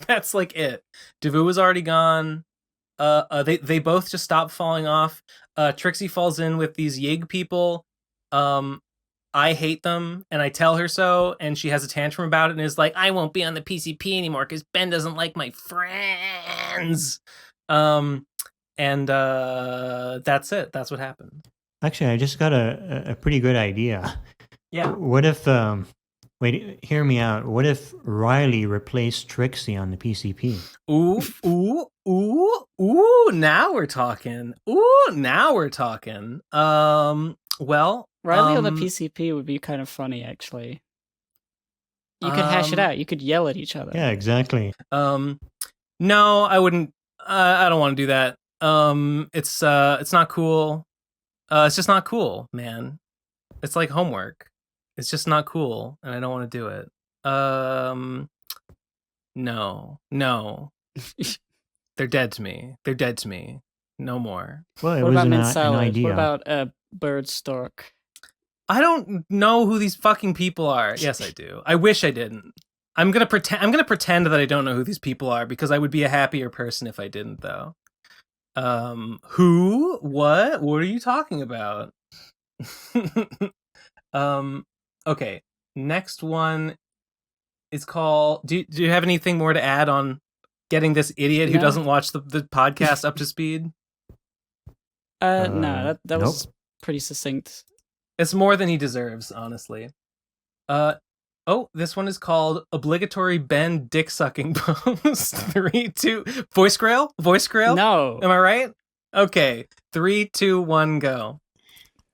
that's like it. Devu is already gone. They both just stop falling off. Trixie falls in with these Yig people. I hate them, and I tell her so, and she has a tantrum about it and is like, I won't be on the PCP anymore because Ben doesn't like my friends. And that's it. That's what happened. Actually, I just got a pretty good idea. Yeah. What if, wait, hear me out. What if Riley replaced Trixie on the PCP? Ooh, now we're talking. Well, Riley on the PCP would be kind of funny, actually. You could hash it out. You could yell at each other. Yeah, exactly. No, I wouldn't. I don't want to do that. It's not cool. It's just not cool, man. It's like homework. It's just not cool, and I don't want to do it. No. They're dead to me. No more. Well, it what was about an Mint idea. What about Bird Stork? I don't know who these fucking people are. Yes, I do. I wish I didn't. I'm gonna pretend that I don't know who these people are because I would be a happier person if I didn't, though. Who? What? What are you talking about? Okay. Next one is called. Do you have anything more to add on getting this idiot who doesn't watch the podcast up to speed? No, that was pretty succinct. It's more than he deserves, honestly. This one is called Obligatory Ben Dick Sucking Post. 3, 2, Voice Grail? No. Am I right? Okay. 3, 2, 1, go.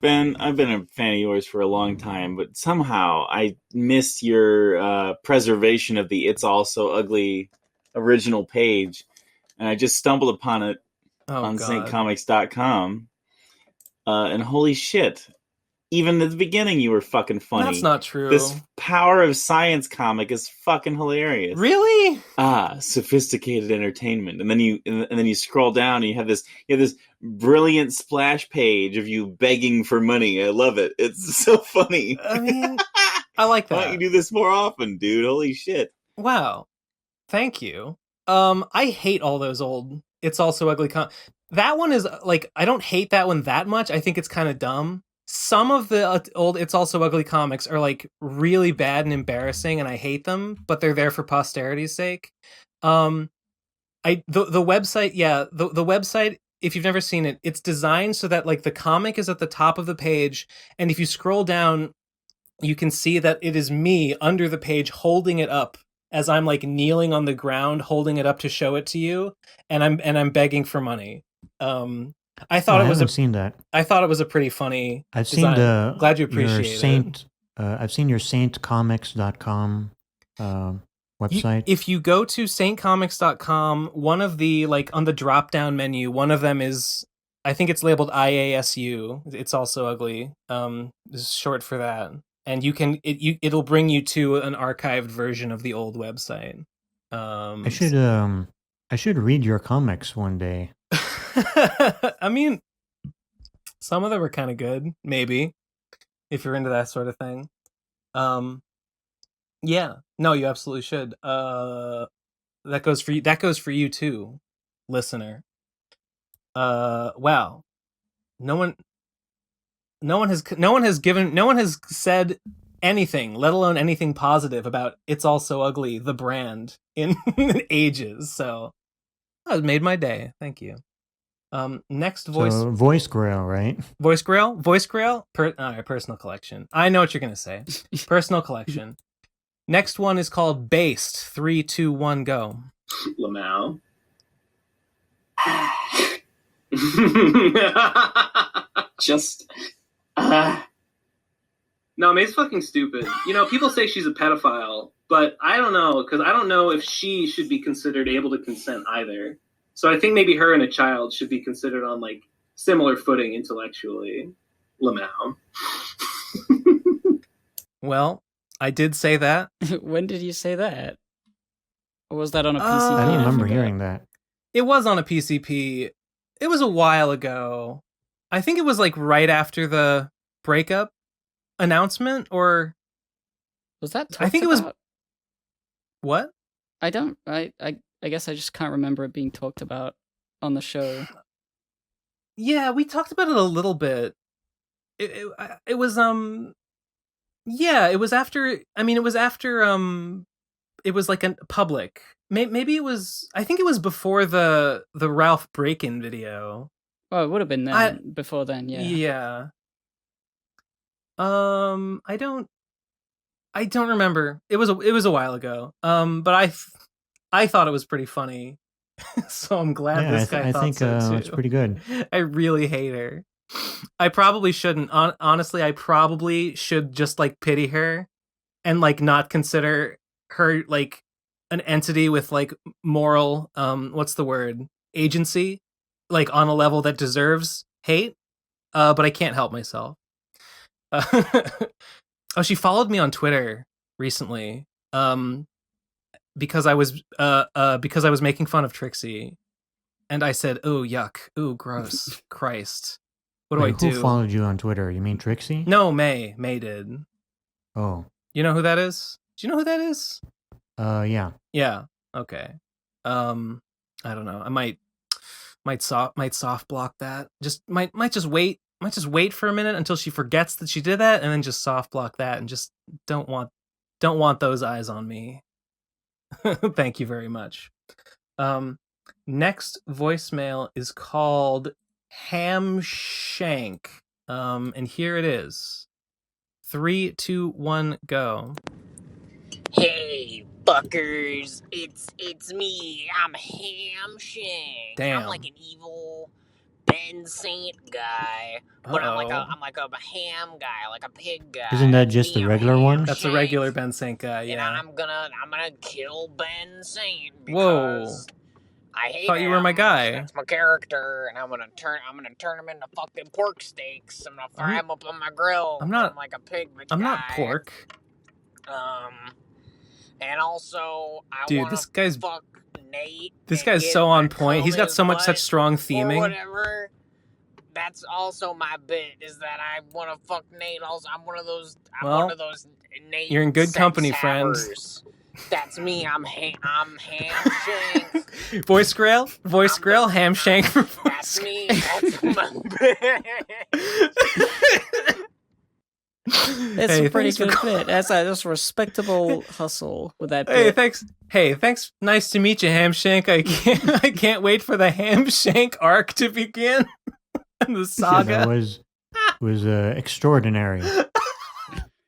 Ben, I've been a fan of yours for a long time, but somehow I missed your preservation of the It's All So Ugly original page, and I just stumbled upon it on saintcomics.com, and holy shit, even at the beginning you were fucking funny. That's not true. This Power of Science comic is fucking hilarious. Really? Sophisticated entertainment. And then you scroll down and you have this brilliant splash page of you begging for money. I love it. It's so funny. I mean, I like that. Why don't you do this more often, dude? Holy shit. Wow. Thank you. I hate all those old It's All So Ugly that one is like, I don't hate that one that much. I think it's kind of dumb. Some of the old It's All So Ugly comics are like really bad and embarrassing, and I hate them, but they're there for posterity's sake. The website, the website, if you've never seen it, it's designed so that like the comic is at the top of the page, and if you scroll down, you can see that it is me under the page holding it up as I'm like kneeling on the ground, holding it up to show it to you, and I'm begging for money. I haven't seen that. I thought it was a pretty funny. I've design. seen the. Glad you appreciate it. I've seen your saintcomics.com website. If you go to saintcomics.com, one of the like on the drop down menu, one of them is, I think it's labeled IASU. It's Also Ugly. This is short for that. and it'll bring you to an archived version of the old website. I should read your comics one day. I mean, some of them are kind of good, maybe, if you're into that sort of thing. Yeah, no, you absolutely should. That goes for you. That goes for you too, listener. Wow, no one has said anything, let alone anything positive about "It's All So Ugly," the brand, in ages. So that made my day. Thank you. Next voice. So, Voice Grail, right? Voice Grail. All right, personal collection. I know what you're gonna say. Personal collection. Next one is called Based. 3, 2, 1, go. Lamau. Just. No, May's fucking stupid. You know, people say she's a pedophile, but I don't know, because I don't know if she should be considered able to consent either. So I think maybe her and a child should be considered on, like, similar footing intellectually. Lamau. Well, I did say that. When did you say that? Or was that on a PCP? I don't remember hearing that. It was on a PCP. It was a while ago. I think it was like right after the breakup announcement, or was that? I think it was. What? I don't. I guess I just can't remember it being talked about on the show. Yeah, we talked about it a little bit. It was Yeah, it was after. I mean, it was after. It was like a public. Maybe it was. I think it was before the Ralph break-in video. Oh, it would have been then. Before then, yeah. Yeah. I don't remember. It was a while ago. But I thought it was pretty funny. So I'm glad this guy thought so too. It's pretty good. I really hate her. I probably shouldn't. Honestly, I probably should just like pity her and like not consider her like an entity with like moral what's the word? Agency, like on a level that deserves hate. But I can't help myself. Oh, she followed me on Twitter recently. Because I was making fun of Trixie, and I said, "Oh, yuck! Oh, gross! Christ! What do I do?" Who followed you on Twitter? You mean Trixie? No, May did. Oh, you know who that is? Do you know who that is? Yeah. Yeah. Okay. I don't know. I might soft block that. Just might just wait for a minute until she forgets that she did that, and then just soft block that, and just don't want those eyes on me. Thank you very much. Next voicemail is called Ham Shank. And here it is. 3, 2, 1, go. Hey, fuckers. It's me. I'm Ham Shank. Damn. I'm like an evil Ben Saint guy. But I'm like a ham guy, like a pig guy. Isn't that just the regular one? That's a regular Ben Saint guy, yeah. And I'm gonna kill Ben Saint because I hate thought him. you were my guy. That's my character, and I'm gonna turn him into fucking pork steaks. I'm gonna fry him up on my grill. I'm like a pig guy. I'm not pork. And also I Dude, this guy's fuck Nate. This guy's so on point. He's got such strong theming. Or whatever. That's also my bit, is that I want to fuck Nate. Also, I'm one of those Nate. You're in good sex company, havers. That's me. I'm Ham Shank. Voice Grail, Ham Shank. That's me. That's my bit. It's a pretty good bit. That's a respectable hustle with that bit. Hey, thanks. Hey, thanks. Nice to meet you, Ham Shank. I can't wait for the Ham Shank arc to begin. The saga. Yeah, that was extraordinary.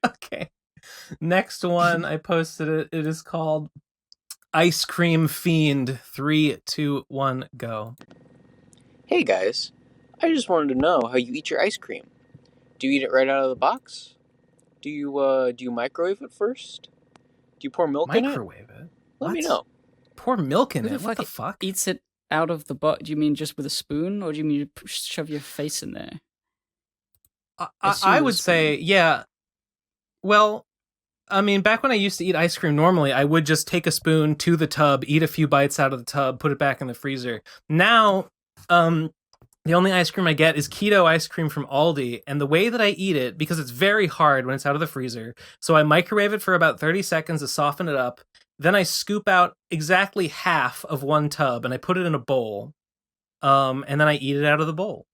Okay. Next one, I posted it. It is called Ice Cream Fiend. 3, 2, 1, go. Hey guys, I just wanted to know how you eat your ice cream. Do you eat it right out of the box? Do you microwave it first? Do you pour milk in it? Microwave it? Let me know. Pour milk in Who it? What the fuck? Eats it out of the box? Do you mean just with a spoon, or do you mean you shove your face in there? I would say, yeah. Well, I mean, back when I used to eat ice cream normally, I would just take a spoon to the tub, eat a few bites out of the tub, put it back in the freezer. Now, the only ice cream I get is keto ice cream from Aldi, and the way that I eat it, because it's very hard when it's out of the freezer, so I microwave it for about 30 seconds to soften it up, then I scoop out exactly half of one tub, and I put it in a bowl, and then I eat it out of the bowl.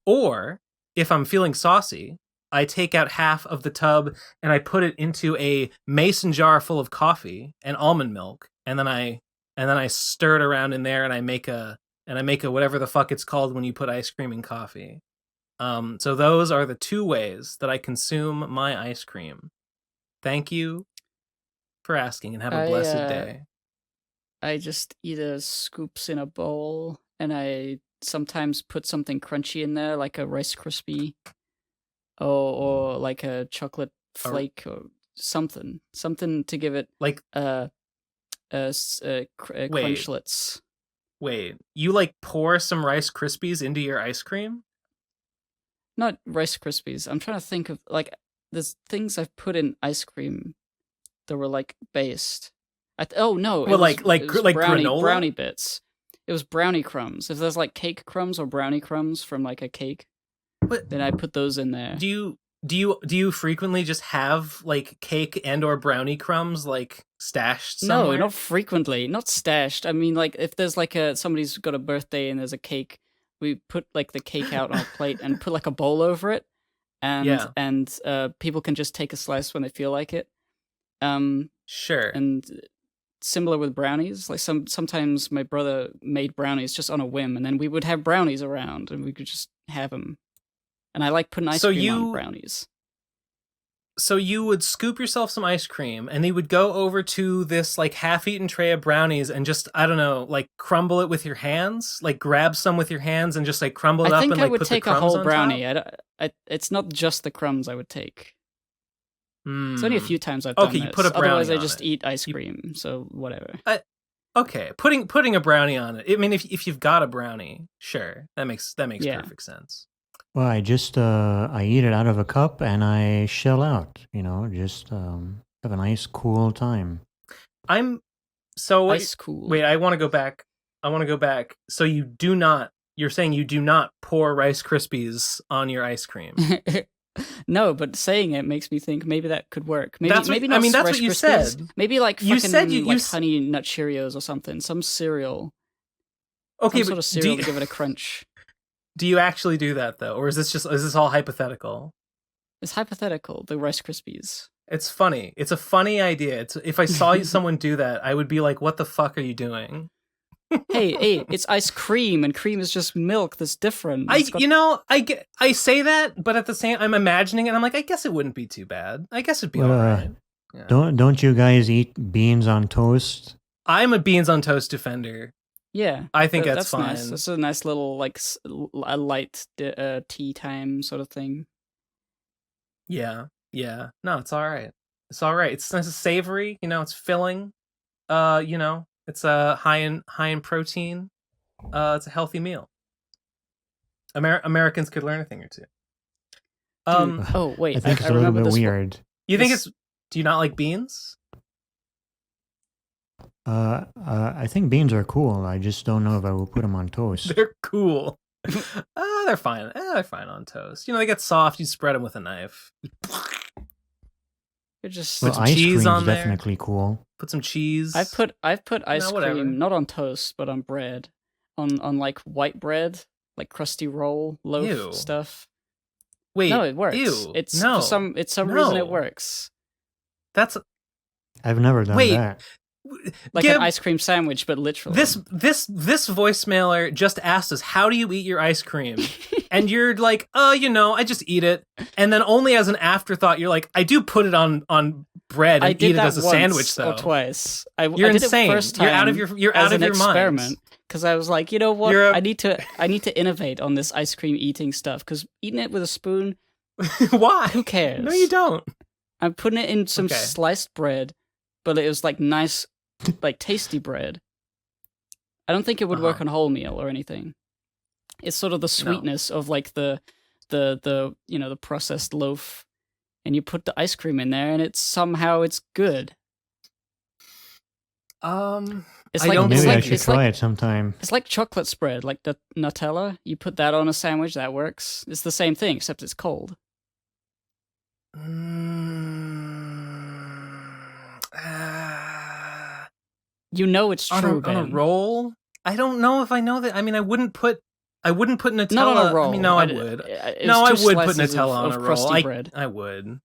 Or, if I'm feeling saucy, I take out half of the tub and I put it into a mason jar full of coffee and almond milk, and then I stir it around in there, and I make a whatever the fuck it's called when you put ice cream in coffee. So those are the two ways that I consume my ice cream. Thank you for asking, and have a blessed day. I just either scoops in a bowl, and I sometimes put something crunchy in there, like a Rice Krispie, or like a chocolate flake, or something to give it like crunchlets. Wait, you like pour some Rice Krispies into your ice cream? Not Rice Krispies. I'm trying to think of, like, there's things I've put in ice cream that were like based. Well, it was like brownie, granola? brownie bits. It was brownie crumbs. If there's like cake crumbs or brownie crumbs from like a cake, then I put those in there. Do you frequently just have like cake and or brownie crumbs like stashed somewhere? No, not frequently, not stashed. I mean, like if there's like somebody's got a birthday and there's a cake, we put like the cake out on a plate and put like a bowl over it, and people can just take a slice when they feel like it. Sure. And similar with brownies, like sometimes my brother made brownies just on a whim, and then we would have brownies around, and we could just have them. And I like putting ice cream on brownies. So you would scoop yourself some ice cream, and you would go over to this like half-eaten tray of brownies and just, I don't know, like crumble it with your hands, like grab some with your hands and just like crumble it up and like put the crumbs on top? I think I would take a whole brownie. It's not just the crumbs I would take. It's only a few times I've done this. You put a brownie Otherwise, I on just it. eat ice cream. So whatever. Okay, putting a brownie on it. I mean, if you've got a brownie, sure, that makes perfect sense. Well, I just I eat it out of a cup and I shell out. Just have a nice cool time. Ice cool. Wait, I want to go back. So you're saying you do not pour Rice Krispies on your ice cream? No, but saying it makes me think maybe that could work. Maybe not that's Rice what you Krispies. said. Maybe like you said like Honey Nut Cheerios or something. Some cereal. Okay, some sort of cereal to give it a crunch. Do you actually do that though, or is this all hypothetical? It's hypothetical. The Rice Krispies. It's funny. It's a funny idea. If I saw someone do that, I would be like, "What the fuck are you doing?" hey, it's ice cream, and cream is just milk. That's different. I say that, but at the same, I'm imagining it. And I'm like, I guess it wouldn't be too bad. I guess it'd be all right. Yeah. Don't you guys eat beans on toast? I'm a beans on toast defender. Yeah, I think that's fine. Nice. That's a nice little like a light tea time sort of thing. Yeah. No, it's all right. It's all right. It's nice and savory. It's filling. It's high in protein. It's a healthy meal. Americans could learn a thing or two. Oh wait, I think it's a little bit weird. You think it's? Do you not like beans? I think beans are cool. I just don't know if I will put them on toast. They're cool. They're fine. They're fine on toast. They get soft. You spread them with a knife. Just put some cheese on there. Definitely cool. Put some cheese. I've put ice cream not on toast but on bread, on like white bread, like crusty roll loaf stuff. Wait, no, it works. Ew, it's no, for some reason it works. I've never done that. Like an ice cream sandwich, but literally. This voicemailer just asked us, "How do you eat your ice cream?" And you're like, I just eat it." And then only as an afterthought, you're like, "I do put it on bread and eat it as a sandwich, though." Or twice. You're I did insane. It first time You're out of your mind. Because I was like, you know what? I need to innovate on this ice cream eating stuff. Because eating it with a spoon, why? Who cares? No, you don't. I'm putting it in some sliced bread, but it was like nice, like tasty bread. I don't think it would work on wholemeal or anything. It's sort of the sweetness of like the processed loaf and you put the ice cream in there, and it's good. It's like maybe I should try it sometime. It's like chocolate spread, like the Nutella. You put that on a sandwich, that works. It's the same thing, except it's cold. You know it's true, on a roll. I don't know if I know that. I mean, I wouldn't put Nutella. Not on a roll. I mean, no, I would. No, I would put Nutella on a roll. Crusty bread. I would.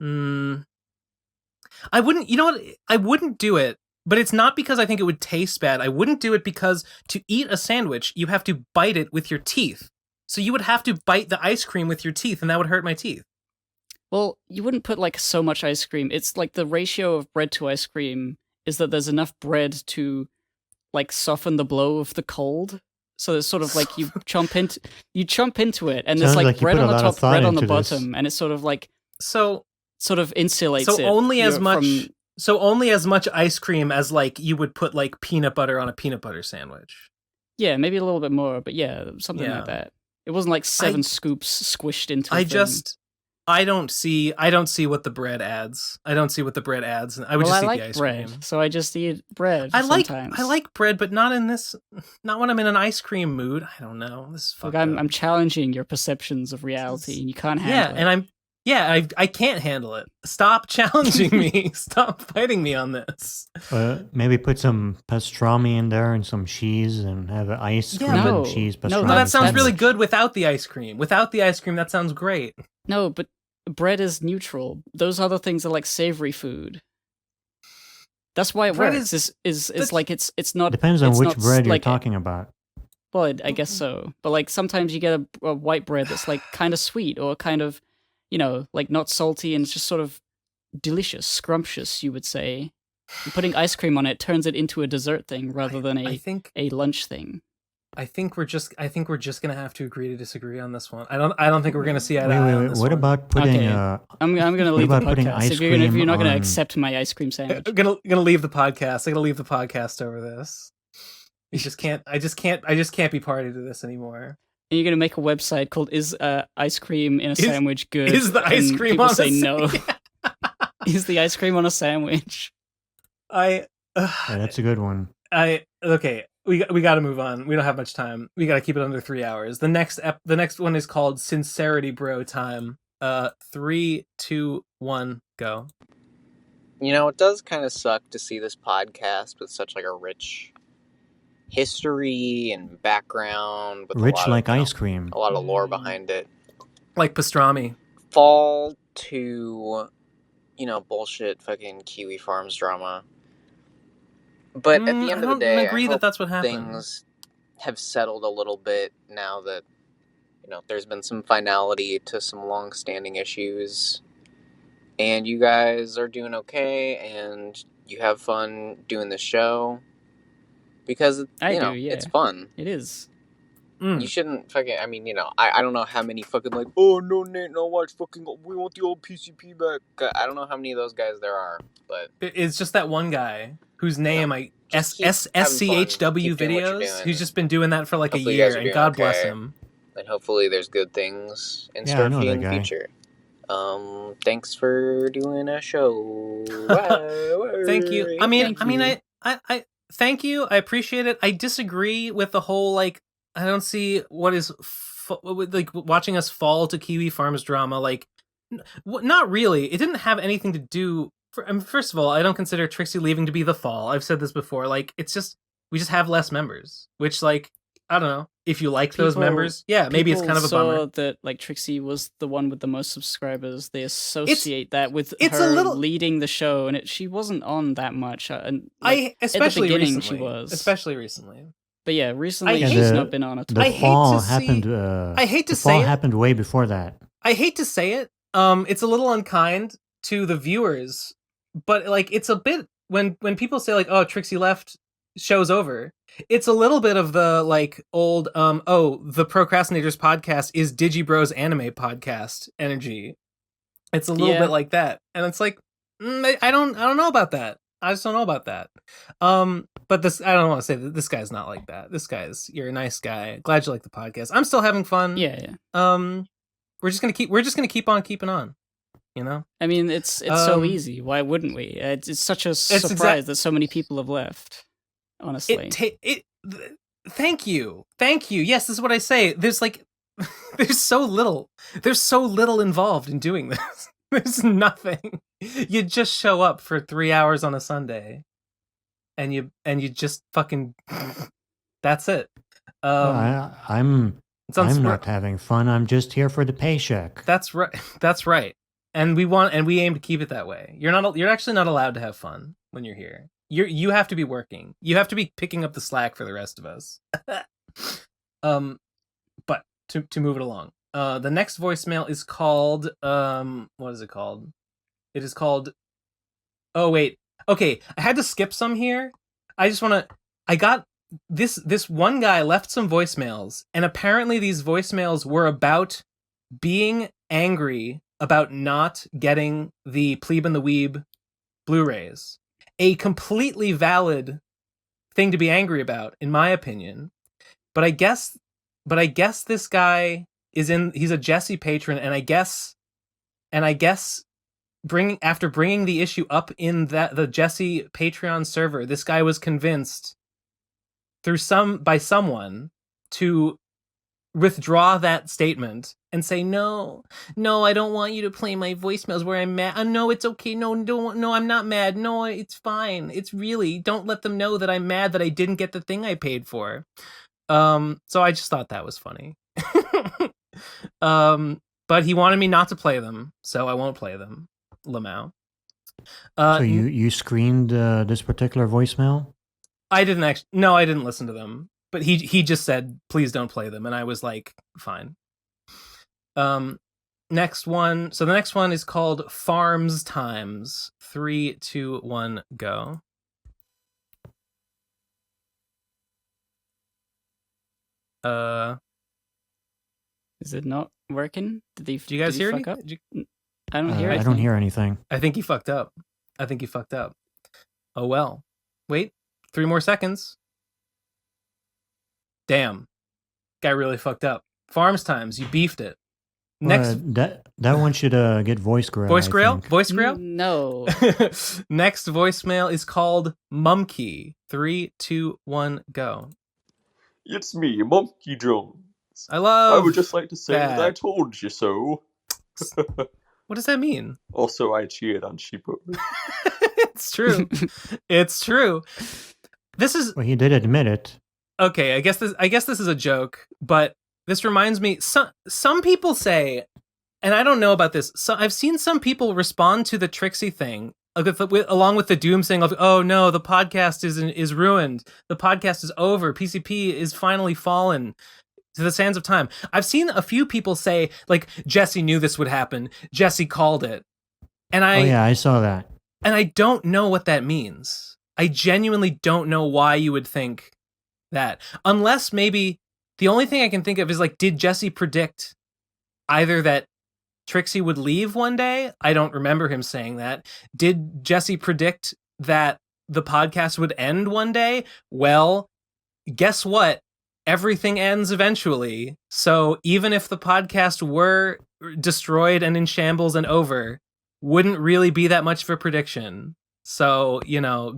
I wouldn't. You know what? I wouldn't do it. But it's not because I think it would taste bad. I wouldn't do it because to eat a sandwich, you have to bite it with your teeth. So you would have to bite the ice cream with your teeth, and that would hurt my teeth. Well, you wouldn't put like so much ice cream. It's like the ratio of bread to ice cream is that there's enough bread to like soften the blow of the cold. So it's sort of like you chomp into it, and there's like bread on the top, bread on the bottom, and it's sort of like sort of insulates it. So only as much ice cream as like you would put like peanut butter on a peanut butter sandwich. Yeah, maybe a little bit more, but yeah, something like that. It wasn't like 7 scoops squished into. I don't see what the bread adds. I don't see what the bread adds. I would just eat the ice bread, cream. So I just eat bread. I sometimes. like bread, but not when I'm in an ice cream mood. I don't know. This is fucked up. I'm challenging your perceptions of reality, and you can't handle it. I can't handle it. Stop challenging me. Stop fighting me on this. Maybe put some pastrami in there and some cheese and have an ice cream and cheese pastrami. No, that sounds really good without the ice cream. Without the ice cream, that sounds great. No, but bread is neutral. Those other things are like savory food. That's why it works. It's like it's not. Depends on which bread you're talking about. Well, I guess so. But like sometimes you get a white bread that's like kind of sweet or kind of, like not salty, and it's just sort of delicious, scrumptious, you would say. And putting ice cream on it turns it into a dessert thing rather than a lunch thing. I think we're just gonna have to agree to disagree on this one. I don't think we're gonna see eye to eye on this what one. about putting? I'm gonna leave the podcast if you're not gonna accept my ice cream sandwich. I'm gonna leave the podcast. I'm gonna leave the podcast over this. I just can't be party to this anymore. And you're gonna make a website called "Is ice cream in a sandwich good?" Is the ice cream people on say a no? Is the ice cream on a sandwich? That's a good one. Okay. We got to move on. We don't have much time. We got to keep it under 3 hours. The next one is called Sincerity Bro Time. 3, 2, 1, go. It does kind of suck to see this podcast with such like a rich history and background, with rich like ice cream, a lot of lore behind it, like pastrami, fall to bullshit fucking Kiwi Farms drama. But at the end of the day, I hope that's what happened. Things have settled a little bit now that there's been some finality to some long-standing issues, and you guys are doing okay, and you have fun doing the show. Because it's fun. It is. You shouldn't fucking. I mean, I don't know how many fucking like. Oh no, Nate, no, watch fucking. We want the old PCP back. I don't know how many of those guys there are, but it's just that one guy whose name SCHW videos. Who's just been doing that for like a year, and God bless him. And hopefully, there's good things in store for you in the future. Thanks for doing a show. Thank you. I thank you. I appreciate it. I disagree with the whole like. I don't see what is like watching us fall to Kiwi Farms drama. Like, not really. It didn't have anything to do. First of all, I don't consider Trixie leaving to be the fall. I've said this before. Like, it's just we just have less members, which like I don't know if you like those members. Yeah, maybe it's kind of a bummer that like Trixie was the one with the most subscribers. They associate that with her leading the show, and she wasn't on that much. And especially at the beginning, recently, she was especially recently. But yeah, recently she's not been on a The fall happened. I hate to the say fall it. happened way before that. I hate to say it. It's a little unkind to the viewers, but like it's a bit when people say like, "Oh, Trixie left, show's over." It's a little bit of the like old the Procrastinators podcast is Digibro's anime podcast energy. It's a little bit like that, and it's like I don't know about that. I just don't know about that. But this, I don't want to say that this guy's not like that. You're a nice guy. Glad you like the podcast. I'm still having fun. Yeah. We're just gonna keep on keeping on. you know? I mean, it's so easy. Why wouldn't we? It's such a surprise that so many people have left. Honestly, thank you. Yes, this is what I say. There's like, there's so little involved in doing this. There's nothing. You just show up for 3 hours on a Sunday, and you just fucking. That's it. I'm not having fun. I'm just here for the paycheck. That's right. That's right. And we aim to keep it that way. You're actually not allowed to have fun when you're here. You have to be working. You have to be picking up the slack for the rest of us. But to move it along. The next voicemail is called what is it called? It is called Oh wait. Okay, I had to skip some here. I got this one guy left some voicemails, and apparently these voicemails were about being angry about not getting the Plebe and the Weeb Blu-rays. A completely valid thing to be angry about, in my opinion. But I guess this guy he's a Jesse patron, and I guess after bringing the issue up in the Jesse Patreon server, this guy was convinced by someone to withdraw that statement and say, no, I don't want you to play my voicemails where I'm mad. No, it's okay. No, I'm not mad. No, it's fine. It's really, don't let them know that I'm mad that I didn't get the thing I paid for. So I just thought that was funny. But he wanted me not to play them, so I won't play them. Lamau. So you screened this particular voicemail? I didn't listen to them. But he just said, please don't play them. And I was like, fine. Next one. So the next one is called Farms Times. 3, 2, 1, go. Is it not working? Do you guys hear fuck anything? up? I don't hear anything. I don't hear anything. I think he fucked up. Oh well. Wait, 3 more seconds. Damn. Guy really fucked up. Farms Times, you beefed it. Next that one should get voice grill. Voice grill? Voice grill? No. Next voicemail is called Mumkey. 3, 2, 1, go. It's me, Monkey Jones. I would just like to say that I told you so. What does that mean? Also, I cheered on Sheepo. It's true. It's true. Well, he did admit it. Okay, I guess this is a joke, but this reminds me. Some people say, and I don't know about this. So I've seen some people respond to the Trixie thing, along with the doom saying of, "Oh no, the podcast is ruined. The podcast is over. PCP is finally fallen to the sands of time." I've seen a few people say, like, Jesse knew this would happen. Jesse called it, and I saw that. And I don't know what that means. I genuinely don't know why you would think that, unless maybe the only thing I can think of is, like, did Jesse predict either that Trixie would leave one day? I don't remember him saying that. Did Jesse predict that the podcast would end one day? Well, guess what? Everything ends eventually. So even if the podcast were destroyed and in shambles and over, wouldn't really be that much of a prediction. So,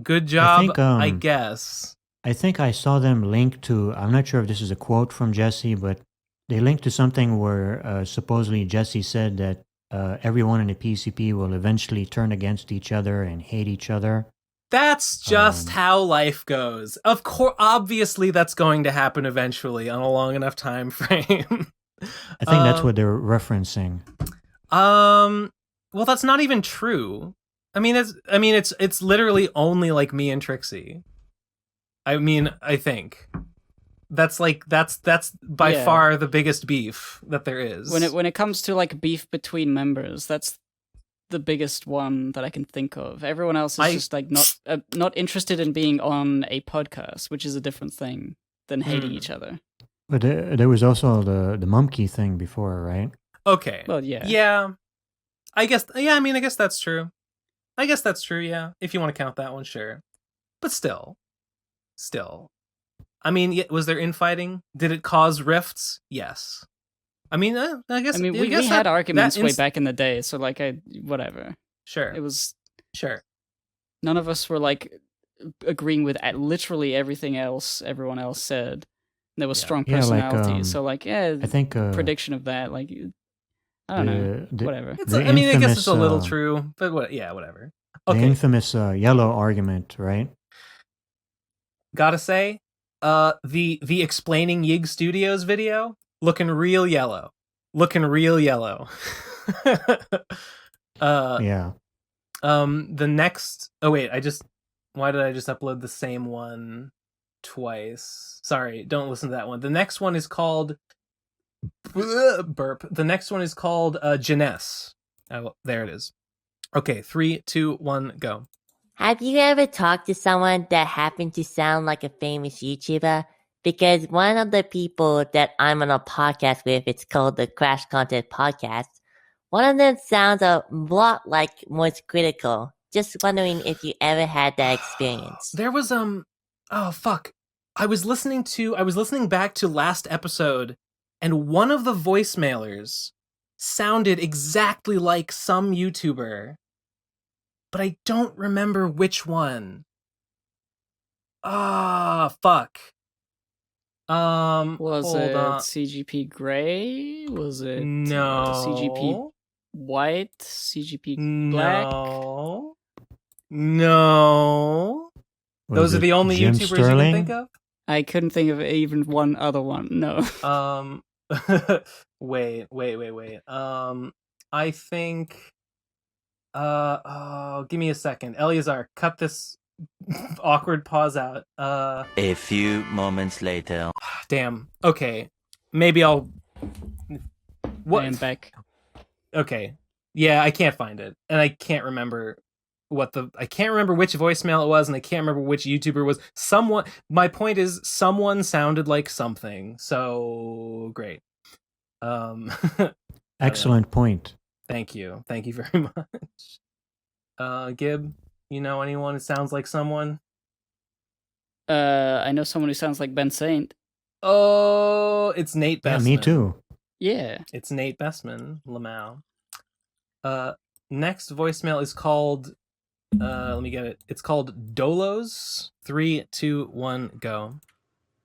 good job, I guess. I think I saw them link to, I'm not sure if this is a quote from Jesse, but they linked to something where supposedly Jesse said that everyone in the PCP will eventually turn against each other and hate each other. That's just how life goes. Of course, obviously that's going to happen eventually on a long enough time frame. I think that's what they're referencing. Well, that's not even true. It's literally only like me and Trixie. I think that's by far the biggest beef that there is. When it comes to, like, beef between members, that's the biggest one that I can think of. Everyone else is just, like, not interested in being on a podcast, which is a different thing than hating each other. But there was also the Mumkey thing before, right? Okay. Well, yeah. Yeah. I guess that's true. Yeah. If you want to count that one, sure. But still. Was there infighting? Did it cause rifts? Yes. I mean, I guess. I mean, we guess had arguments way inst- back in the day, so like whatever. Sure. It was sure. None of us were like agreeing with literally everything else everyone else said. There was strong personality, so like I think prediction of that, like I don't know, whatever. I mean, I guess it's a little true, but whatever. Okay. The infamous yellow argument, right? Gotta say, the explaining Yig Studios video looking real yellow. Yeah. The next. Oh wait, why did I just upload the same one twice? Sorry, don't listen to that one. The next one is called burp. The next one is called Janess. Oh, there it is. Okay, 3, 2, 1, go. Have you ever talked to someone that happened to sound like a famous YouTuber? Because one of the people that I'm on a podcast with, it's called the Crash Content Podcast. One of them sounds a lot like Moist Critical. Just wondering if you ever had that experience. There was oh fuck. I was listening back to last episode, and one of the voicemailers sounded exactly like some YouTuber, but I don't remember which one. Ah, fuck. Was hold it on. CGP Grey? Was it No. CGP White? CGP Black? No. Those are the only Jim YouTubers Sterling? you can think of? I couldn't think of even one other one. No. Wait. I think give me a second. Eleazar, cut this awkward pause out. A few moments later. Damn. Okay. Maybe I'll I am back. Okay. Yeah, I can't find it. And I can't remember I can't remember which voicemail it was, and I can't remember which YouTuber was. My point is, someone sounded like something. So great. Excellent point. Thank you very much. Gib, you know anyone who sounds like someone? I know someone who sounds like Ben Saint. Oh, it's Nate Bestman. Yeah, me too. Yeah, it's Nate Bestman. Lamau. Next voicemail is called. Let me get it. It's called Dolos. 3, 2, 1, go.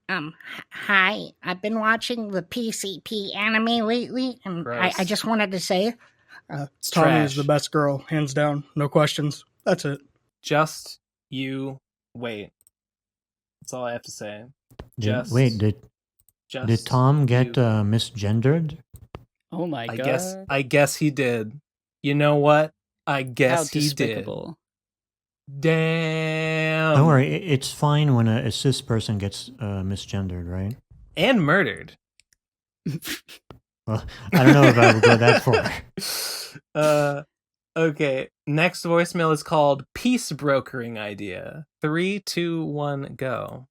Hi. I've been watching the PCP anime lately, and I just wanted to say, Tommy is the best girl, hands down, no questions. That's it. Just you wait. That's all I have to say. Did Tom get misgendered? Oh my god. I guess he did. You know what? I guess How he despicable. did. Damn. Don't worry, it's fine when a cis person gets misgendered, right? And murdered. Well, I don't know if I would go that far. Okay. Next voicemail is called Peace Brokering Idea. 3, 2, 1, go.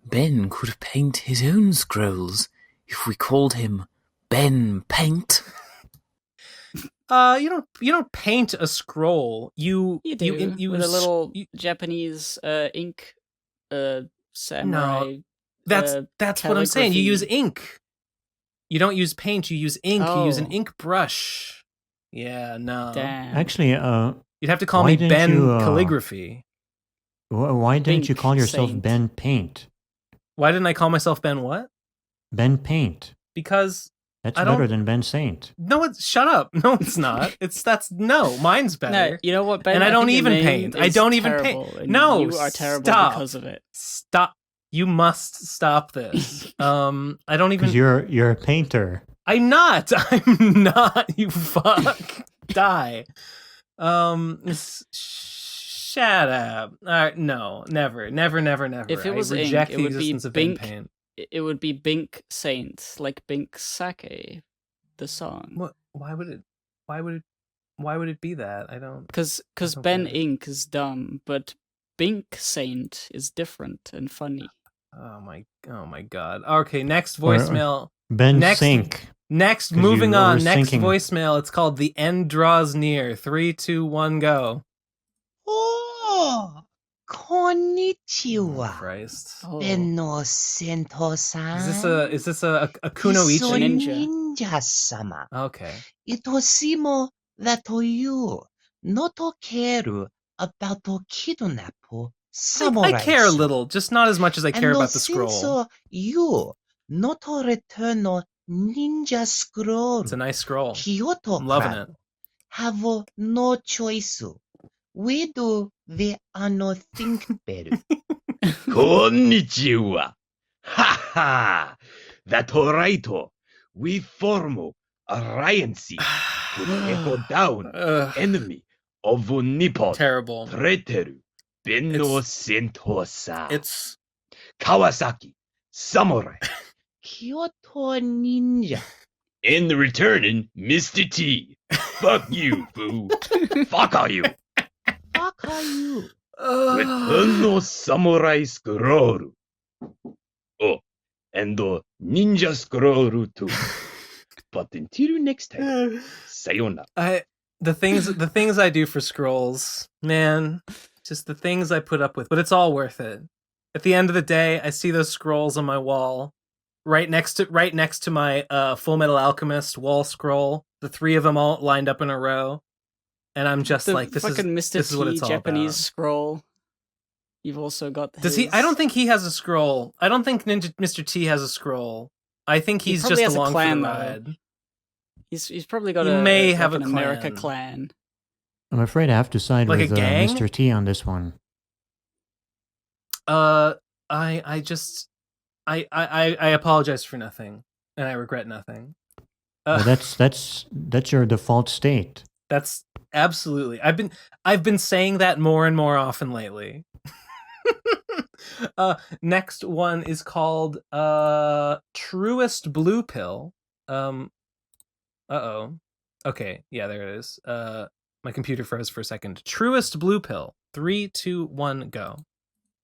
Ben could paint his own scrolls if we called him Ben Paint. You don't paint a scroll. You do you with a little Japanese ink samurai. No, that's what I'm saying. You use ink. You don't use paint. You use ink. You use an ink brush. Yeah, no. Damn. Actually, you'd have to call me Ben Calligraphy. Why didn't you call yourself Saint. Ben Paint? Why didn't I call myself Ben what? Ben Paint. Because that's I don't- better than Ben Saint. No, shut up. No, it's not. Mine's better. No, you know what, Ben? And I don't think your even name paint. I is don't even terrible, paint. and No, you are terrible stop. because of it. Stop. You must stop this. I don't even. Because you're a painter. I'm not. I'm not. You fuck. Die. Shut up. No, never. If it was I ink, reject it the would be existence of Ben Bink. paint. It would be Bink Saint, like Bink Sake, the song. What? Why would it be that? I don't. Because don't Ben get it. Ink is dumb, but Bink Saint is different and funny. Oh my god. Okay, next voicemail. Ben next, Sink. Next, 'Cause moving you on. were Next sinking. voicemail. It's called The End Draws Near. 3, 2, 1, go. Oh, Konnichiwa. Christ. Benno Sento-san. Is this a kunoichi? Ninja-sama. Okay. Itosimo that you not care about to kidnap samurai. I care a little, just not as much as I care about the scroll. So you not return ninja scroll. It's a nice scroll. Kyoto I'm loving it. Have no choice. We do the think better. Konnichiwa. Ha ha. That's right. We form alliance to echo down enemy of Nippon. Terrible. Treteru Benno Sento-san. It's Kawasaki Samurai. Kyoto Ninja. In returning, Mr. T. Fuck you, fool. Fuck are you. Fuck are you. Return no Samurai Scroll. Oh, and the Ninja Scroll too. But until next time, sayonara. The things I do for scrolls, man, just the things I put up with, but it's all worth it. At the end of the day, I see those scrolls on my wall, right next to my Full Metal Alchemist wall scroll. The 3 of them all lined up in a row, and I'm just like, this is what it's all Japanese about. scroll. You've also got. Does he? I don't think he has a scroll. I don't think Mr. T has a scroll. I think he's just along for the ride. He's probably got an America clan. I'm afraid I have to side Like with a gang? Mr. T on this one. I apologize for nothing, and I regret nothing. Well, that's your default state. That's absolutely. I've been saying that more and more often lately. Next one is called Truest Blue Pill. Okay, yeah, there it is. My computer froze for a second. Truest Blue Pill. 3, 2, 1, go.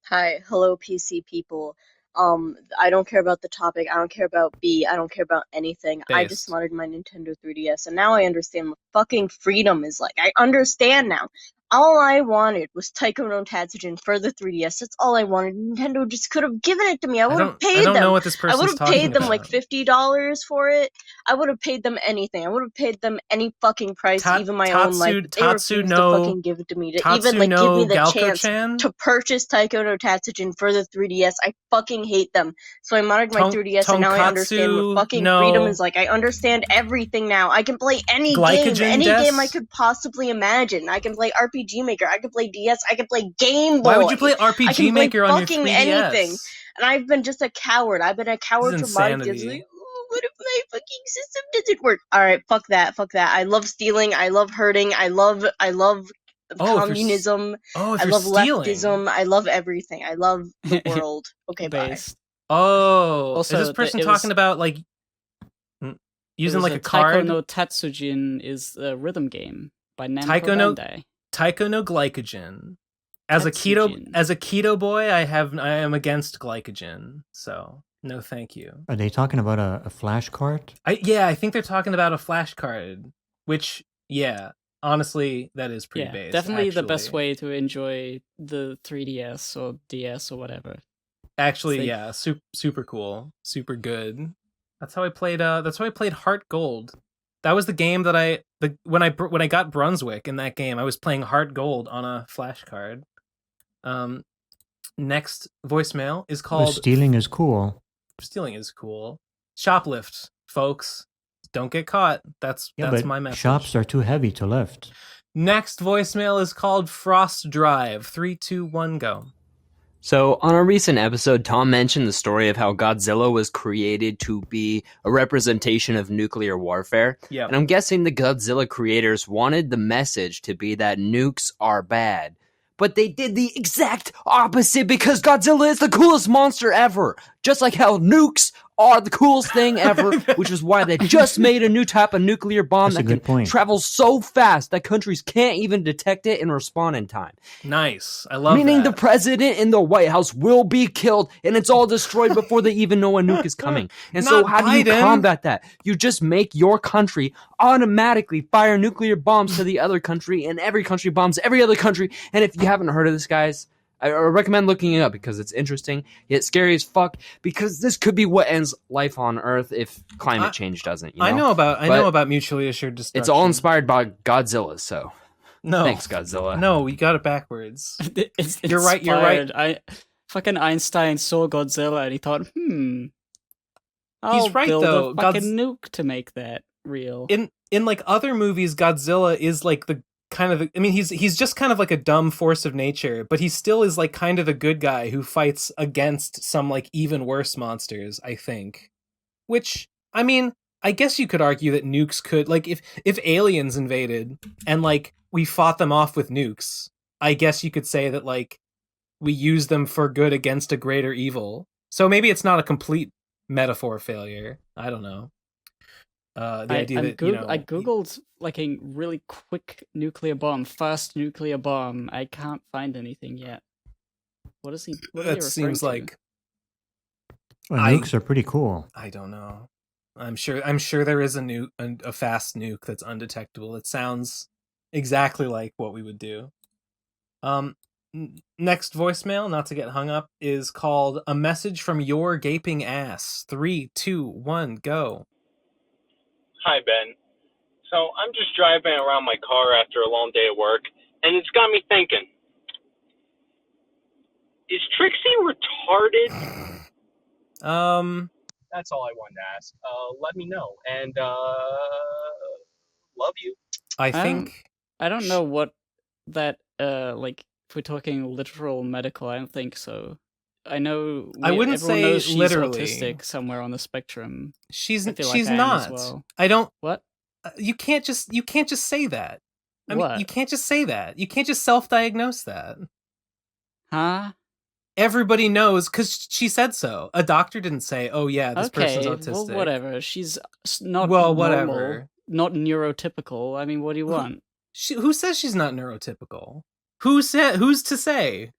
Hi, hello PC people. I don't care about the topic, I don't care about B, I don't care about anything. I just modded my Nintendo 3DS and now I understand what fucking freedom is like. I understand now. All I wanted was Taiko no Tatsujin for the 3DS. That's all I wanted. Nintendo just could have given it to me. I would have paid them. I don't know what this person's I would have talking paid them about. like $50 for it. I would have paid them anything. I would have paid them any fucking price, even my own life. But they refused to fucking give it to me. To even like give me the chance to purchase Taiko no Tatsujin for the 3DS. I fucking hate them. So I modded my 3DS and now I understand what fucking freedom is like. I understand everything now. I can play any game I could possibly imagine. I can play RPG Maker. I can play DS. I can play Game Boy. Why would you play RPG Maker on your 3DS? Fucking anything. And I've been just a coward. I've been a coward for modding games. Like, what if my fucking system doesn't work? Alright, fuck that. I love stealing. I love hurting. I love communism. I love leftism. I love everything. I love the world. Okay, bye. Also, is this person talking about like using like a card? Taiko no Tatsujin is a rhythm game by Namco Bandai. Taiko no Glycogen. As a keto boy, I am against glycogen, so no thank you. Are they talking about a flash card? I think they're talking about a flash card, which honestly, that is pretty base. Definitely the best way to enjoy the 3DS or DS or whatever. Actually, super cool, super good. That's how I played Heart Gold. That was the game that when I got Brunswick in that game, I was playing Heart Gold on a flash card. Next voicemail is called Stealing is cool. Stealing is cool. Shoplift, folks. Don't get caught. That's my message. Shops are too heavy to lift. Next voicemail is called Frost Drive. 3, 2, 1, go. So, on a recent episode, Tom mentioned the story of how Godzilla was created to be a representation of nuclear warfare. Yeah. And I'm guessing the Godzilla creators wanted the message to be that nukes are bad. But they did the exact opposite because Godzilla is the coolest monster ever. Just like how nukes are the coolest thing ever, which is why they just made a new type of nuclear bomb that can travel so fast that countries can't even detect it and respond in time. Nice. I love Meaning that. the president and the White House will be killed and it's all destroyed before they even know a nuke is coming. And so how do you combat that? You just make your country automatically fire nuclear bombs to the other country and every country bombs every other country. And if you haven't heard of this, guys, I recommend looking it up because it's interesting yet scary as fuck. Because this could be what ends life on Earth if climate change doesn't. You know? I know about mutually assured destruction. It's all inspired by Godzilla. So no, thanks Godzilla. No, you got it backwards. You're right. You're right. Fucking Einstein saw Godzilla and he thought, he's right build though. A fucking nuke to make that real. In like other movies, Godzilla is like the kind of I mean he's just kind of like a dumb force of nature, but he still is like kind of the good guy who fights against some like even worse monsters, I think. Which I mean, I guess you could argue that nukes could like if aliens invaded and like we fought them off with nukes, I guess you could say that like we use them for good against a greater evil. So maybe it's not a complete metaphor failure. I don't know. The idea that I googled like a really quick nuclear bomb, fast nuclear bomb. I can't find anything yet. What is he? What that seems like. Well, nukes are pretty cool. I don't know. I'm sure there is a fast nuke that's undetectable. It sounds exactly like what we would do. Next voicemail, not to get hung up, is called "A Message from Your Gaping Ass." 3, 2, 1, go. Hi, Ben. So I'm just driving around my car after a long day at work, and it's got me thinking, is Trixie retarded? That's all I wanted to ask. Let me know, and love you. I think I don't know what that like if we're talking literal medical, I don't think so. I know I wouldn't everyone say knows she's literally autistic somewhere on the spectrum. She's I feel like she's I am not. as well. I don't. What? You can't just say that. I What? mean, you can't just say that. You can't just self-diagnose that. Huh? Everybody knows because she said so. A doctor didn't say, "Oh yeah, this person's autistic." Well, whatever. She's not whatever. Not neurotypical. I mean, what do you want? Who says she's not neurotypical? Who's to say?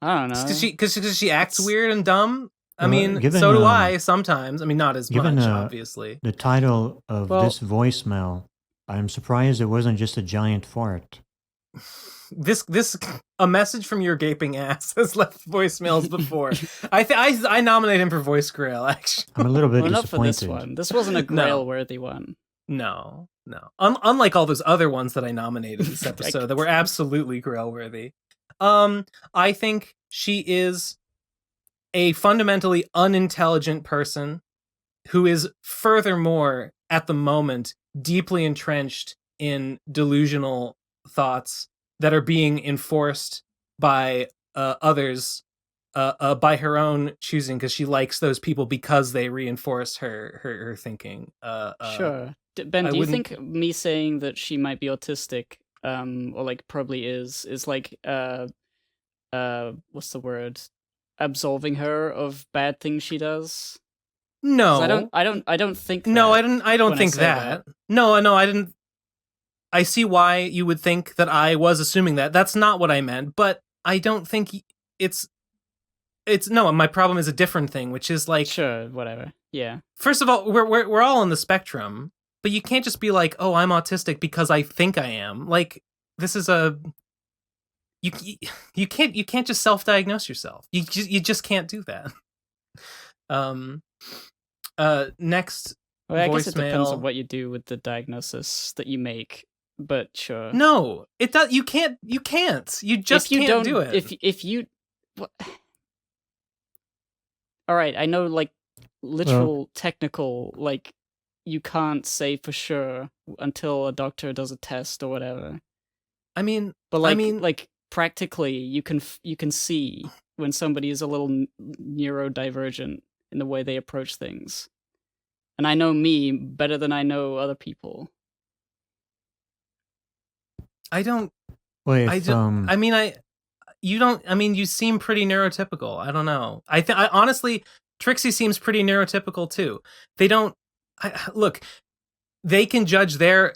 I don't know. Because she acts weird and dumb. I mean, given, so do I sometimes. I mean, not as given much, obviously. The title of this voicemail, I'm surprised it wasn't just a giant fart. This a message from your gaping ass has left voicemails before. I nominate him for voice grail. Actually, I'm a little bit not disappointed. for this one. This wasn't a grail-worthy one. No. Unlike all those other ones that I nominated this episode that were absolutely grail-worthy. I think she is a fundamentally unintelligent person who is furthermore at the moment deeply entrenched in delusional thoughts that are being enforced by others by her own choosing, because she likes those people because they reinforce her thinking. Sure. Ben, do you think me saying that she might be autistic, or like probably is like what's the word? Absolving her of bad things she does? No, I don't think. No, I don't think that. No, I didn't. I see why you would think that I was assuming that. That's not what I meant, but I don't think it's no. My problem is a different thing, which is like, sure, whatever. Yeah. First of all, we're all on the spectrum, but you can't just be like, oh, I'm autistic because I think I am. Like, this is a you can't just self-diagnose yourself. You just can't do that. Next. Well, I guess voicemail. it depends on what you do with the diagnosis that you make, but sure. No, it does. You can't. You just can't do it. If you. All right, I know, like literal technical, like you can't say for sure until a doctor does a test or whatever. I mean, but like practically, you can see when somebody is a little neurodivergent in the way they approach things. And I know me better than I know other people. I don't. Well, I mean, you don't. I mean, you seem pretty neurotypical. I don't know. I honestly, Trixie seems pretty neurotypical too. They don't look. They can judge their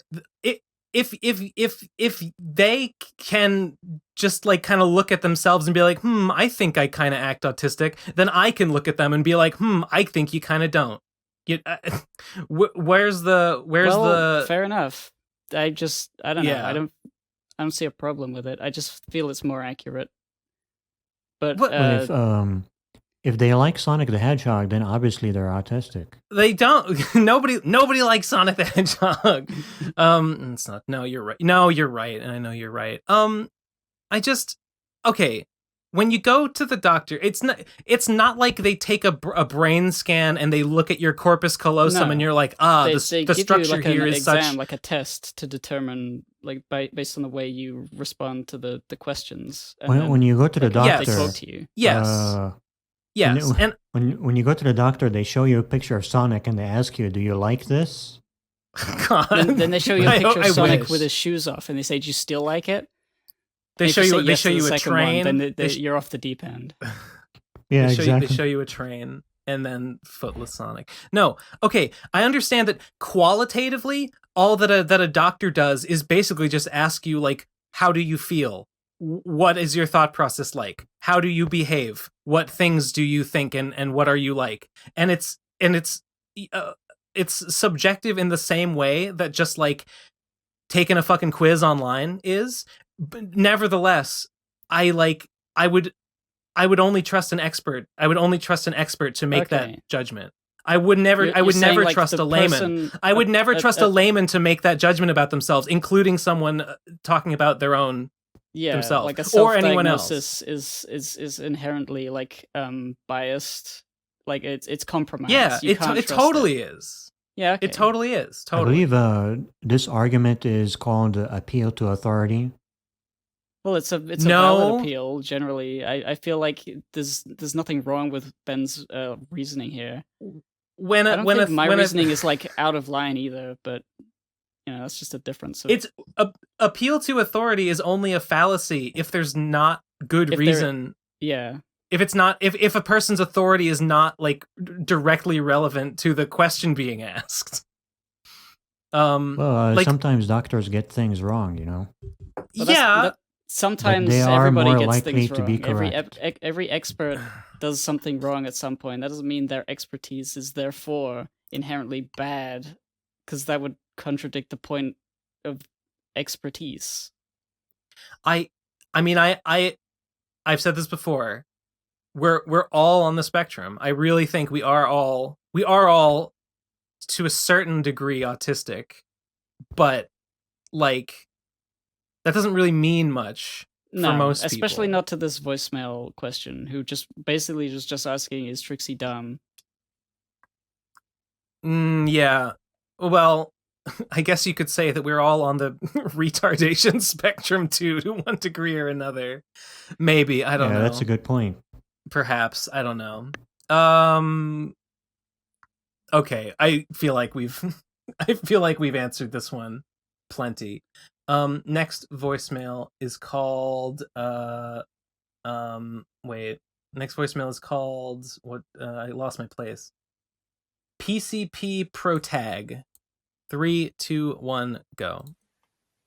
if they can just like kind of look at themselves and be like, I think I kind of act autistic. Then I can look at them and be like, I think you kind of don't. Where's the fair enough. I don't know. I don't see a problem with it. I just feel it's more accurate. But Well, if they like Sonic the Hedgehog, then obviously they're autistic. They don't. Nobody likes Sonic the Hedgehog. It's not. No, you're right. No, you're right, and I know you're right. Okay. When you go to the doctor, it's not like they take a brain scan and they look at your corpus callosum and you're like, the structure here is such like a test to determine based on the way you respond to the questions. When you go to the doctor, they talk to you. Yes. Yes. When you go to the doctor, they show you a picture of Sonic and they ask you, "Do you like this?" God. Then they show you a picture of Sonic with his shoes off, and they say, "Do you still like it?" They show you. They show you a train. Then you're off the deep end. Yeah, exactly. They show you a train, and then footless Sonic. No, okay. I understand that qualitatively, all that a doctor does is basically just ask you, like, how do you feel? What is your thought process like? How do you behave? What things do you think, and what are you like? And it's subjective in the same way that just like taking a fucking quiz online is. But nevertheless, I would only trust an expert. I would only trust an expert to make that judgment. I would never trust a layman. I would never trust a layman to make that judgment about themselves, including someone talking about their own themselves like a or anyone else. is inherently like biased. Like it's compromised. Yeah, it totally is. Yeah, okay. It totally is. Totally. I believe this argument is called appeal to authority. Well, it's a valid appeal. Generally, I feel like there's nothing wrong with Ben's reasoning here. I don't think my reasoning is like out of line either, but that's just a difference. It's appeal to authority is only a fallacy if there's not good reason. Yeah. If it's not, if a person's authority is not like directly relevant to the question being asked. Sometimes doctors get things wrong, Well, sometimes everybody gets things wrong. Every expert does something wrong at some point. That doesn't mean their expertise is therefore inherently bad, because that would contradict the point of expertise. I've said this before. We're all on the spectrum. I really think we are all to a certain degree autistic, but like that doesn't really mean much for most people. Especially not to this voicemail question, who just basically just asking, is Trixie dumb? Yeah. Well, I guess you could say that we're all on the retardation spectrum too, to one degree or another. Maybe, I don't know. Yeah, that's a good point. Perhaps, I don't know. Okay, I feel like we've answered this one plenty. Next voicemail is called next voicemail is called what I lost my place. PCP Protag. 3, 2, 1, go.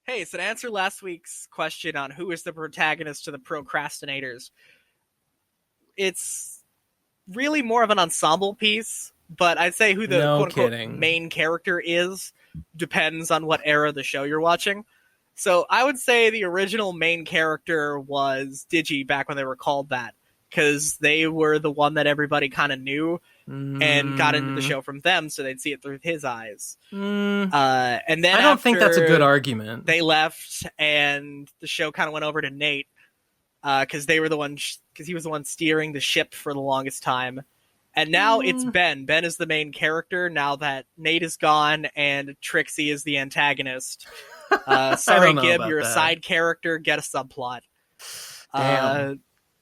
Hey, so to answer last week's question on who is the protagonist to the Pro Crastinators, it's really more of an ensemble piece, but I'd say who the quote-unquote main character is depends on what era of the show you're watching. So I would say the original main character was Digi back when they were called that, because they were the one that everybody kind of knew and got into the show from them, so they'd see it through his eyes. And then I don't think that's a good argument. They left, and the show kind of went over to Nate, because he was the one steering the ship for the longest time. And now it's Ben. Ben is the main character now that Nate is gone and Trixie is the antagonist. Sorry, Gib, you're a side character. Get a subplot.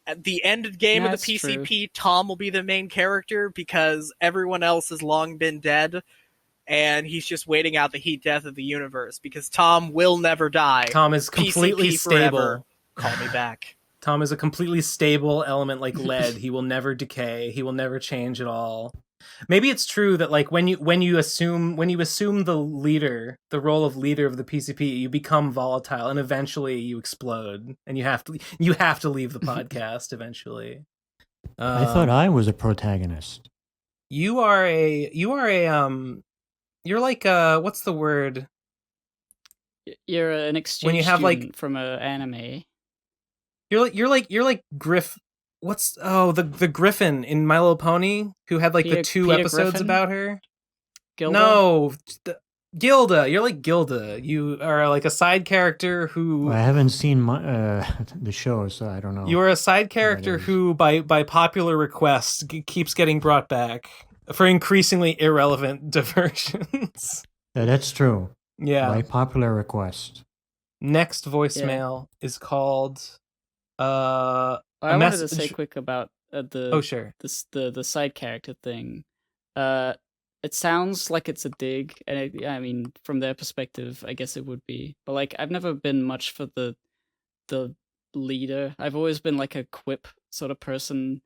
At the end game of the PCP, true. Tom will be the main character because everyone else has long been dead, and he's just waiting out the heat death of the universe because Tom will never die. Tom is completely PCP stable. Forever. Call me back. Tom is a completely stable element like lead. He will never decay. He will never change at all. Maybe it's true that like when you assume the leader, the role of leader of the PCP, you become volatile and eventually you explode and you have to leave the podcast eventually. I thought I was a protagonist. You're like what's the word? You're an exchange when you have student like from an anime. You're like Griff the Griffin in My Little Pony who had like the two episodes Griffin? about her? Gilda? No, Gilda. You're like Gilda. You are like a side character who. Well, I haven't seen the show, so I don't know. You are a side character who, by popular request, keeps getting brought back for increasingly irrelevant diversions. Yeah, that's true. Yeah. By popular request. Next voicemail is called. I wanted to say quick about the. Oh, sure. The side character thing. It sounds like it's a dig, and I mean, from their perspective, I guess it would be. But like, I've never been much for the leader. I've always been like a quip sort of person.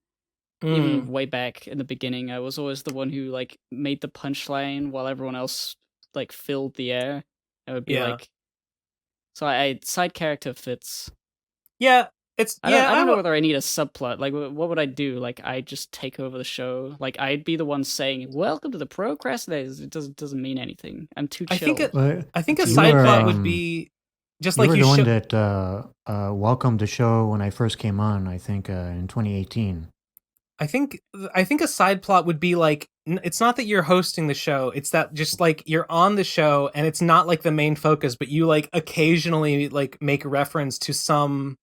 Even way back in the beginning, I was always the one who like made the punchline while everyone else like filled the air. I would be like, so I side character fits. Yeah. I don't know whether I need a subplot. Like, what would I do? Like, I just take over the show. Like, I'd be the one saying, "Welcome to the Pro Crastinators." It doesn't mean anything. I'm too chill. I think a side plot would be just like you were the one that welcomed the show when I first came on. I think in 2018. I think a side plot would be like, it's not that you're hosting the show, it's that just like you're on the show and it's not like the main focus, but you like occasionally like make reference to some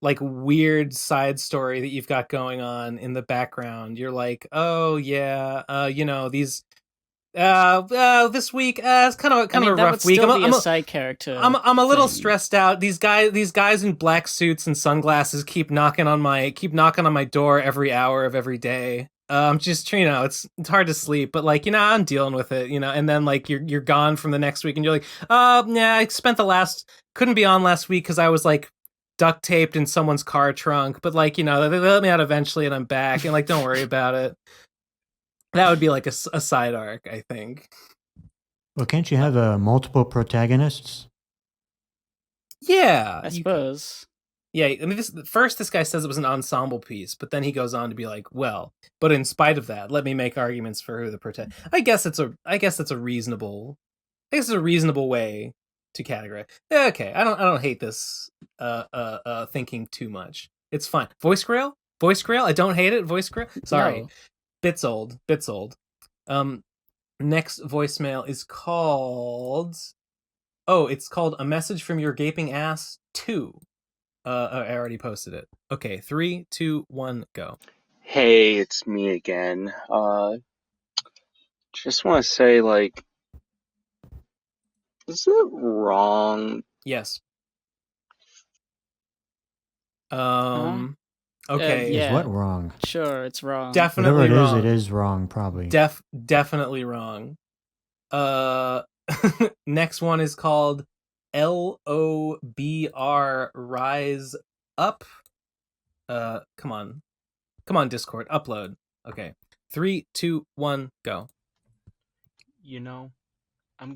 like weird side story that you've got going on in the background. You're like, oh yeah, these this week it's kind of a rough week. I'm a side character. I'm a little stressed out. These guys in black suits and sunglasses keep knocking on my door every hour of every day. I'm just, it's hard to sleep, but like, I'm dealing with it, and then like you're gone from the next week and you're like, yeah, I spent couldn't be on last week because I was like duct taped in someone's car trunk, but like, they let me out eventually and I'm back and like, don't worry about it. That would be like a side arc, I think. Well, can't you have multiple protagonists? Yeah, I suppose. Yeah, I mean, this guy says it was an ensemble piece, but then he goes on to be like, well, but in spite of that, let me make arguments for who the protagonist. I guess it's a reasonable way to categorize. Okay, I don't hate this thinking too much. It's fine. Voice grail, I don't hate it. Voice grail. Sorry. No. Bits old. Next voicemail is called. Oh, it's called A Message from Your Gaping Ass 2. I already posted it. Okay, 3, 2, 1, go. Hey, it's me again. Just want to say, like, is it wrong? Yes. Okay. Is what wrong? Sure, it's wrong. Definitely Whatever wrong. it is wrong, probably. Definitely wrong. Next one is called LOBR Rise Up. Come on, Discord, upload. Okay, 3, 2, 1, go. I'm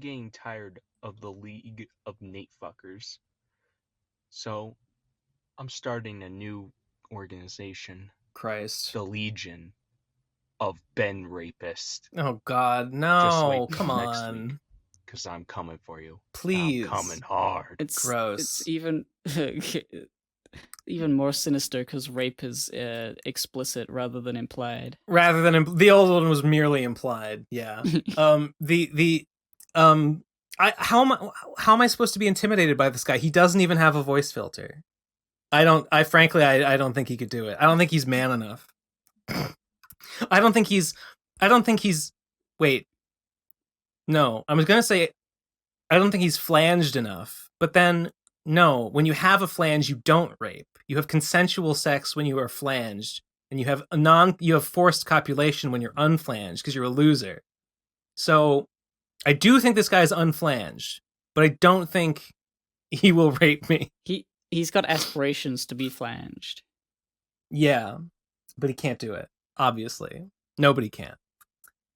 getting tired of the League of Nate Fuckers. So, I'm starting a new organization. Christ. The Legion of Ben Rapist. Oh God, no! Come on. Because I'm coming for you. Please. I'm coming hard. It's gross. It's even more sinister because rape is explicit rather than implied. Rather than the old one was merely implied. Yeah. How am I supposed to be intimidated by this guy? He doesn't even have a voice filter. I don't think he could do it. I don't think he's man enough. I don't think he's wait. No, I was going to say I don't think he's flanged enough. But then no, when you have a flange, you don't rape. You have consensual sex when you are flanged, and you have forced copulation when you're unflanged because you're a loser. So I do think this guy's unflanged, but I don't think he will rape me. He's got aspirations to be flanged. Yeah, but he can't do it. Obviously, nobody can.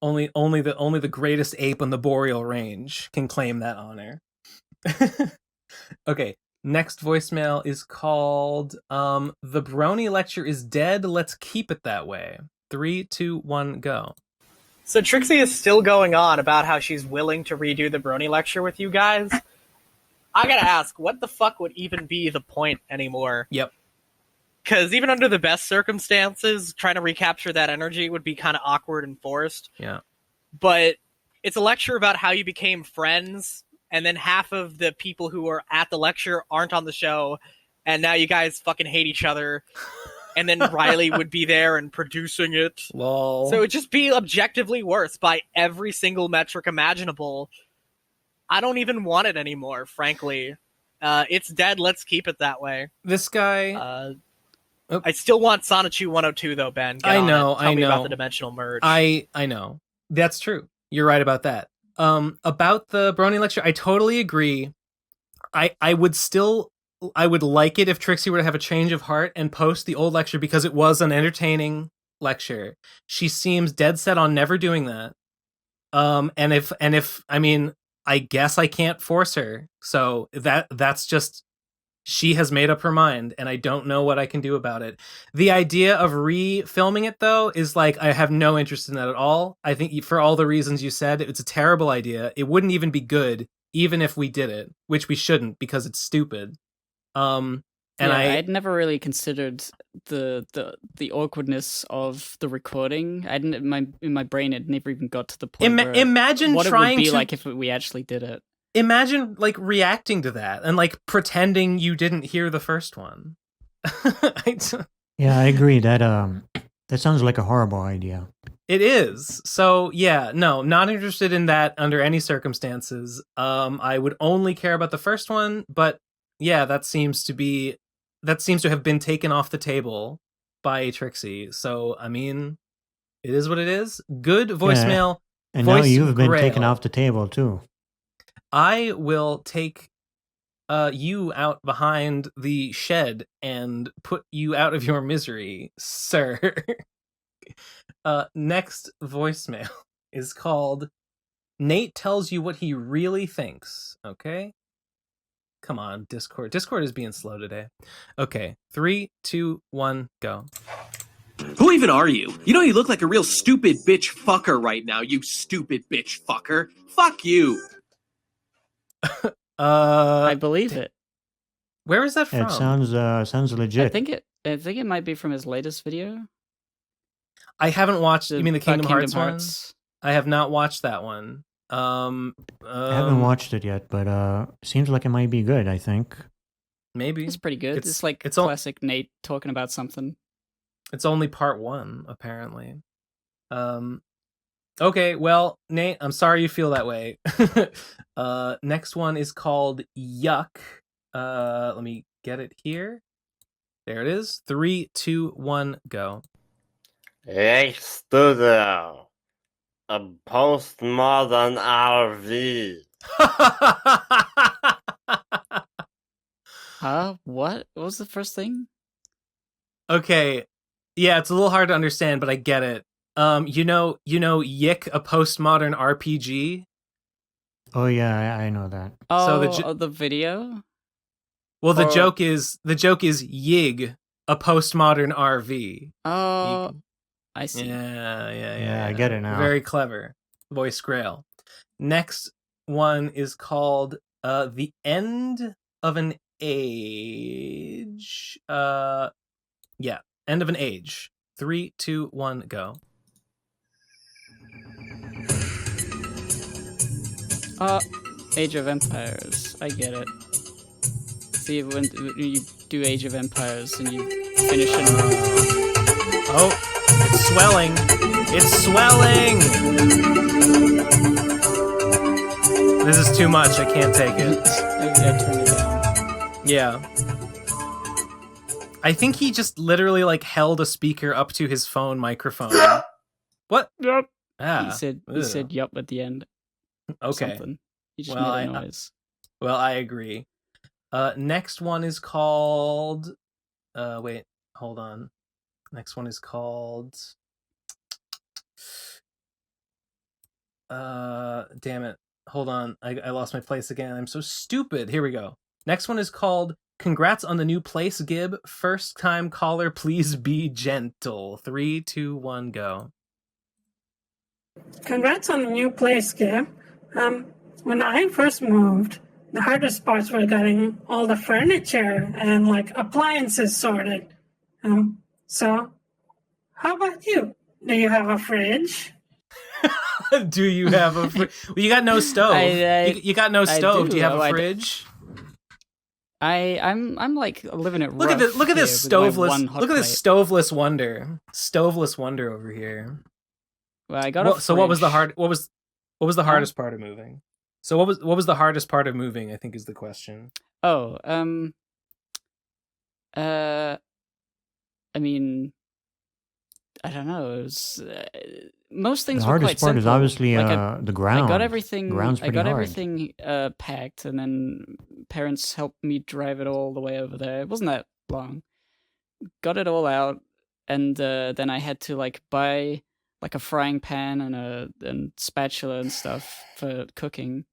Only the greatest ape on the boreal range can claim that honor. Okay, next voicemail is called "The Brony Lecture is dead. Let's keep it that way." 3, 2, 1, go. So Trixie is still going on about how she's willing to redo the Brony Lecture with you guys. I gotta ask, what the fuck would even be the point anymore? Yep. Because even under the best circumstances, trying to recapture that energy would be kind of awkward and forced. Yeah. But it's a lecture about how you became friends, and then half of the people who are at the lecture aren't on the show, and now you guys fucking hate each other. And then Riley would be there and producing it. Lol. So it'd just be objectively worse by every single metric imaginable. I don't even want it anymore, frankly. It's dead, let's keep it that way. This guy... I still want Sonichu 102 though, Ben. Get I on know, it. Tell I me know. about the dimensional merge. I know. That's true. You're right about that. About the Brony lecture, I totally agree. I would like it if Trixie were to have a change of heart and post the old lecture because it was an entertaining lecture. She seems dead set on never doing that. And if I mean, I guess I can't force her. So that's just, she has made up her mind and I don't know what I can do about it. The idea of re-filming it though is like, I have no interest in that at all. I think for all the reasons you said, it's a terrible idea. It wouldn't even be good even if we did it, which we shouldn't because it's stupid. And I'd never really considered the awkwardness of the recording. I didn't in my brain it never even got to the point where imagine what trying it would be to, like if we actually did it. Imagine like reacting to that and like pretending you didn't hear the first one. Yeah, I agree. That sounds like a horrible idea. It is. So yeah, no, not interested in that under any circumstances. I would only care about the first one, but yeah, that seems to have been taken off the table by Trixie. So I mean, it is what it is. Good voicemail. Yeah. And now you've been taken off the table too. I will take you out behind the shed and put you out of your misery, sir. Next voicemail is called Nate Tells You What He Really Thinks. Okay? Come on, Discord. Discord is being slow today. Okay, 3, 2, 1, go. Who even are you? You know you look like a real stupid bitch fucker right now, you stupid bitch fucker. Fuck you. I believe it. Where is that from? It sounds legit. I think it might be from his latest video. I haven't watched. You mean the Kingdom Hearts one? I have not watched that one. I haven't watched it yet, but seems like it might be good. I think maybe it's pretty good. It's like classic Nate talking about something. It's only part 1, apparently. Okay, well, Nate, I'm sorry you feel that way. Next one is called Yuck. Let me get it here. There it is. 3, 2, 1, go. Hey, studio. A postmodern RV. What? What was the first thing? Okay. Yeah, it's a little hard to understand, but I get it. You know Yick, a postmodern RPG? Oh yeah, I know that. Oh, so the video? Well, the joke is Yig, a postmodern RV. Oh, I see. Yeah, I get it now. Very clever. Voice Grail. Next one is called The End of an Age. End of an Age. 3, 2, 1, go. Age of Empires. I get it. See, when you do Age of Empires and you finish it. Oh, it's swelling. It's swelling. This is too much. I can't take it. I turn it down. Yeah. I think he just literally like held a speaker up to his phone microphone. What? Yep. Ah, he said yup at the end. Okay. Something. He just made a noise. I agree. Next one is called wait, hold on. Next one is called damn it. Hold on. I lost my place again. I'm so stupid. Here we go. Next one is called Congrats on the new place, Gib. First time caller, please be gentle. 3, 2, 1, go. Congrats on the new place, Gib. When I first moved, the hardest parts were getting all the furniture and like appliances sorted. So, how about you? Do you have a fridge? Do you have a fridge? Well, you got no stove. You got no stove. Do you have a fridge? I'm like living it. Look at this! Look at this stoveless wonder. Stoveless wonder over here. Well, I got so what was the the hardest part of moving? So what was the hardest part of moving? I think is the question. Oh, I mean, I don't know. It was most things were quite simple. The hardest part is obviously the ground. I got everything. Ground's pretty hard. Everything packed, and then parents helped me drive it all the way over there. It wasn't that long. Got it all out, and then I had to like buy like a frying pan and spatula and stuff for cooking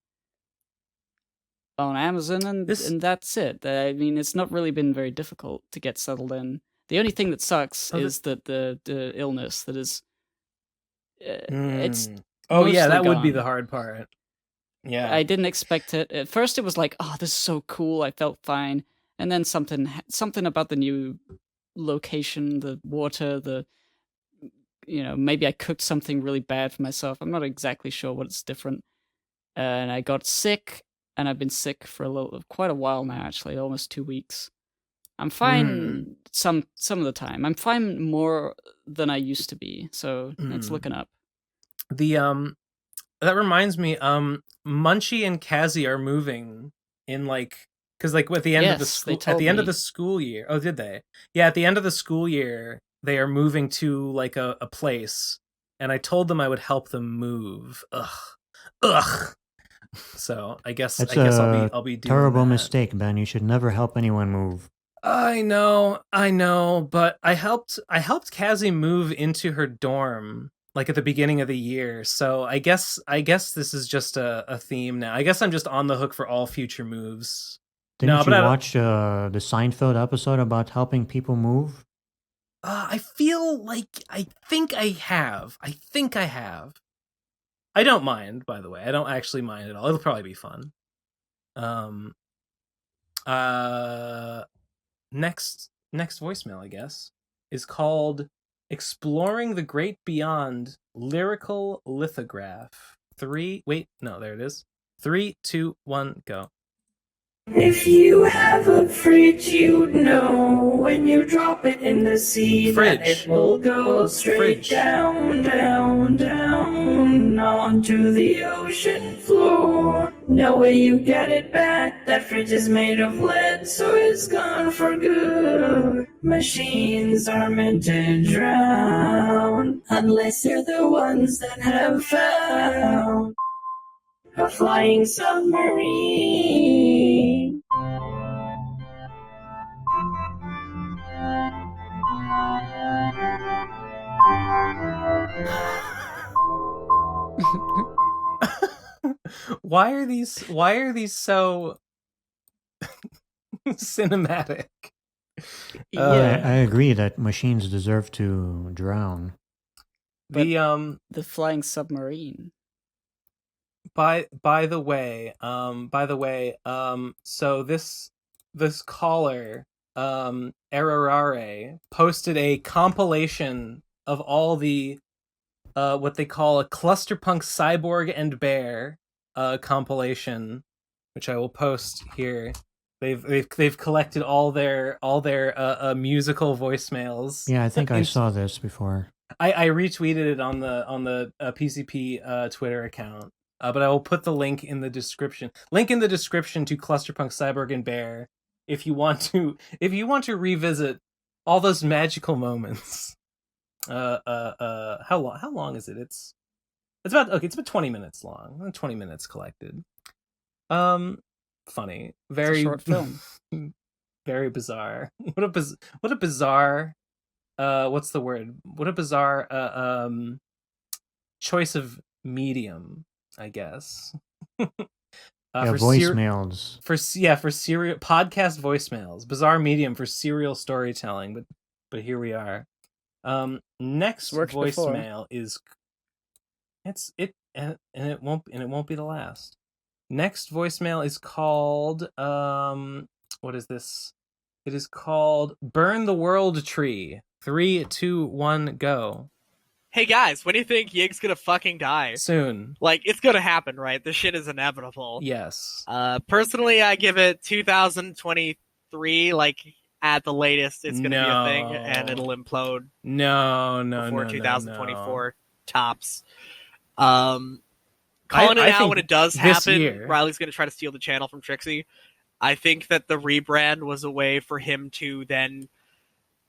on Amazon, and that's it. I mean, it's not really been very difficult to get settled in. The only thing that sucks is that the illness that is. It's that would be the hard part. Yeah, I didn't expect it. At first, it was like, "Oh, this is so cool." I felt fine, and then something about the new location, the water, maybe I cooked something really bad for myself. I'm not exactly sure what's different, and I got sick, and I've been sick for quite a while now. Actually, almost 2 weeks. I'm fine some of the time. I'm fine more than I used to be, so it's looking up. That reminds me, Munchie and Kazzy are moving in because at the end of the school end of the school year. Oh, did they? Yeah, at the end of the school year, they are moving to like a place, and I told them I would help them move. Ugh. So I guess I'll be doing terrible that. Mistake, Ben. You should never help anyone move. I know, but I helped Kazzy move into her dorm like at the beginning of the year. So I guess this is just a theme now. I guess I'm just on the hook for all future moves. Didn't you watch the Seinfeld episode about helping people move? I feel like I think I have. I don't mind, by the way. I don't actually mind at all. It'll probably be fun. Next voicemail, I guess, is called Exploring the Great Beyond Lyrical Lithograph. There it is. 3, 2, 1, go. If you have a fridge, you'd know when you drop it in the sea that it will go straight down, down, down onto the ocean floor. No way you get it back. That fridge is made of lead, so it's gone for good. Machines are meant to drown unless they're the ones that have found a flying submarine. Why are these so cinematic? I agree that machines deserve to drown. The flying submarine. By the way, so this caller, Erarare, posted a compilation of all the what they call a Clusterpunk Cyborg and Bear compilation, which I will post here. They've collected all their musical voicemails. Yeah, I think I saw this before. I retweeted it on the PCP Twitter account. But I will put the link in the description. Link in the description to Clusterpunk, Cyborg, and Bear if you want to revisit all those magical moments. How long is it? It's about 20 minutes long. 20 minutes collected. Funny. Very short film. Very bizarre. What a bizarre what's the word? What a bizarre choice of medium, I guess. For voicemails. For serial podcast voicemails. Bizarre medium for serial storytelling, but here we are. Next voicemail is it won't be the last. Next voicemail is called what is this? It is called Burn the World Tree. 3, 2, 1, go. Hey guys, when do you think Yig's gonna fucking die? Soon. Like, it's gonna happen, right? This shit is inevitable. Yes. Personally, I give it 2023, like, at the latest, it's gonna be a thing, and it'll implode. Before 2024 tops. Calling it out when it does happen, Riley's gonna try to steal the channel from Trixie. I think that the rebrand was a way for him to then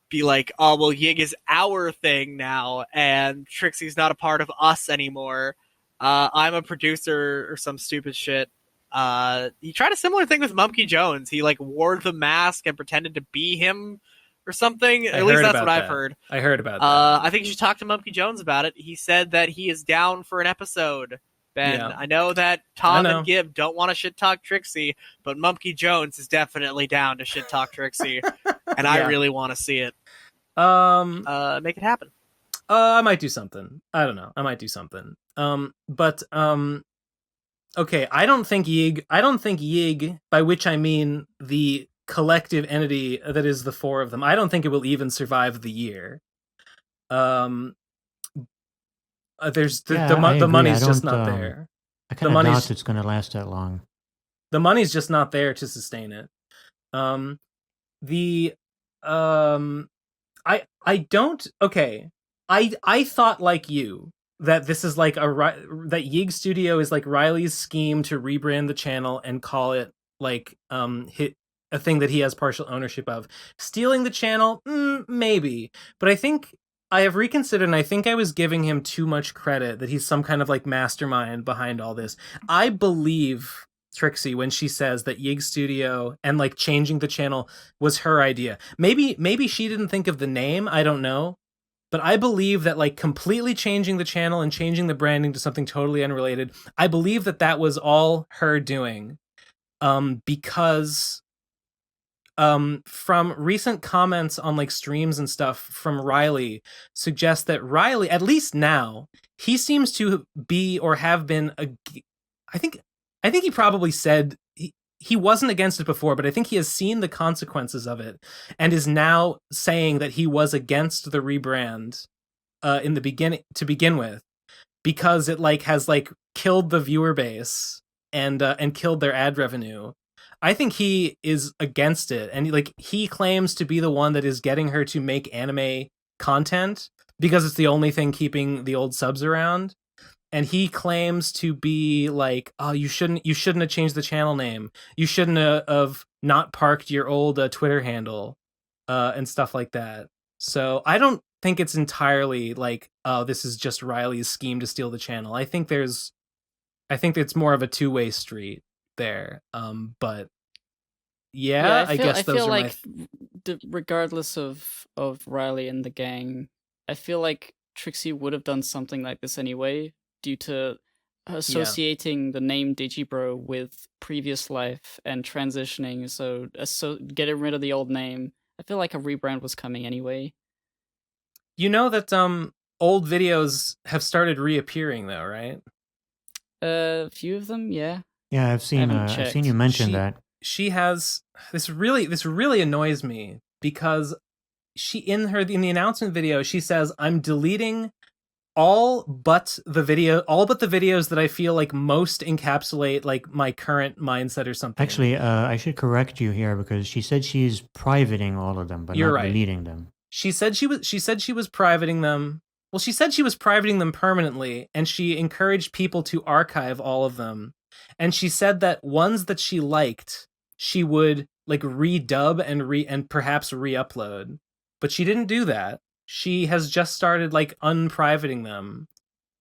be like, oh, well, Yig is our thing now, and Trixie's not a part of us anymore. I'm a producer or some stupid shit. He tried a similar thing with Mumkey Jones. He, like, wore the mask and pretended to be him or something. At least that's what I've heard. I heard about that. I think you should talk to Mumkey Jones about it. He said that he is down for an episode. Ben, yeah. I know that Tom and Gib don't want to shit talk Trixie, but Mumkey Jones is definitely down to shit talk Trixie, and I really want to see it. Make it happen. I might do something. I don't know. I might do something. Okay. I don't think Yig, by which I mean the collective entity that is the four of them, I don't think it will even survive the year. There's the money's just not there. I kind of doubt it's going to last that long. The money's just not there to sustain it. I thought like you that this is like that Yig Studio is like Riley's scheme to rebrand the channel and call it like a thing that he has partial ownership of. Stealing the channel, maybe, but I think I have reconsidered, and I think I was giving him too much credit that he's some kind of like mastermind behind all this. I believe Trixie when she says that Yig Studio and like changing the channel was her idea. Maybe she didn't think of the name, I don't know. But I believe that like completely changing the channel and changing the branding to something totally unrelated, I believe that was all her doing. Because from recent comments on like streams and stuff from Riley suggests that Riley, at least now, he seems to be or have been I think he probably said he wasn't against it before, but I think he has seen the consequences of it and is now saying that he was against the rebrand in the beginning to begin with, because it like has like killed the viewer base and killed their ad revenue. I think he is against it, and like he claims to be the one that is getting her to make anime content because it's the only thing keeping the old subs around. And he claims to be like, oh, you shouldn't have changed the channel name. You shouldn't have not parked your old Twitter handle and stuff like that. So I don't think it's entirely like, oh, this is just Riley's scheme to steal the channel. I think it's more of a two-way street there. But yeah, I guess those are like regardless of Riley and the gang, I feel like Trixie would have done something like this anyway, due to associating the name Digibro with previous life and transitioning, so getting rid of the old name. I feel like a rebrand was coming anyway. You know that old videos have started reappearing though, right? A few of them, yeah. Yeah, I've seen you mention that. She has this really annoys me because in the announcement video she says, I'm deleting all but the videos that I feel like most encapsulate like my current mindset or something. Actually, I should correct you here because she said she's privating all of them, but not deleting them. She said she was privating them. Well, she said she was privating them permanently, and she encouraged people to archive all of them. And she said that ones that she liked, she would like redub and perhaps re-upload. But she didn't do that. She has just started like unprivating them.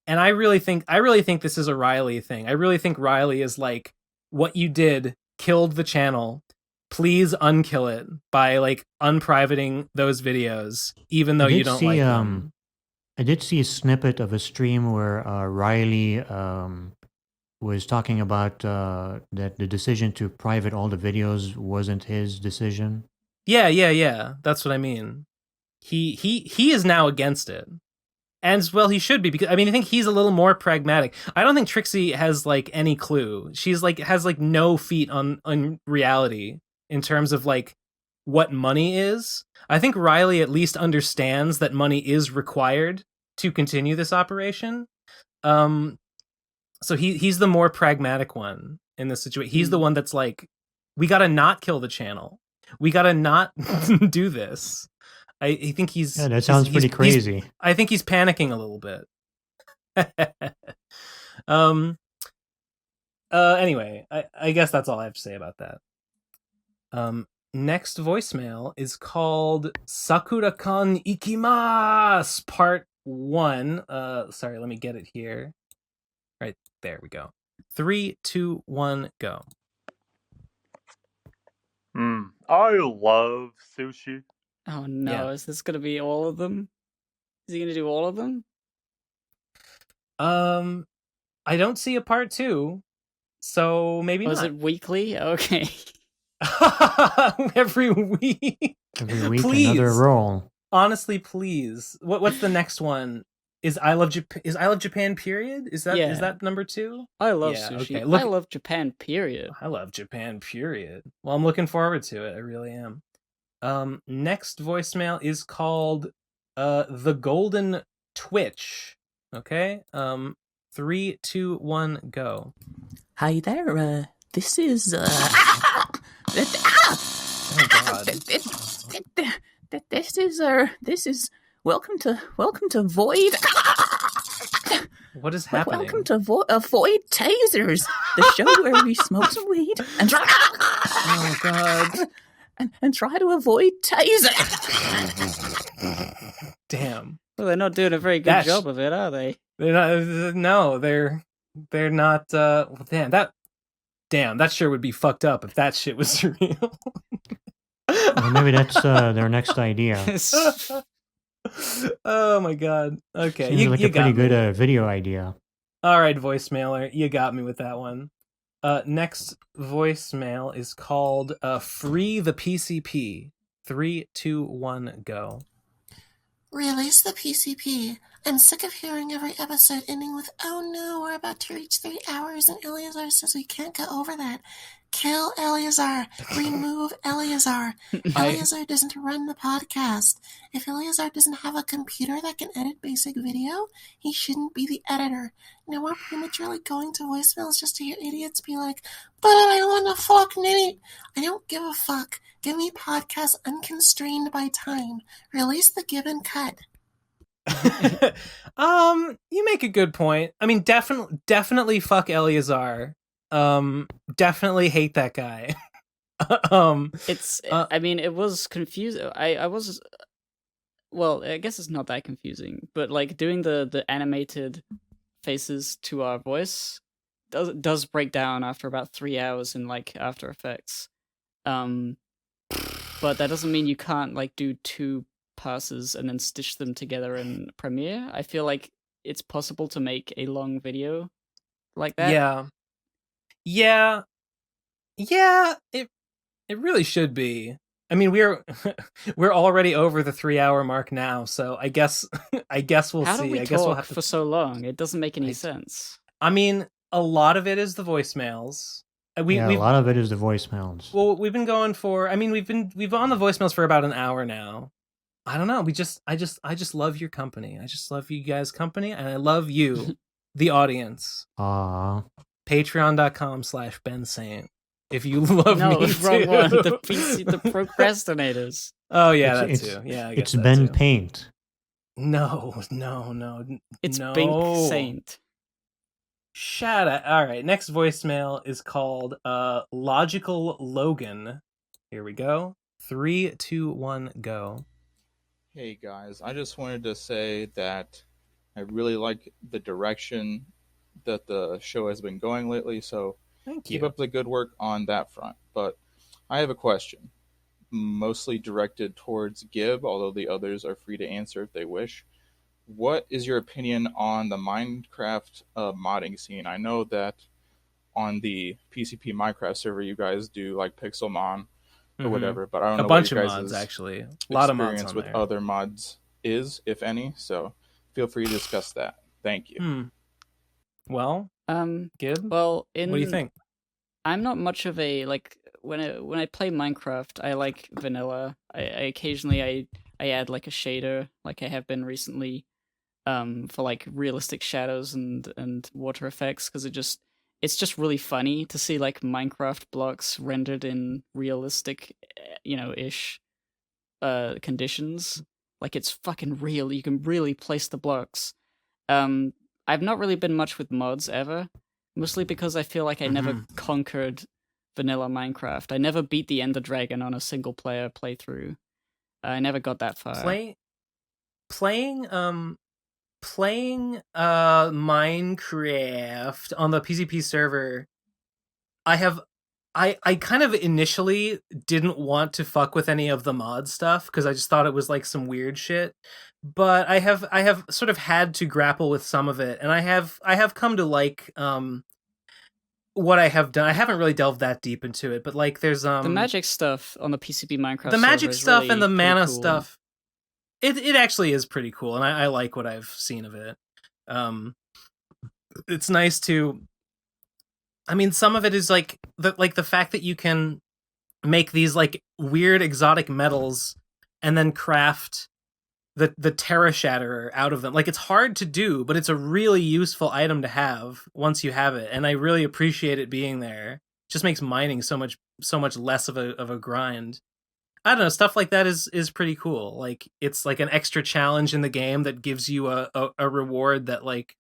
And I really think this is a Riley thing. I really think Riley is like, what you did killed the channel. Please unkill it by like unprivating those videos, even though you don't like them. I did see a snippet of a stream where Riley was talking about that the decision to private all the videos wasn't his decision. Yeah. That's what I mean. He is now against it. And well, he should be, because I mean, I think he's a little more pragmatic. I don't think Trixie has like any clue. She's like has like no feet on reality in terms of like what money is. I think Riley at least understands that money is required to continue this operation. So he's the more pragmatic one in this situation. He's the one that's like, we gotta not kill the channel. We gotta not do this. I think he's... Yeah, that sounds pretty crazy. I think he's panicking a little bit. Anyway, I guess that's all I have to say about that. Next voicemail is called Sakura-kan Ikimasu Part 1. Sorry, let me get it here. Right, there we go. 3, 2, 1, go. I love sushi. Oh no, Yeah. is this gonna be all of them? Is he gonna do all of them? I don't see a part 2, so maybe not. Was it weekly? Okay. Every week. Every week, Please. another roll. Honestly, please. What's the next one? Is I Love Japan period? Is that number 2? I love sushi. Okay. Look, I love Japan period. I love Japan period. Well, I'm looking forward to it. I really am. Next voicemail is called The Golden Twitch. Okay. 3, 2, 1, go. Hi there. This is Oh God. This is welcome to Void. What is happening? Welcome to Void Tasers, the show where we smoke some weed and oh God. and try to avoid taser. Damn. Well, they're not doing a very good job of it, are they? They're not. No, they're not. Damn, that sure would be fucked up if that shit was real. Well, maybe that's their next idea. Oh my God. Okay, Seems like a pretty got me. good video idea. All right, voicemailer, you got me with that one. Next voicemail is called Free the PCP. 3, 2, 1, go. Release the PCP. I'm sick of hearing every episode ending with, oh no, we're about to reach 3 hours and Eleazar says we can't get over that. Kill Eleazar. Remove Eleazar. Eleazar doesn't run the podcast. If Eleazar doesn't have a computer that can edit basic video, he shouldn't be the editor. No more prematurely going to voicemails just to hear idiots be like, but I want to fuck Nitty. I don't give a fuck. Give me podcasts unconstrained by time. Release the given cut. You make a good point. I mean, definitely fuck Eleazar. Definitely hate that guy. I mean, it was confusing. I was, well, I guess it's not that confusing, but like doing the animated faces to our voice does break down after about 3 hours in like After Effects. But that doesn't mean you can't like do 2 passes and then stitch them together in Premiere. I feel like it's possible to make a long video like that. Yeah, it really should be. I mean, we're already over the 3-hour mark now, so I guess we'll How see. do we I guess we'll have for so long? It doesn't make any sense. I mean, a lot of it is the voicemails. A lot of it is the voicemails. Well, we've been going for. I mean, we've been on the voicemails for about an hour now. I don't know. I just love your company. I just love you guys' company, and I love you, the audience. Patreon.com/Ben Saint. If you love me, wrong too. one. The Procrastinators. Oh yeah, that too. Yeah, I guess it's that Ben too. Paint. No. It's no. Bink Saint. Shut up. All right, next voicemail is called Logical Logan. Here we go. 3, 2, 1, go. Hey guys, I just wanted to say that I really like the direction that the show has been going lately, so keep up the good work on that front. But I have a question, mostly directed towards Gib, although the others are free to answer if they wish. What is your opinion on the Minecraft modding scene? I know that on the PCP Minecraft server you guys do like Pixelmon or whatever, but I don't know a bunch what your of guys' mods actually. A lot of mods experience on with there. other mods is, if any. So feel free to discuss that. Thank you. Well, Gib, well, what do you think? I'm not much of a like when I play Minecraft, I like vanilla. I occasionally I add like a shader, like I have been recently, for like realistic shadows and water effects, because it's just really funny to see like Minecraft blocks rendered in realistic, ish conditions. Like it's fucking real. You can really place the blocks. I've not really been much with mods ever, mostly because I feel like I never conquered vanilla Minecraft. I never beat the Ender Dragon on a single player playthrough. I never got that far. Playing Minecraft on the PCP server, I kind of initially didn't want to fuck with any of the mod stuff because I just thought it was like some weird shit. But I have sort of had to grapple with some of it, and I have come to like what I have done. I haven't really delved that deep into it, but like there's the magic stuff on the PCP Minecraft. The magic stuff really and the mana cool. stuff. It actually is pretty cool, and I like what I've seen of it. It's nice to. I mean, some of it is like the fact that you can make these like weird exotic metals and then craft the Terra Shatterer out of them. Like, it's hard to do, but it's a really useful item to have once you have it, and I really appreciate it being there. It just makes mining so much less of a grind. I don't know, stuff like that is pretty cool. Like, it's like an extra challenge in the game that gives you a reward that, like,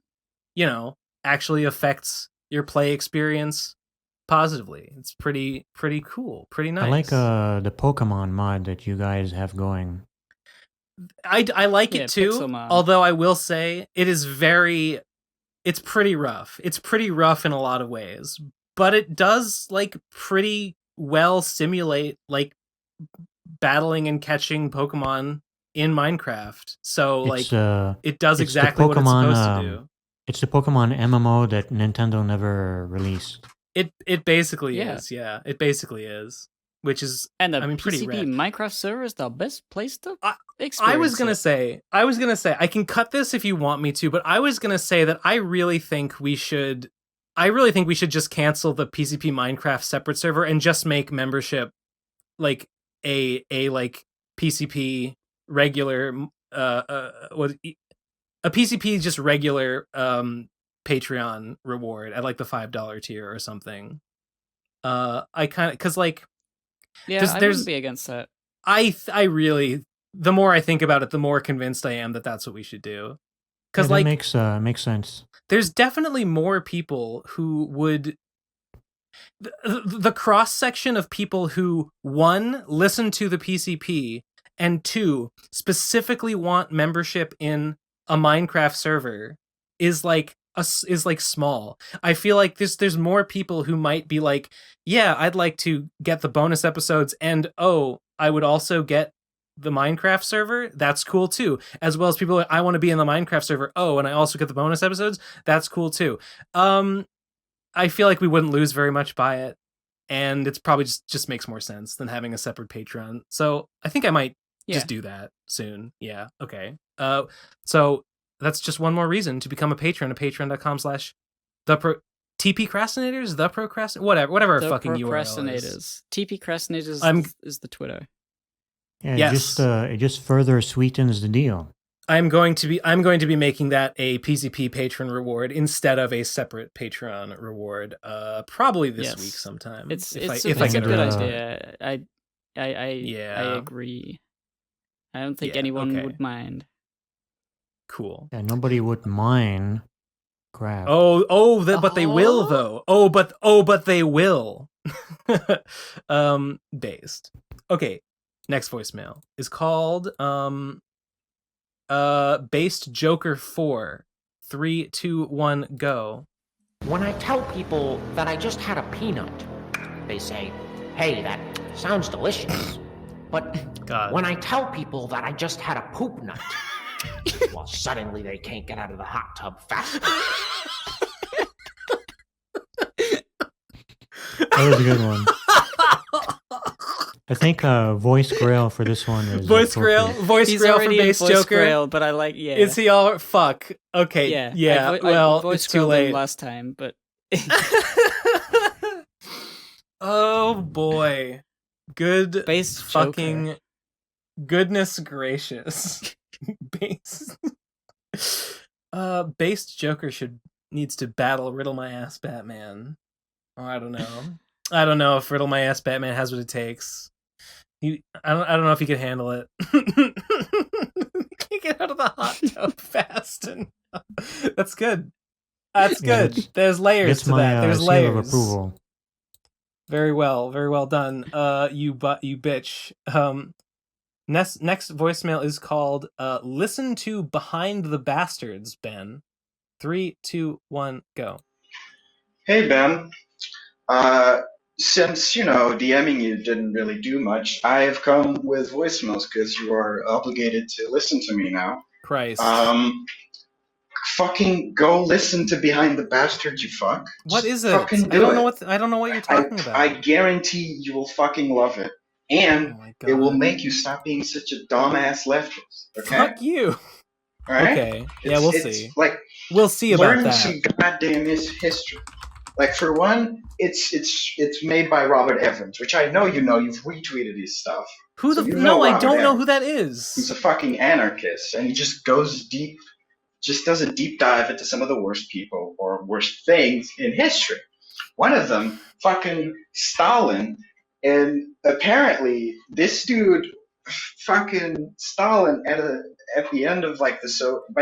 actually affects your play experience positively. It's pretty cool, pretty nice. I like the Pokemon mod that you guys have going. I like it too, although I will say it's pretty rough. It's pretty rough in a lot of ways, but it does like pretty well simulate like battling and catching Pokemon in Minecraft. So like it does exactly what it's supposed to do. It's the Pokemon MMO that Nintendo never released. It basically is, yeah. It basically is. Which is, and the pretty PCP rad. Minecraft server is the best place to experience I was gonna say, I can cut this if you want me to, but I was gonna say that I really think we should just cancel the PCP Minecraft separate server and just make membership like a like PCP regular a PCP just regular Patreon reward at like the $5 tier or something. I kind of, because like, yeah, I wouldn't be against that. I really, the more I think about it, the more convinced I am that that's what we should do. Because that like makes sense. There's definitely more people who would. The cross section of people who, one, listen to the PCP, and two, specifically want membership in a Minecraft server is like small. I feel like there's more people who might be like, yeah, I'd like to get the bonus episodes, and I would also get the Minecraft server. That's cool too. As well as people like, I want to be in the Minecraft server. And I also get the bonus episodes. That's cool too. I feel like we wouldn't lose very much by it, and it's probably just makes more sense than having a separate Patreon. So I think I might just do that soon. Yeah. Okay. So that's just one more reason to become a patron at TP Crastinators, the Pro Crastinators, whatever our fucking URL is. TP Crastinators is the Twitter. Yeah, yes. It just further sweetens the deal. I'm going to be making that a PCP patron reward instead of a separate Patreon reward. Probably this week sometime. It's a good idea. I agree. I don't think anyone would mind. Cool. Yeah, nobody would mind. Crap. But they will though. But they will. Based. Okay. Next voicemail is called Based Joker 4. 3, 2, 1, go. When I tell people that I just had a peanut, they say, "Hey, that sounds delicious." But when I tell people that I just had a poop nut, well, suddenly they can't get out of the hot tub fast enough. That was a good one. I think voice grail for this one is voice grail for Base Joker. Grail, but I like Is he all fuck? Okay, yeah. I voice it's too late last time, but oh boy. Good Based fucking Joker. goodness gracious. Based Joker needs to battle Riddle My Ass Batman. Oh, I don't know. I don't know if Riddle My Ass Batman has what it takes. I don't know if he can handle it. Can't get out of the hot tub fast enough. That's good. That's good. There's layers to that. There's layers. Seal of approval. Very well done. You bitch. Next voicemail is called "Listen to Behind the Bastards." Ben, 3, 2, 1, go. Hey Ben, since DMing you didn't really do much, I have come with voicemails because you are obligated to listen to me now. Christ. Fucking go listen to Behind the Bastards, you fuck. What is it? Fucking I don't know what you're talking about. I guarantee you will fucking love it. And it will make you stop being such a dumbass leftist. Okay? Fuck you. All right? Okay. Yeah, we'll see. Like, we'll see about learn that. some goddamn history. Like, for one, it's made by Robert Evans, which I know you know. You've retweeted his stuff. Who the? No, I don't know who that is. He's a fucking anarchist, and he just goes deep. Just does a deep dive into some of the worst people or worst things in history. One of them, fucking Stalin, and apparently this dude, fucking Stalin, at the end of by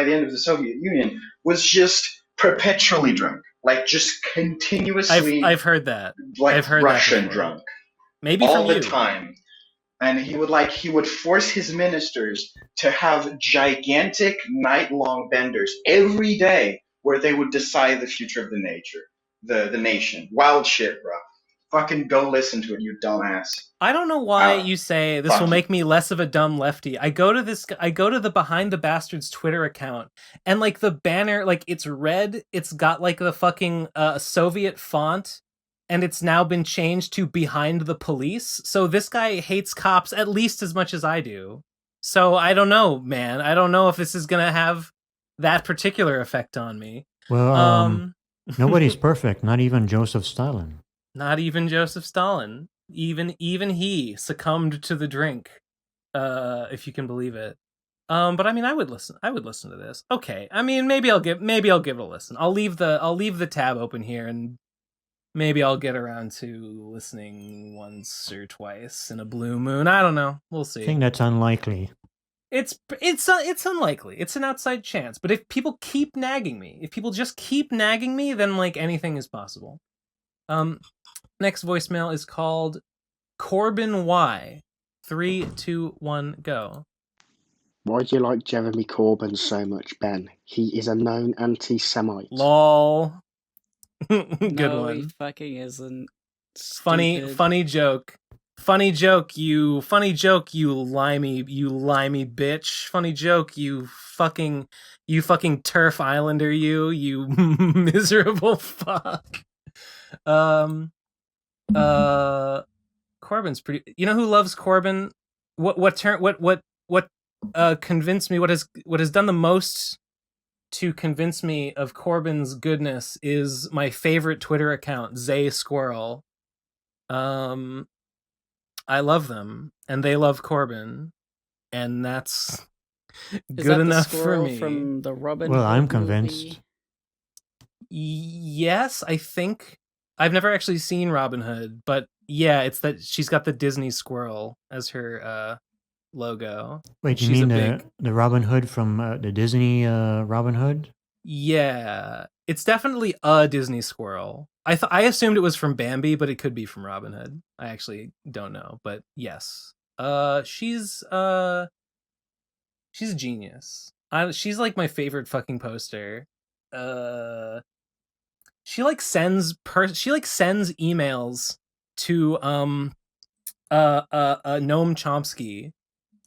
the end of the Soviet Union, was just perpetually drunk, like just continuously. I've heard that. Like I've heard Russian that drunk, maybe all from the you. time. And he would force his ministers to have gigantic night-long benders every day where they would decide the future of the nation. Wild shit, bro. Fucking go listen to it, you dumbass. I don't know why you say this will make me less of a dumb lefty. I go to the Behind the Bastards Twitter account, and like the banner, like it's red, it's got like the fucking Soviet font. And it's now been changed to Behind the Police. So this guy hates cops at least as much as I do. So I don't know, man. I don't know if this is going to have that particular effect on me. Well, nobody's perfect. Not even Joseph Stalin. Not even Joseph Stalin. Even he succumbed to the drink, if you can believe it. But I mean, I would listen to this. Okay. I mean, maybe I'll give it a listen. I'll leave the tab open here and maybe I'll get around to listening once or twice in a blue moon. I don't know. We'll see. I think that's unlikely. It's unlikely. It's an outside chance. But if people keep nagging me, then like anything is possible. Next voicemail is called Corbin Y. 3, 2, 1, go. Why do you like Jeremy Corbyn so much, Ben? He is a known anti-Semite. Lol. Good no, one. He fucking isn't. Funny joke. Funny joke, you limey bitch. Funny joke, you fucking turf islander, you miserable fuck. Corbyn's pretty. You know who loves Corbyn? What convinced me? What has done the most to convince me of Corbyn's goodness is my favorite Twitter account, Zay Squirrel. I love them, and they love Corbyn, and that's good enough for me. From the Robin well, Hood I'm movie? convinced. Yes, I think I've never actually seen Robin Hood, but yeah, it's that she's got the Disney squirrel as her logo. Wait, you mean the Robin Hood from the Disney Robin Hood? Yeah, it's definitely a Disney squirrel. I assumed it was from Bambi, but it could be from Robin Hood. I actually don't know, but yes. She's a genius. She's like my favorite fucking poster. She sends emails to Noam Chomsky,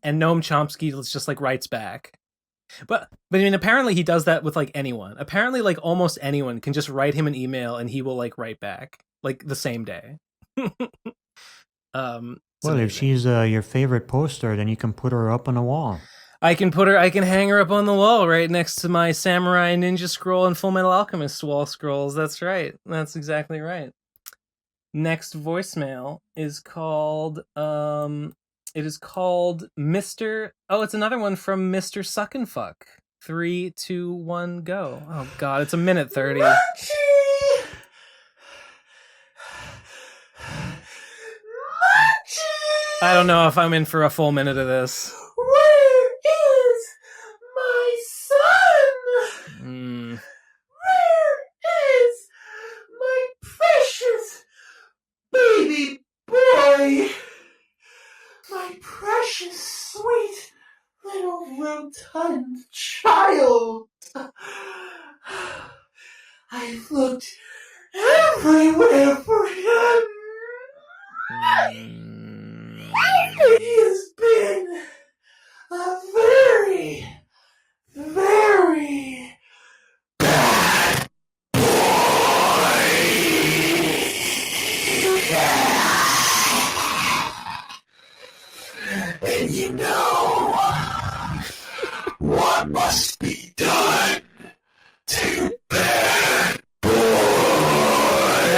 and Noam Chomsky just like writes back. But I mean, apparently he does that with like anyone. Apparently, like almost anyone can just write him an email and he will like write back like the same day. Well, if she's your favorite poster, then you can put her up on a wall. I can hang her up on the wall right next to my Samurai Ninja scroll and Full Metal Alchemist wall scrolls. That's right. That's exactly right. Next voicemail is called it is called Mr. Oh, it's another one from Mr. Suck and Fuck. 3, 2, 1, go. Oh god, it's 1:30. I don't know if I'm in for a full minute of this. Where is my son? Where is my precious baby boy? My precious, sweet, little rotund child. I've looked everywhere for him. He has been a very, very bad boy. And you know what must be done to bad boys. No,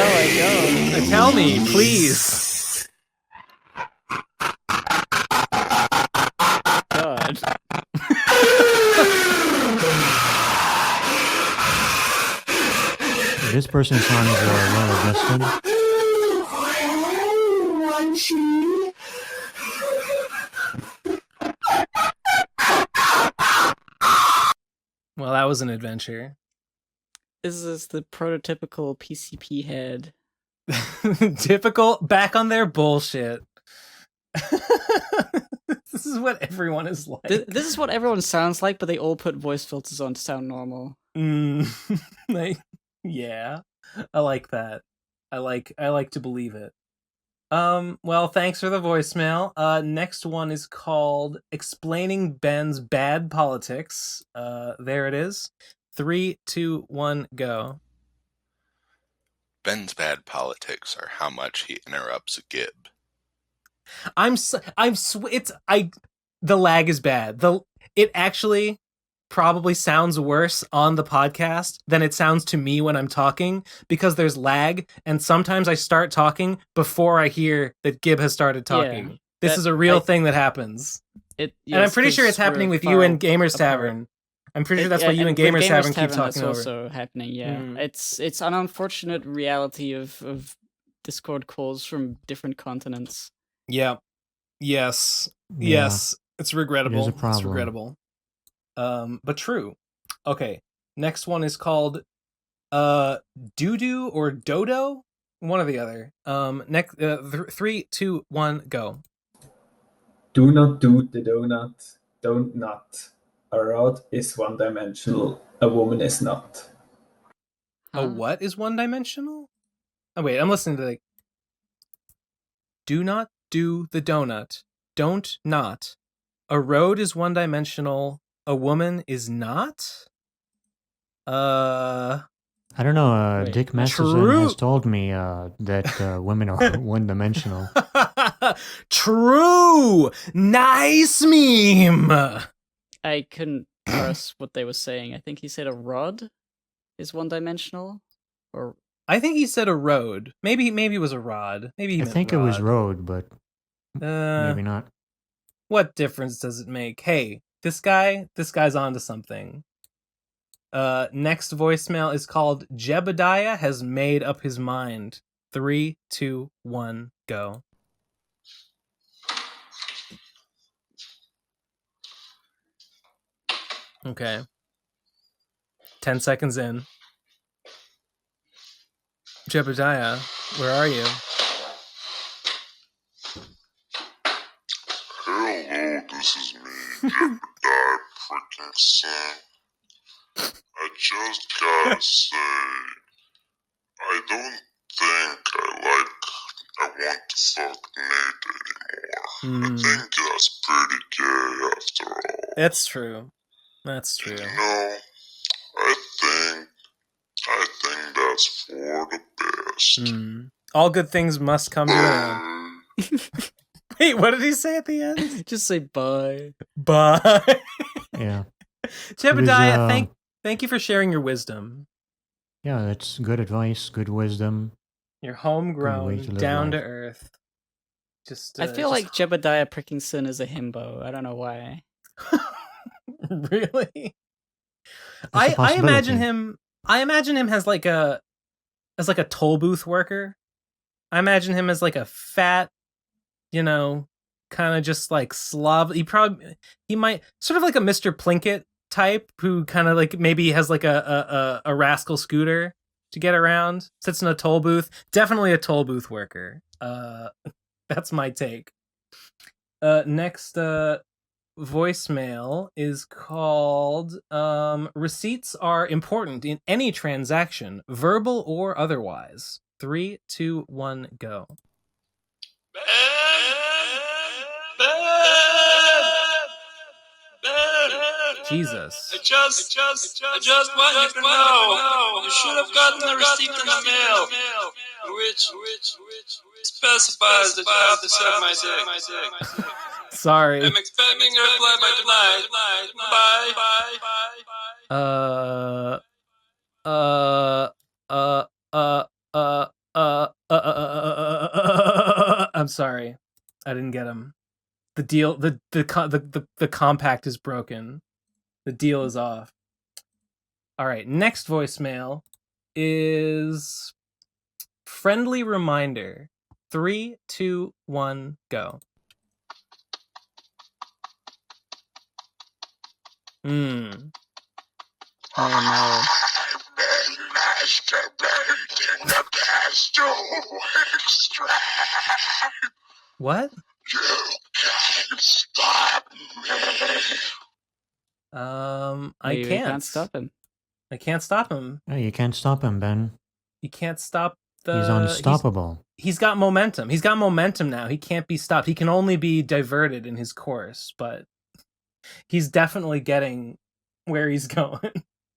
I don't. Tell me, please. God. This person's sounds well adjusted. Well, that was an adventure. This is the prototypical PCP head. Typical, back on their bullshit. This is what everyone is like. This is what everyone sounds like, but they all put voice filters on to sound normal. Yeah, I like that. I like to believe it. Well, thanks for the voicemail. Next one is called Explaining Ben's Bad Politics. There it is. 3, 2, 1, go. Ben's bad politics are how much he interrupts Gib. The lag is bad. It actually probably sounds worse on the podcast than it sounds to me when I'm talking because there's lag, and sometimes I start talking before I hear that Gib has started talking. Yeah, this is a real thing that happens. Yes, and I'm pretty sure it's happening with you and Gamers Tavern. I'm pretty sure that's why you and Gamers Tavern keep talking over. That's also happening, yeah. It's an unfortunate reality of Discord calls from different continents. Yeah. Yes. Yes. It's regrettable. It is a problem. It's regrettable. But true. Okay. Next one is called Doo-doo or Dodo? One or the other. Next 3, 2, 1, go. Do not do the donut. Don't nut. A rod is one-dimensional. A woman is not. A what is one-dimensional? Oh wait, I'm listening to Do not do the donut. Don't not. A road is one-dimensional. A woman is not? I don't know. Dick Masterson has told me that women are one-dimensional. True! Nice meme! I couldn't parse what they were saying. I think he said a rod is one-dimensional, or I think he said a road. Maybe it was a rod. Maybe I think rod. it was road, but maybe not. What difference does it make? Hey, this guy's onto something. Next voicemail is called Jebediah has made up his mind. 3, 2, 1, go. Okay. 10 seconds in. Jebediah, where are you? Hello, this is me, Jebediah freaking son. I just gotta say, I don't think I want to fuck Nate anymore. I think that's pretty gay after all. That's true. That's true. You know, I think that's for the best. All good things must come to an end. Wait, what did he say at the end? Just say bye. Bye. Yeah. Jebediah, thank you for sharing your wisdom. Yeah, that's good advice, good wisdom. You're homegrown, down to earth. I feel like Jebediah Prickinson is a himbo. I don't know why. Really? I imagine him. I imagine him as like a toll booth worker. I imagine him as like a fat, kind of just like Slav. He might sort of like a Mr. Plinkett type who kind of like maybe has like a rascal scooter to get around. Sits in a toll booth. Definitely a toll booth worker. That's my take. Next voicemail is called receipts are important in any transaction, verbal or otherwise. 3, 2, 1, go. Jesus. I just want you to know. You should have gotten a receipt in the mail, which specifies that you have to serve my dick. Sorry. I'm expecting a reply by tonight. Bye. I'm sorry. I didn't get him. The deal, the compact is broken. The deal is off. All right, next voicemail is friendly reminder. 3, 2, 1, go. Oh no. Masturbating the castor extract. What? You can't stop me. I You can't. can't stop him. I can't stop him. Oh, you can't stop him, Ben. You can't stop the... He's unstoppable. He's got momentum. He's got momentum now. He can't be stopped. He can only be diverted in his course, but he's definitely getting where he's going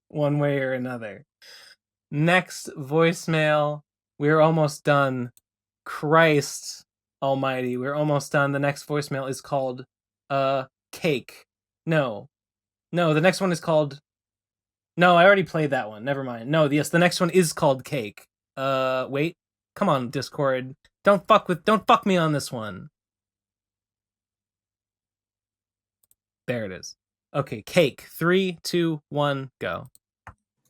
one way or another. Next voicemail. We're almost done. Christ almighty. We're almost done. The next voicemail is called Cake. No, the next one is called... No, I already played that one. Never mind. No, yes, the next one is called Cake. Wait. Come on, Discord. Don't fuck me on this one. There it is. Okay, Cake. 3, 2, 1, go.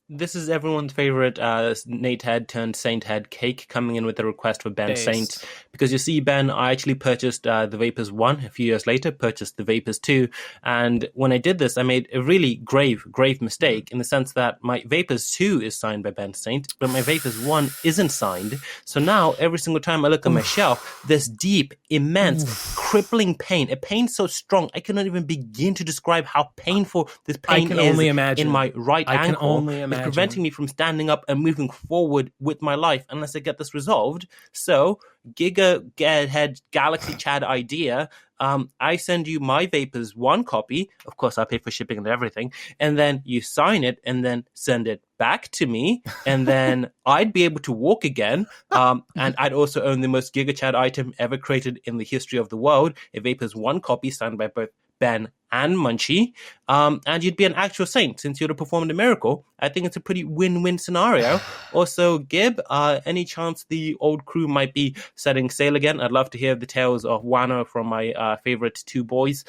This is everyone's favorite Nate Head turned Saint Head, Cake, coming in with a request for Ben Saint. Because you see, Ben, I actually purchased the Vapors 1 a few years later, purchased the Vapors 2. And when I did this, I made a really grave mistake in the sense that my Vapors 2 is signed by Ben Saint, but my Vapors 1 isn't signed. So now, every single time I look at my shelf, there's deep, immense, crippling pain. A pain so strong, I cannot even begin to describe how painful this pain is in my right ankle. I can only imagine. It's preventing me from standing up and moving forward with my life unless I get this resolved. So, Gigahead Galaxy Chad idea, I send you my Vapors 1 copy. Of course, I pay for shipping and everything. And then you sign it and then send it back to me. And then I'd be able to walk again. And I'd also own the most Giga Chad item ever created in the history of the world. A Vapors 1 copy signed by both Ben and Munchie, and you'd be an actual saint since you'd have performed a miracle. I think it's a pretty win-win scenario. Also, Gib, any chance the old crew might be setting sail again? I'd love to hear the tales of Wano from my favorite two boys.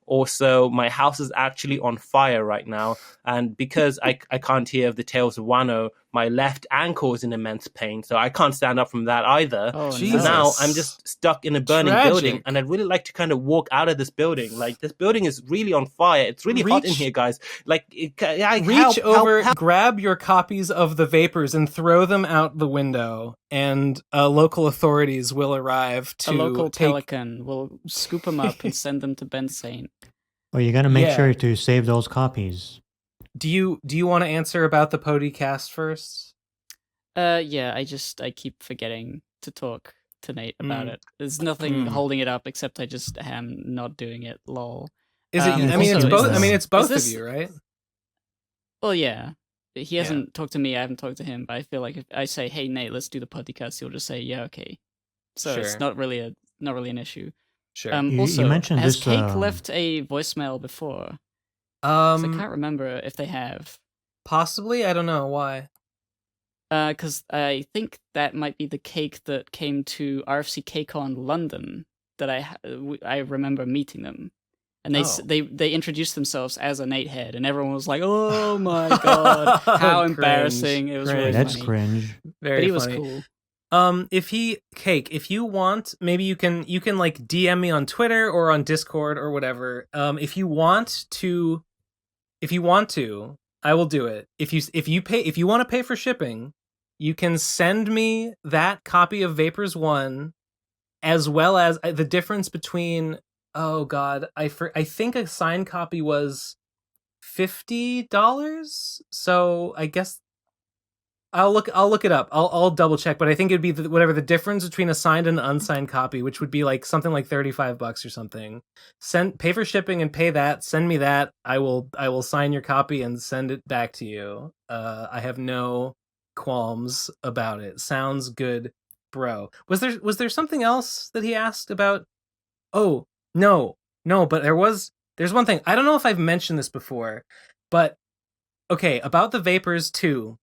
Also, my house is actually on fire right now, and because I can't hear the tales of Wano, my left ankle is in immense pain, so I can't stand up from that either. Oh, so now I'm just stuck in a burning building, and I'd really like to kind of walk out of this building. Like, this building is really on fire. It's really hot in here, guys. Like, help. Grab your copies of the Vapors and throw them out the window, and local authorities will arrive to a local Pelican will scoop them up and send them to Ben Saint. Well, you got to make sure to save those copies. Do you want to answer about the podcast first? Yeah, I keep forgetting to talk to Nate about it. There's nothing holding it up except I just am not doing it. Lol. Is it? It's both of you, right? Well, yeah. He hasn't talked to me. I haven't talked to him. But I feel like if I say, "Hey, Nate, let's do the podcast," he'll just say, "Yeah, okay." So it's not really an issue. Sure. Also, you mentioned has this, Cake left a voicemail before? I can't remember if they have. Possibly. I don't know why. Because I think that might be the cake that came to RFC CakeCon London that I remember meeting them. And they introduced themselves as a Natehead, and everyone was like, "Oh my god, how embarrassing!" It was really That's funny. cringe. Very But he was funny. cool. If you want, maybe you can like DM me on Twitter or on Discord or whatever. If you want to, I will do it. If you want to pay for shipping, you can send me that copy of Vapors 1, as well as the difference between. Oh God, I think a signed copy was $50. So I guess I'll look it up. I'll double check, but I think it'd be whatever the difference between a signed and an unsigned copy, which would be like something like $35 or something. Pay for shipping and pay that. Send me that. I will sign your copy and send it back to you. I have no qualms about it. Sounds good, bro. Was there something else that he asked about? Oh, no, but there's one thing. I don't know if I've mentioned this before, but okay, about the Vapors 2.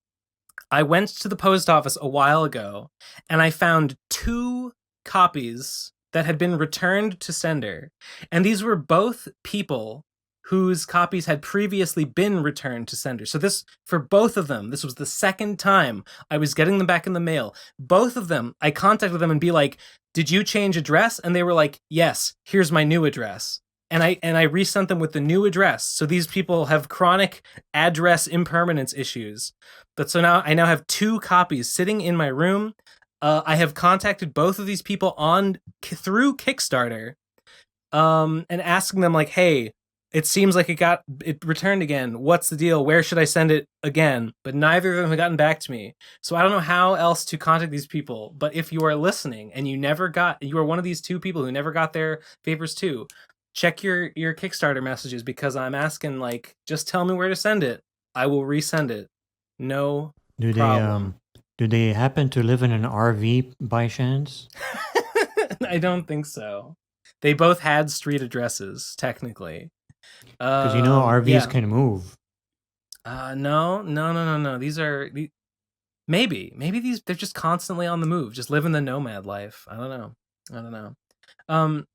I went to the post office a while ago, and I found 2 copies that had been returned to sender, and these were both people whose copies had previously been returned to sender. So this, for both of them, this was the second time I was getting them back in the mail. Both of them, I contacted them and be like, "Did you change address?" And they were like, "Yes, here's my new address." And I resent them with the new address. So these people have chronic address impermanence issues. But so now I have 2 copies sitting in my room. I have contacted both of these people through Kickstarter, and asking them like, "Hey, it seems like it returned again. What's the deal? Where should I send it again?" But neither of them have gotten back to me. So I don't know how else to contact these people. But if you are listening and you are one of these 2 people who never got their Vapors 2, check your Kickstarter messages, because I'm asking, like, just tell me where to send it. I will resend it. No problem. Do they happen to live in an RV by chance? I don't think so. They both had street addresses, technically. Because RVs can move. No. These are maybe they're just constantly on the move, just living the nomad life. I don't know.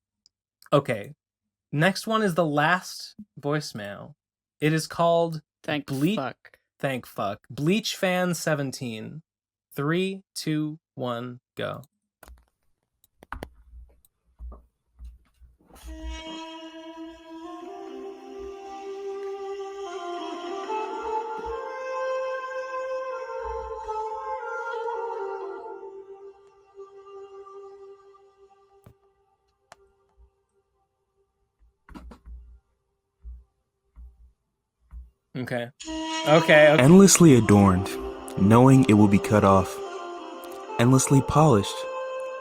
Okay. Next one is the last voicemail. It is called Thank fuck. Bleach Fan 17. 3, 2, 1, go. Okay. Endlessly adorned, knowing it will be cut off. Endlessly polished,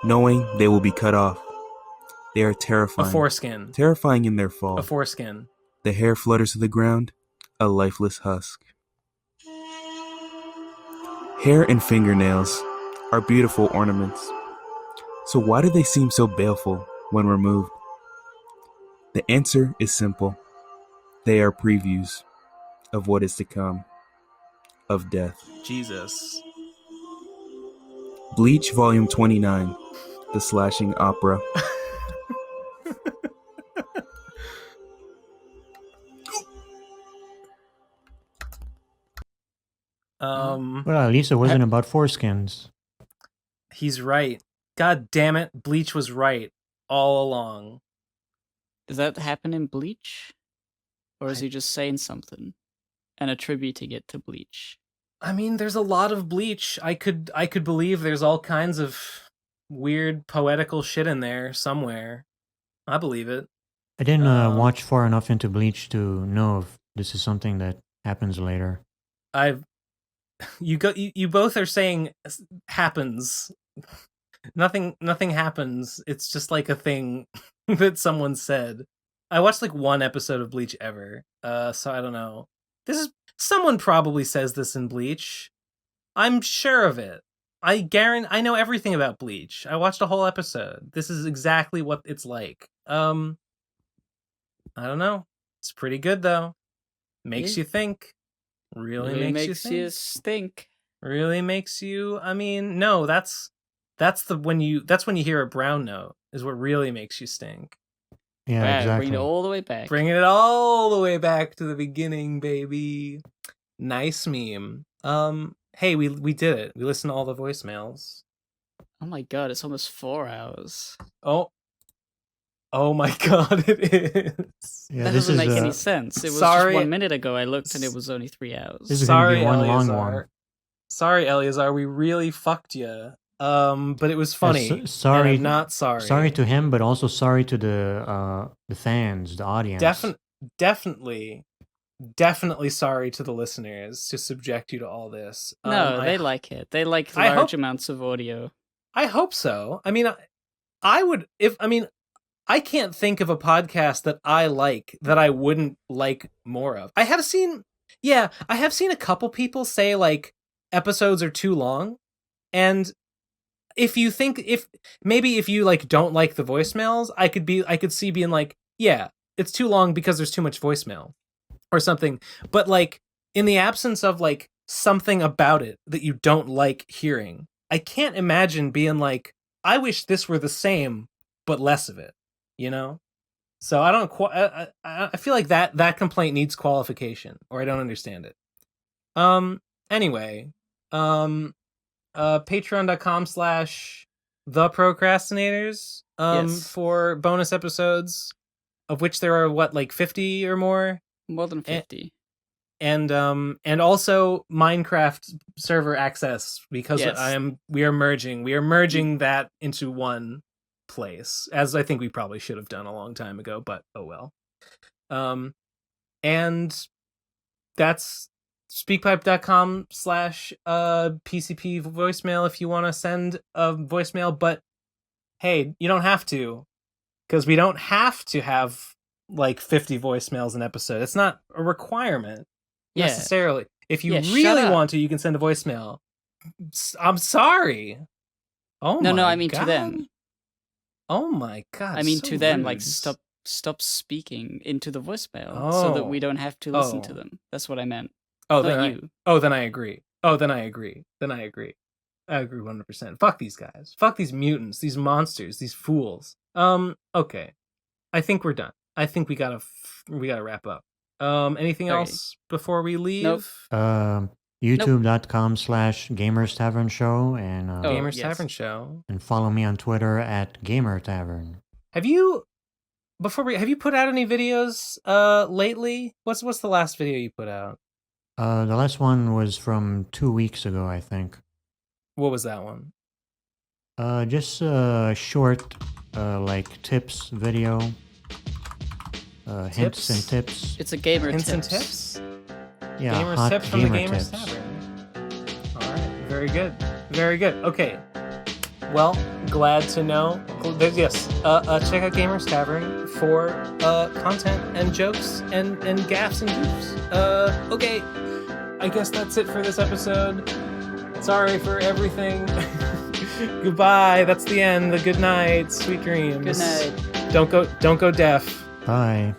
knowing they will be cut off. They are terrifying. A foreskin. Terrifying in their fall. A foreskin. The hair flutters to the ground, a lifeless husk. Hair and fingernails are beautiful ornaments. So why do they seem so baleful when removed? The answer is simple. They are previews of what is to come, of death. Jesus. Bleach Volume 29, The Slashing Opera. Well, at least it wasn't about foreskins. He's right. God damn it, Bleach was right all along. Does that happen in Bleach? Or is he just saying something and attributing it to Bleach? I mean, there's a lot of Bleach. I could believe there's all kinds of weird poetical shit in there somewhere. I believe it. I didn't watch far enough into Bleach to know if this is something that happens later. You both are saying happens. Nothing happens. It's just like a thing that someone said. I watched like 1 episode of Bleach ever. So I don't know. Someone probably says this in Bleach. I'm sure of it. I know everything about Bleach. I watched a whole episode. This is exactly what it's like. I don't know. It's pretty good though. Makes you think. Really makes you think. Really makes you. I mean, no, that's when you hear a brown note is what really makes you stink. Yeah, wow, exactly. Bring it all the way back. Bringing it all the way back to the beginning, baby. Nice meme. Hey, we did it. We listened to all the voicemails. Oh my god, it's almost 4 hours. Oh my god, it is. Yeah, that doesn't make any sense. It was just 1 minute ago I looked and it was only 3 hours. This is going to be one long one. Sorry, Eleazar, we really fucked you. But it was funny. Sorry, I'm not sorry. Sorry to him, but also sorry to the fans, the audience. Definitely sorry to the listeners to subject you to all this. No, they like it. They like large amounts of audio. I hope so. I mean, I can't think of a podcast that I like that I wouldn't like more of. I have seen a couple people say like episodes are too long, and if you like don't like the voicemails, I could see being like, yeah, it's too long because there's too much voicemail or something. But like in the absence of like something about it that you don't like hearing, I can't imagine being like, I wish this were the same but less of it, you know? So I don't I feel like that complaint needs qualification, or I don't understand it. Anyway, patreon.com/the Procrastinators for bonus episodes, of which there are like 50 or more than 50, and also Minecraft server access, because we are merging that into one place, as I think we probably should have done a long time ago, but oh well. And that's speakpipe.com/PCP voicemail if you want to send a voicemail, but hey, you don't have to, because we don't have to have like 50 voicemails an episode. It's not a requirement necessarily. If you really want to, you can send a voicemail. I'm sorry. No, I mean to them. Oh my god. I mean so to them, rude. like stop speaking into the voicemail so that we don't have to listen to them. That's what I meant. Then I agree. Then I agree. I agree 100%. Fuck these guys. Fuck these mutants, these monsters, these fools. Okay. I think we're done. I think we gotta wrap up. Anything else before we leave? Nope. YouTube.com/Gamers Tavern Show and Gamers Tavern Show. And follow me on Twitter @Gamer Tavern. Have you put out any videos lately? What's the last video you put out? The last one was from 2 weeks ago, I think. What was that one? Just a short, like tips video. Hints and tips. It's a gamer hints tips. And tips. Yeah, Gamers tips from the Gamers Tavern. All right, very good, very good. Okay, well, glad to know. Yes, check out Gamers Tavern for content and jokes and gaffes and goofs. Okay, I guess that's it for this episode. Sorry for everything. Goodbye. That's the end. The good night. Sweet dreams. Good night. Don't go deaf. Bye.